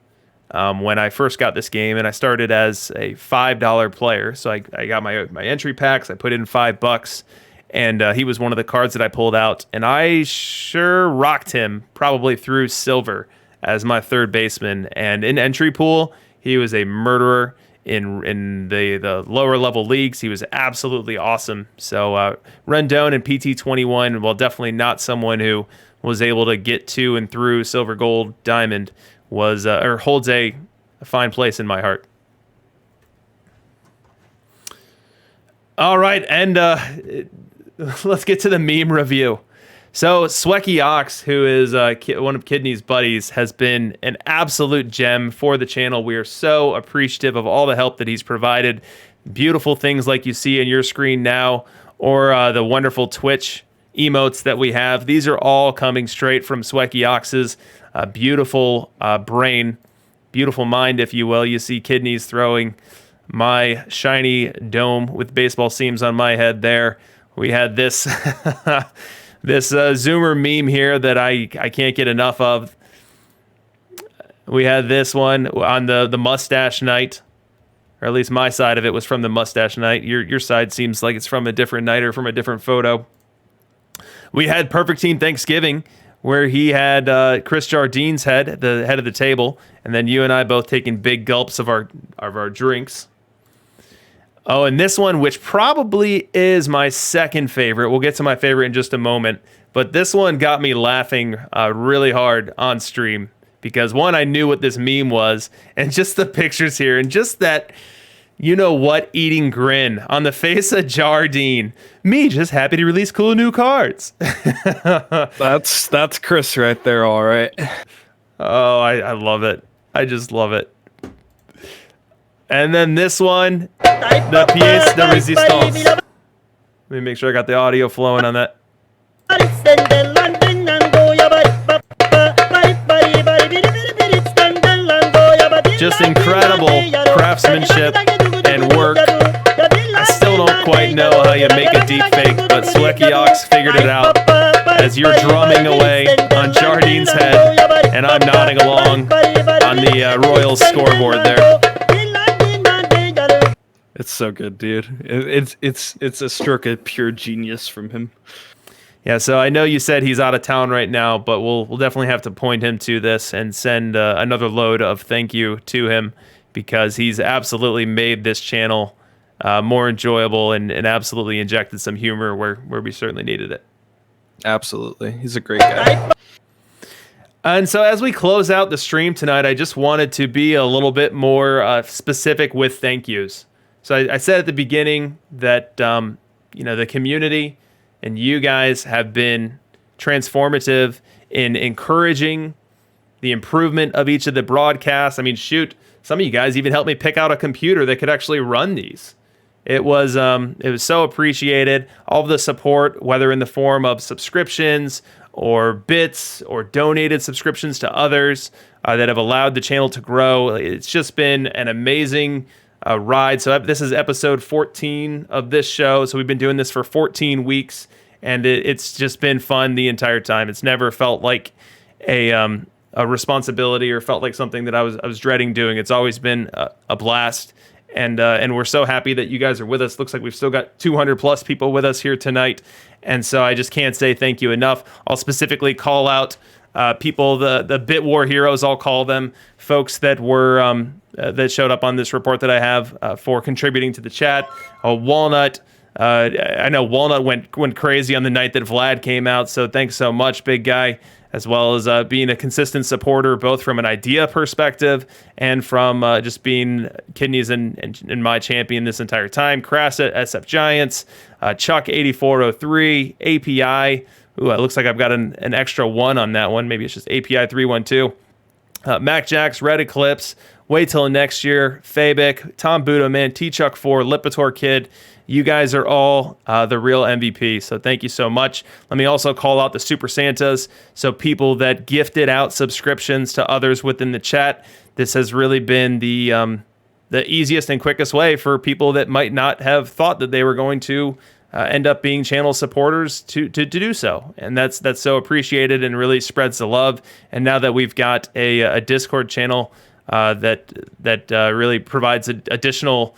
when I first got this game, and I started as a $5 player. So I got my entry packs. I put in $5, and he was one of the cards that I pulled out, and I sure rocked him probably through silver as my third baseman. And in entry pool, he was a murderer. In the lower level leagues, he was absolutely awesome. So Rendon and PT21, well, definitely not someone who was able to get to and through silver, gold, diamond, was or holds a fine place in my heart. All right, and let's get to the meme review. So Swecky Ox, who is one of Kidney's buddies, has been an absolute gem for the channel. We are so appreciative of all the help that he's provided. Beautiful things like you see in your screen now, or the wonderful Twitch emotes that we have. These are all coming straight from Swecky Ox's beautiful brain, beautiful mind, if you will. You see Kidneys throwing my shiny dome with baseball seams on my head there. We had this... This Zoomer meme here that I can't get enough of. We had this one on the mustache night, or at least my side of it was from the mustache night. Your side seems like it's from a different night or from a different photo. We had Perfect Team Thanksgiving, where he had Chris Jardine's head, the head of the table, and then you and I both taking big gulps of our drinks. Oh, and this one, which probably is my second favorite. We'll get to my favorite in just a moment. But this one got me laughing really hard on stream because, one, I knew what this meme was, and just the pictures here, and just that, you know what, eating grin on the face of Jardine. Me just happy to release cool new cards. That's Chris right there, all right. Oh, I love it. I just love it. And then this one, the pièce de résistance. Let me make sure I got the audio flowing on that. Just incredible craftsmanship and work. I still don't quite know how you make a deep fake, but Swecky Ox figured it out as you're drumming away on Jardine's head, and I'm nodding along on the Royals scoreboard there. It's so good, dude. It's a stroke of pure genius from him. Yeah, so I know you said he's out of town right now, but we'll definitely have to point him to this and send another load of thank you to him because he's absolutely made this channel more enjoyable and absolutely injected some humor where we certainly needed it. Absolutely. He's a great guy. And so as we close out the stream tonight, I just wanted to be a little bit more specific with thank yous. So I said at the beginning that the community and you guys have been transformative in encouraging the improvement of each of the broadcasts. I mean, shoot, some of you guys even helped me pick out a computer that could actually run these. It was so appreciated. All of the support, whether in the form of subscriptions or bits or donated subscriptions to others that have allowed the channel to grow. It's just been an amazing ride. So this is episode 14 of this show. So we've been doing this for 14 weeks, and it's just been fun the entire time. It's never felt like a responsibility or felt like something that I was dreading doing. It's always been a blast, and we're so happy that you guys are with us. Looks like we've still got 200 plus people with us here tonight, and so I just can't say thank you enough. I'll specifically call out people, the Bit War heroes, I'll call them, folks that were that showed up on this report that I have for contributing to the chat. Walnut, I know Walnut went crazy on the night that Vlad came out, so thanks so much, big guy, as well as being a consistent supporter, both from an idea perspective and from just being Kidneys and my champion this entire time. Crass at SF Giants, Chuck 8403, API. Ooh, it looks like I've got an extra one on that one. Maybe it's just API 312. Mac Jacks, Red Eclipse, Wait Till Next Year, Fabic, Tom Budo, man, T-Chuck 4, Lipitor Kid. You guys are all the real MVP, so thank you so much. Let me also call out the Super Santas, so people that gifted out subscriptions to others within the chat. This has really been the easiest and quickest way for people that might not have thought that they were going to end up being channel supporters to do so, and that's so appreciated and really spreads the love. And now that we've got a Discord channel that really provides additional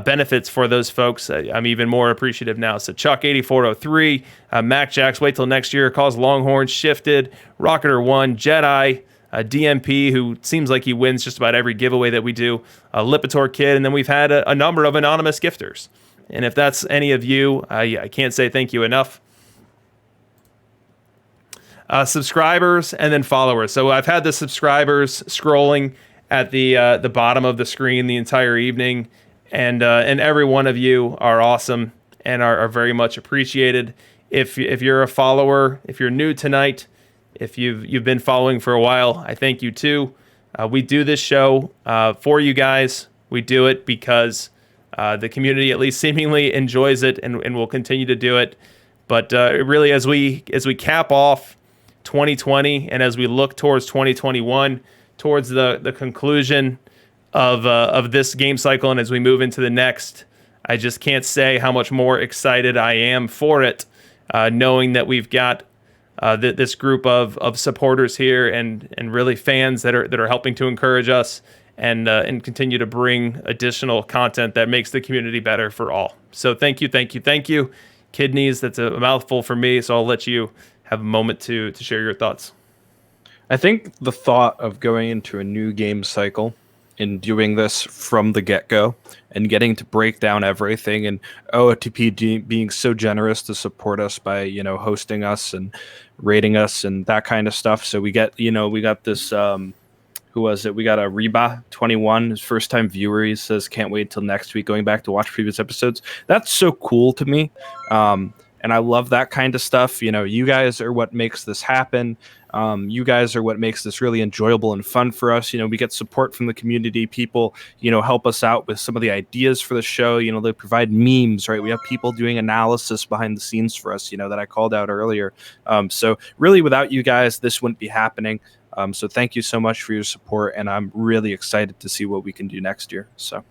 benefits for those folks, I'm even more appreciative now. So Chuck 8403, Mac Jacks, Wait Till Next Year, Calls Longhorn, Shifted, Rocketer 1, Jedi, DMP, who seems like he wins just about every giveaway that we do, Lipitor Kid, and then we've had a number of anonymous gifters. And if that's any of you, I can't say thank you enough. Subscribers and then followers. So I've had the subscribers scrolling at the bottom of the screen the entire evening, and every one of you are awesome and are very much appreciated. If you're a follower, if you're new tonight, if you've been following for a while, I thank you too. We do this show for you guys. We do it because the community at least seemingly enjoys it and will continue to do it. But really, as we cap off 2020 and as we look towards 2021, towards the conclusion of this game cycle, and as we move into the next, I just can't say how much more excited I am for it, knowing that we've got this group of supporters here and really fans that are helping to encourage us and continue to bring additional content that makes the community better for all. So thank you. Kidneys, that's a mouthful for me, so I'll let you have a moment to share your thoughts. I think the thought of going into a new game cycle and doing this from the get-go and getting to break down everything, and OTP being so generous to support us by, hosting us and rating us and that kind of stuff. So we got this, who was it? We got a Reba 21, his first time viewer. He says, can't wait till next week, going back to watch previous episodes. That's so cool to me. And I love that kind of stuff. You guys are what makes this happen. You guys are what makes this really enjoyable and fun for us. We get support from the community. People, help us out with some of the ideas for the show. They provide memes, right? We have people doing analysis behind the scenes for us, that I called out earlier. So really, without you guys, this wouldn't be happening. So thank you so much for your support, and I'm really excited to see what we can do next year. So.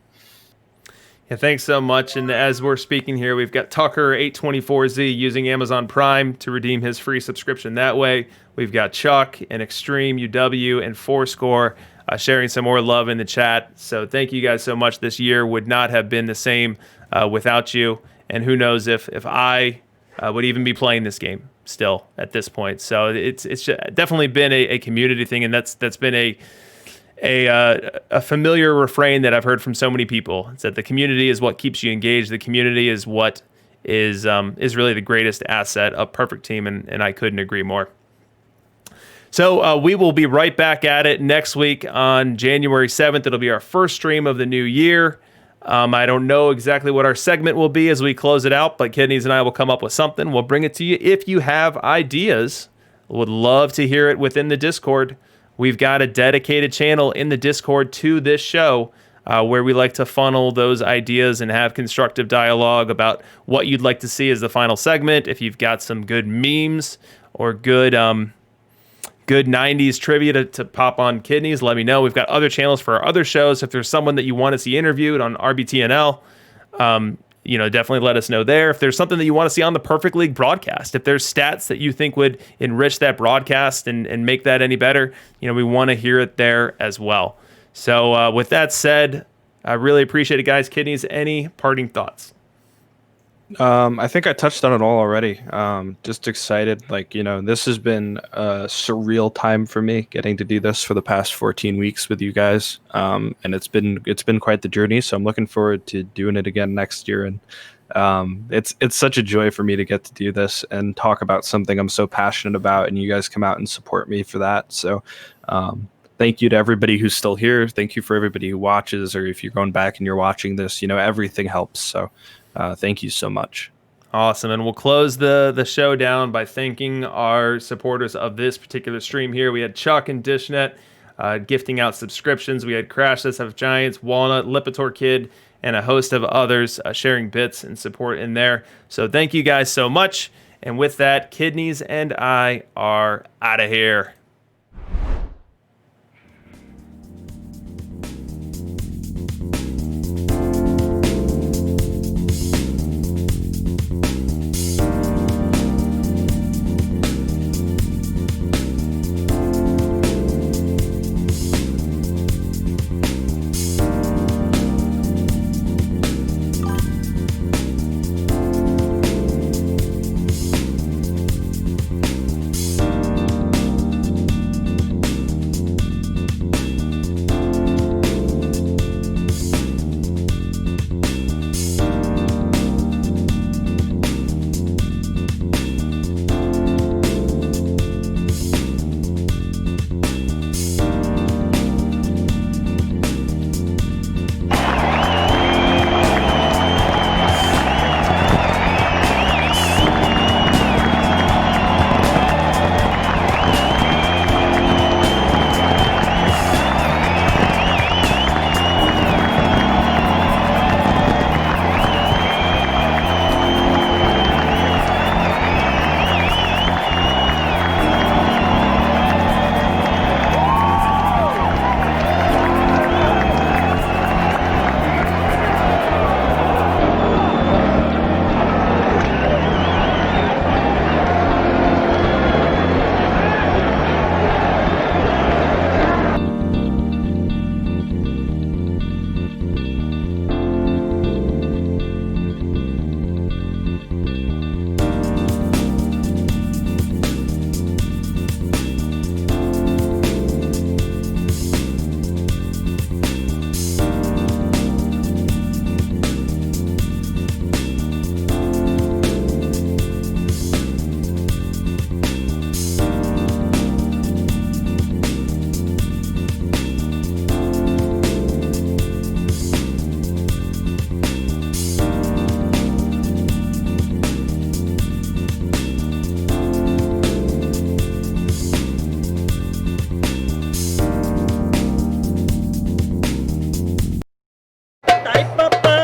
Yeah, thanks so much. And as we're speaking here, we've got Tucker824Z using Amazon Prime to redeem his free subscription that way. We've got Chuck and Extreme UW and Fourscore sharing some more love in the chat. So thank you guys so much. This year would not have been the same without you. And who knows if I would even be playing this game still at this point. So it's definitely been a community thing, and that's been a familiar refrain that I've heard from so many people. It's that the community is what keeps you engaged. The community is what is really the greatest asset of Perfect Team, and I couldn't agree more. So we will be right back at it next week on January 7th. It'll be our first stream of the new year. I don't know exactly what our segment will be as we close it out, but Kidneys and I will come up with something. We'll bring it to you. If you have ideas, would love to hear it within the Discord. We've got a dedicated channel in the Discord to this show where we like to funnel those ideas and have constructive dialogue about what you'd like to see as the final segment. If you've got some good memes or good 90s trivia to pop on Kidneys, let me know. We've got other channels for our other shows. If there's someone that you want to see interviewed on RBTNL, definitely let us know there. If there's something that you want to see on the Perfect League broadcast, if there's stats that you think would enrich that broadcast and make that any better, we want to hear it there as well. So with that said, I really appreciate it, guys. Kidneys, any parting thoughts? I think I touched on it all already. Just excited. This has been a surreal time for me getting to do this for the past 14 weeks with you guys. And it's been quite the journey. So I'm looking forward to doing it again next year and It's such a joy for me to get to do this and talk about something I'm so passionate about, and you guys come out and support me for that. So thank you to everybody who's still here. Thank you for everybody who watches, or if you're going back and you're watching this, everything helps. So thank you so much. Awesome. And we'll close the show down by thanking our supporters of this particular stream here. We had Chuck and Dishnet gifting out subscriptions. We had Crash SF Giants, Walnut, Lipitor Kid, and a host of others sharing bits and support in there. So thank you guys so much. And with that, Kidneys and I are out of here. TWIPT